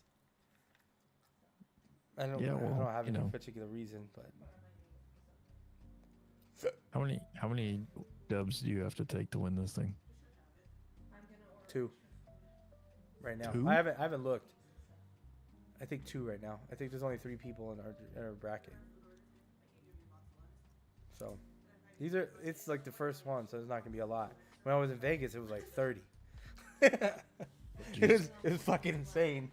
I don't have any particular reason, but
How many dubs do you have to take to win this thing?
2 right now.
2?
I haven't looked. I think 2 right now. I think there's only 3 people in our bracket. So it's like the first one, so it's not gonna be a lot. When I was in Vegas, it was like 30. it was fucking insane.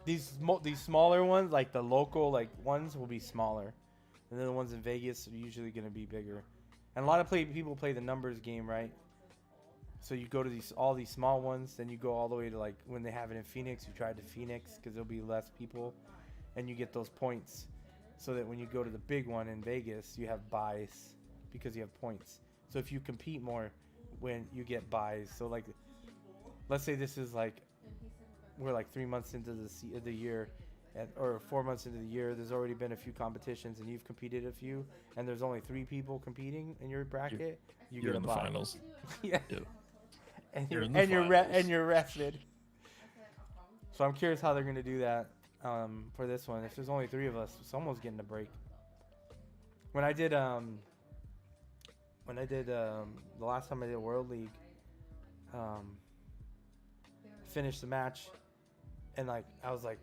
These smaller ones, like the local ones, will be smaller, and then the ones in Vegas are usually gonna be bigger. And a lot of people play the numbers game, right? So you go to all these small ones, then you go all the way to like when they have it in Phoenix, you try to Phoenix because there'll be less people, and you get those points, so that when you go to the big one in Vegas, you have buys because you have points. So if you compete more, when you get buys. So like, let's say this is like we're like 3 months into the year, or 4 months into the year. There's already been a few competitions, and you've competed a few, and there's only 3 people competing in your bracket. You
You're
get a
in the
buy.
finals.
Yeah.
Yep.
And
You're
you're
in the
and you're
finals.
and you're rested. So I'm curious how they're gonna do that for this one. If there's only 3 of us, someone's getting a break. When I did the last time I did World League, finished the match, and like I was like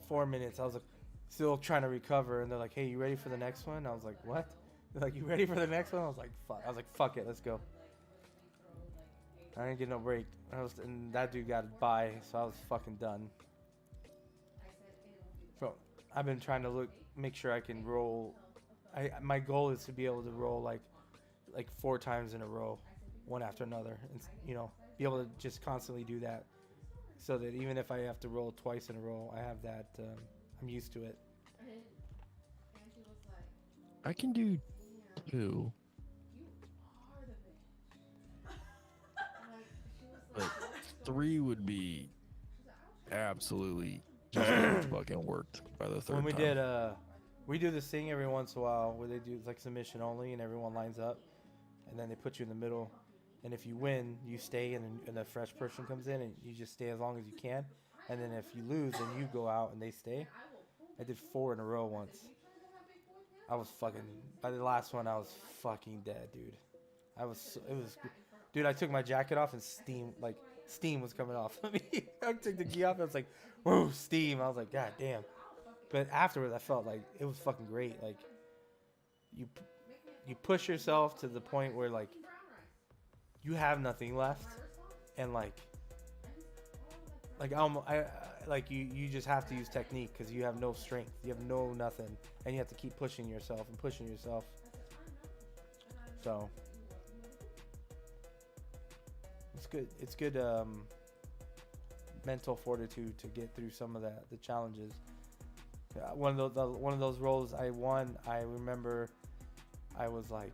4 minutes. I was like still trying to recover, and they're like, "Hey, you ready for the next one?" I was like, "What?" They're like, "You ready for the next one?" I was like, "Fuck!" I was like, "Fuck it, let's go." I didn't get no break. And that dude got a bye, so I was fucking done. So I've been trying to make sure I can roll. My goal is to be able to roll like 4 times in a row, one after another, and be able to just constantly do that, so that even if I have to roll twice in a row, I have that. I'm used to it.
I can do 2. But 3 would be absolutely just getting fucking worked by the third
When we
time.
we do this thing every once in a while where they do like submission only, and everyone lines up, and then they put you in the middle, and if you win, you stay, and a fresh person comes in, and you just stay as long as you can, and then if you lose, then you go out and they stay. I did 4 in a row once. I was fucking by the last one. I was fucking dead, dude. Dude. I took my jacket off and steam was coming off of me. I took the gi off and I was like, whoa, steam. I was like, God damn. But afterwards, I felt like it was fucking great. Like you push yourself to the point where like you have nothing left, and you just have to use technique because you have no strength, you have no nothing, and you have to keep pushing yourself and pushing yourself. So it's good mental fortitude to get through some of the challenges. One of those roles I won, I remember I was like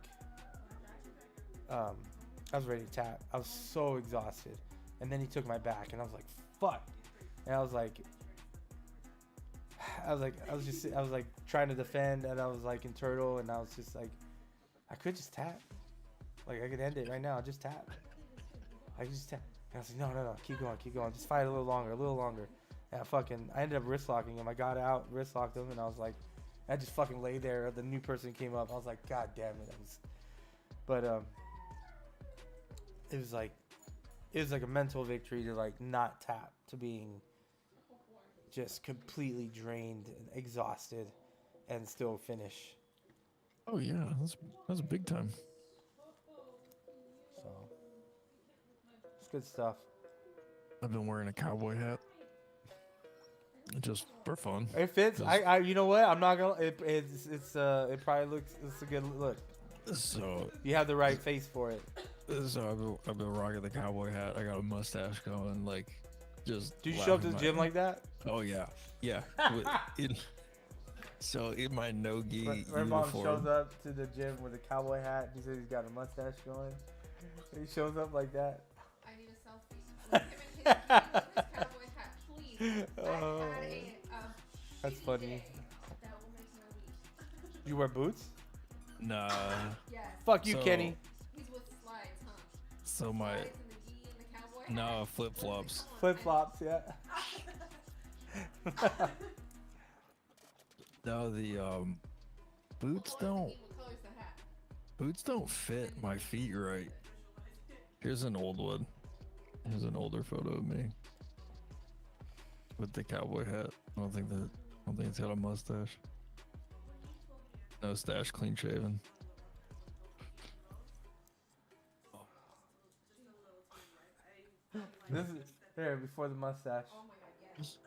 I was ready to tap. I was so exhausted, and then he took my back, and I was like, fuck. And I was like trying to defend, and I was like in turtle, and I was just like, I could just tap. Like I could end it right now, just tap. I could just tap. And I was like, no, keep going, just fight a little longer. And I ended up wrist locking him. I got out, wrist locked him, and I was like, I just fucking lay there. The new person came up. I was like, God damn it. It was like a mental victory to like not tap, to being just completely drained and exhausted and still finish.
Oh yeah, that's big time.
So it's good stuff.
I've been wearing a cowboy hat just for fun.
It fits. I you know what? I'm not gonna. It probably looks. It's a good look.
So
You have the right face for it.
So I've been rocking the cowboy hat. I got a mustache going, like just.
Do you show up to the gym like that?
Oh yeah. So in my no-gi
My mom
uniform.
shows up to the gym with a cowboy hat. He says he's got a mustache going. He shows up like that.
I need a selfie. Look him in his cowboy hat, please.
That's funny.
That will make no week.
You wear boots?
Nah.
Yes.
Fuck you, Kenny.
He's with slides, huh?
So my
Slides and the gi and the cowboy hat.
no flip-flops.
Flip flops, yeah.
No, the boots don't
What color's the hat?
boots don't fit my feet right. Here's an old one. Here's an older photo of me with the cowboy hat. I don't think it's got a mustache. No stash, clean shaven.
This is here before the mustache.
Oh my god, yes.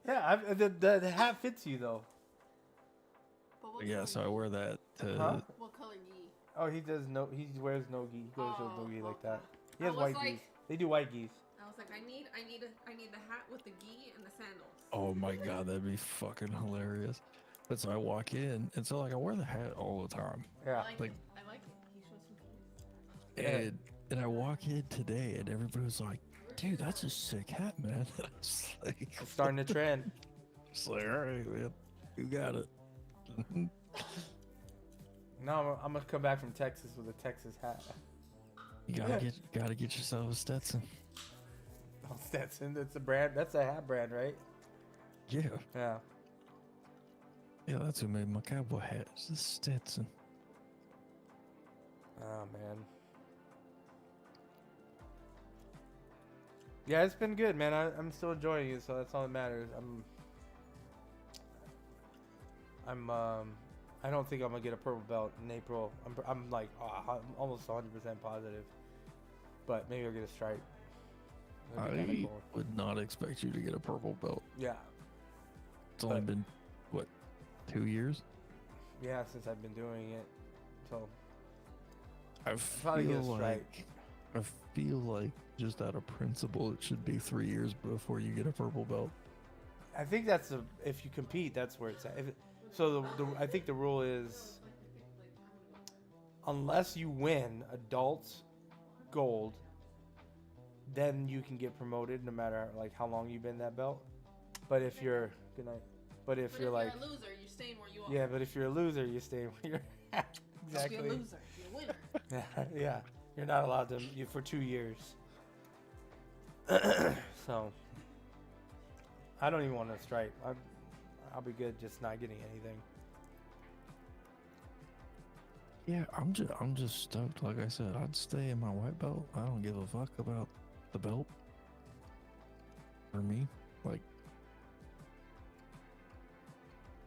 Yeah, the hat fits you though.
But what
Yeah,
color
so I
gi?
wear that to.
Huh?
What color gi?
Oh, he wears no gi. He goes with no gi like that. He
I
has
was
white
like-
gis. They do white gis.
I was like, I need the hat with the gi and the sandals.
Oh my god, that'd be fucking hilarious. But so I walk in, and so like I wear the hat all the time.
Yeah.
I like
Like-
it. I like it.
And I walk in today, and everybody was like, "Dude, that's a sick hat, man." I was like,
It's starting to trend.
just like, all right, man, you got it.
No, I'm gonna come back from Texas with a Texas hat.
You gotta get yourself a Stetson.
Oh, Stetson, that's a brand. That's a hat brand, right?
Yeah,
Yeah.
yeah, that's who made my cowboy hat. It's a Stetson.
Oh man. Yeah, it's been good, man. I'm still enjoying it, so that's all that matters. I don't think I'm gonna get a purple belt in April. I'm like almost 100% positive, but maybe I'll get a stripe. That'd be
I
kinda cool.
would not expect you to get a purple belt.
Yeah,
It's only been, what, 2 years?
yeah, since I've been doing it, so
I
probably get a
feel
stripe.
like, I feel like just out of principle, it should be 3 years before you get a purple belt.
I think that's if you compete, that's where it's at. I think the rule is unless you win adult gold, then you can get promoted no matter like how long you've been that belt. But if you're good night. But if you're like
a loser, you're staying where you are.
yeah, but if you're a loser, you stay where you're at. Exactly.
If you're a loser, you're a winner.
Yeah, you're not allowed to for 2 years. So I don't even want to stripe. I'll be good just not getting anything.
Yeah, I'm just stoked. Like I said, I'd stay in my white belt. I don't give a fuck about the belt. For me, like,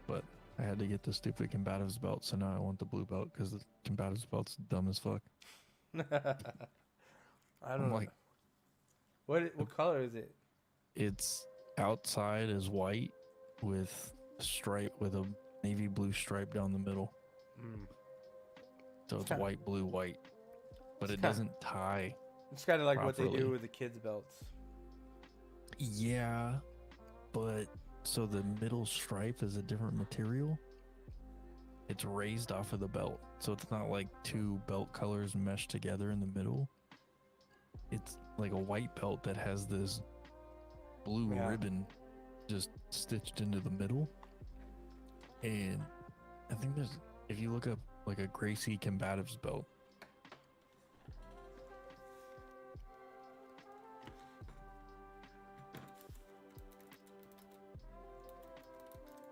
but I had to get the stupid combatives belt, so now I want the blue belt because the combatives belt's dumb as fuck.
I don't
I'm
know.
like,
What color is it?
it's outside is white with a stripe with a navy blue stripe down the middle.
Mm.
So it's
kinda-
white, blue, white, but
it's
it
kinda-
doesn't tie.
It's kind of like what they
properly.
do with the kids' belts.
Yeah, but so the middle stripe is a different material. It's raised off of the belt, so it's not like two belt colors meshed together in the middle. It's like a white belt that has this blue
Yeah.
ribbon just stitched into the middle. And I think there's, if you look up like a Gracie combatives belt,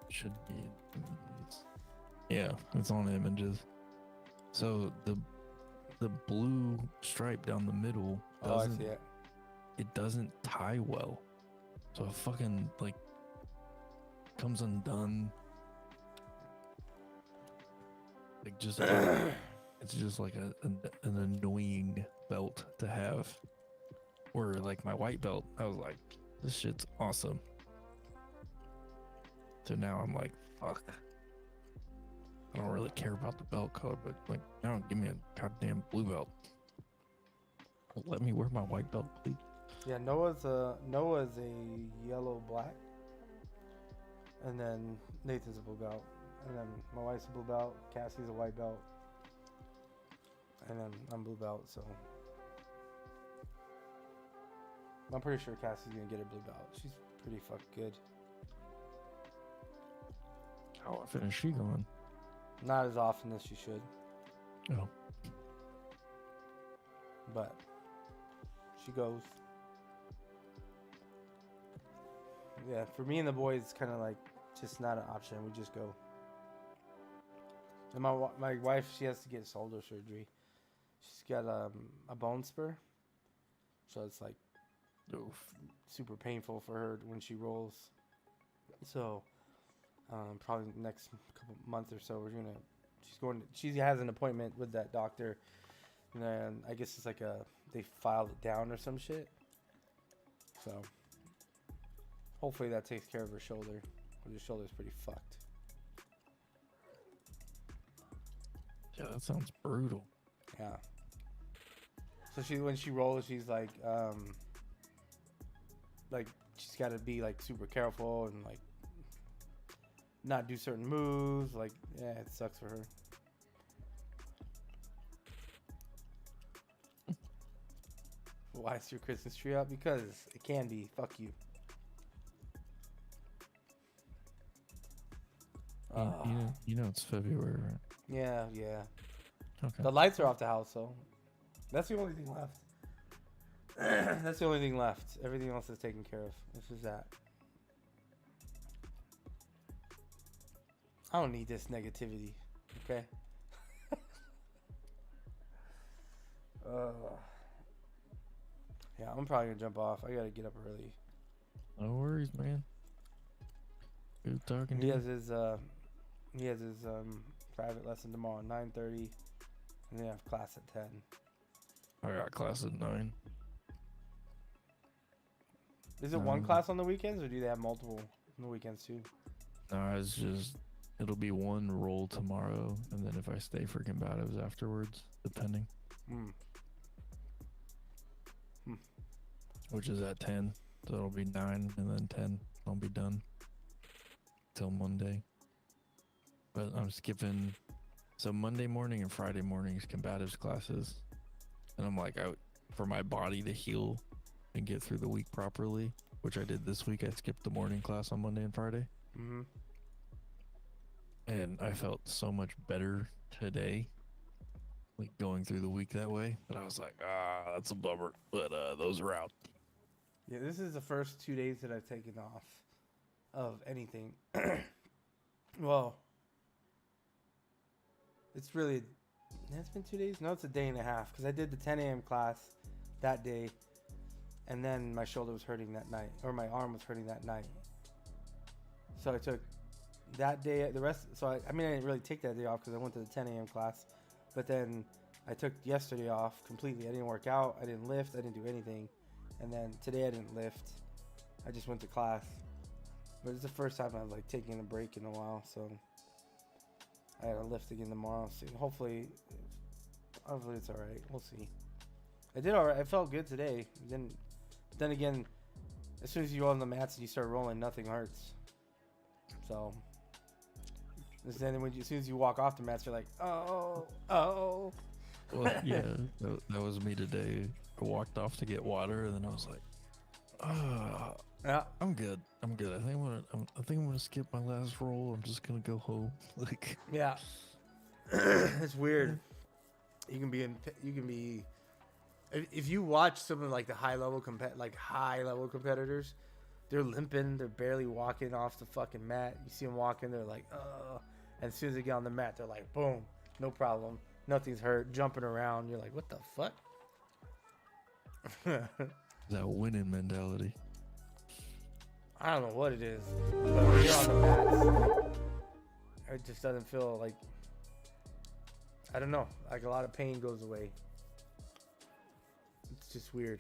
should be, yeah, it's on images. So the blue stripe down the middle
Oh, I
doesn't,
see it.
it doesn't tie well. So it fucking like comes undone. Like just it's just like an annoying belt to have. Where like my white belt, I was like, this shit's awesome. So now I'm like, fuck. I don't really care about the belt color, but like, now give me a goddamn blue belt. Let me wear my white belt, please.
Yeah, Noah's a yellow black, and then Nathan's a blue belt, and then my wife's a blue belt. Cassie's a white belt, and then I'm blue belt. So I'm pretty sure Cassie's gonna get a blue belt. She's pretty fucking good.
How often is she going?
Not as often as she should,
Oh,
but she goes. Yeah, for me and the boys, it's kind of like just not an option. We just go. And my wife, she has to get shoulder surgery. She's got a bone spur, so it's like
oof.
super painful for her when she rolls. So probably next couple months or so, she has an appointment with that doctor, and then I guess it's like they filed it down or some shit. So hopefully that takes care of her shoulder. Her shoulder's pretty fucked.
Yeah, that sounds brutal.
Yeah. So when she rolls, she's like she's got to be like super careful and like not do certain moves. Like, yeah, it sucks for her. Why is your Christmas tree up? Because it can be. Fuck you.
You know it's February, right?
Yeah.
Okay.
The lights are off the house, so that's the only thing left. That's the only thing left. Everything else is taken care of. This is that. I don't need this negativity. Okay. Yeah, I'm probably gonna jump off. I gotta get up early.
No worries, man. Good talking to
He
you.
has his private lesson tomorrow at 9:30, and then I have class at 10.
I got class at 9.
Is it one class on the weekends, or do they have multiple on the weekends too?
No, it's just it'll be one roll tomorrow, and then if I stay for combatives afterwards, depending. Which is at 10, so it'll be 9 and then 10. I'll be done till Monday. But I'm skipping so Monday morning and Friday mornings combatives classes, and I'm like, for my body to heal and get through the week properly, which I did this week. I skipped the morning class on Monday and Friday. And I felt so much better today, like going through the week that way. But I was like, that's a bummer. But those are out.
Yeah, this is the first 2 days that I've taken off of anything. Well, it's been 2 days? No, it's a day and a half, because I did the 10 a.m. class that day, and then my shoulder was hurting that night, or my arm was hurting that night. So I took that day, the rest, so I didn't really take that day off because I went to the 10 a.m. class, but then I took yesterday off completely. I didn't work out, I didn't lift, I didn't do anything, and then today I didn't lift. I just went to class. But it's the first time I've like taken a break in a while, so I gotta lift again tomorrow. So hopefully it's all right. We'll see. I did all right. I felt good today. Then again, as soon as you go on the mats and you start rolling, nothing hurts. So then as soon as you walk off the mats, you're like, oh.
Well, yeah, that was me today. I walked off to get water, and then I was like,
Yeah.
I'm good. I think I'm gonna skip my last roll. I'm just gonna go home. Like,
Yeah. It's weird. You can be if you watch some of like the high level competitors, they're limping, they're barely walking off the fucking mat. You see them walking, they're like, and as soon as they get on the mat, they're like, boom, no problem, nothing's hurt, jumping around. You're like, what the fuck?
that winning mentality.
I don't know what it is, but when you're on the mats, it just doesn't feel like, I don't know, like a lot of pain goes away. It's just weird.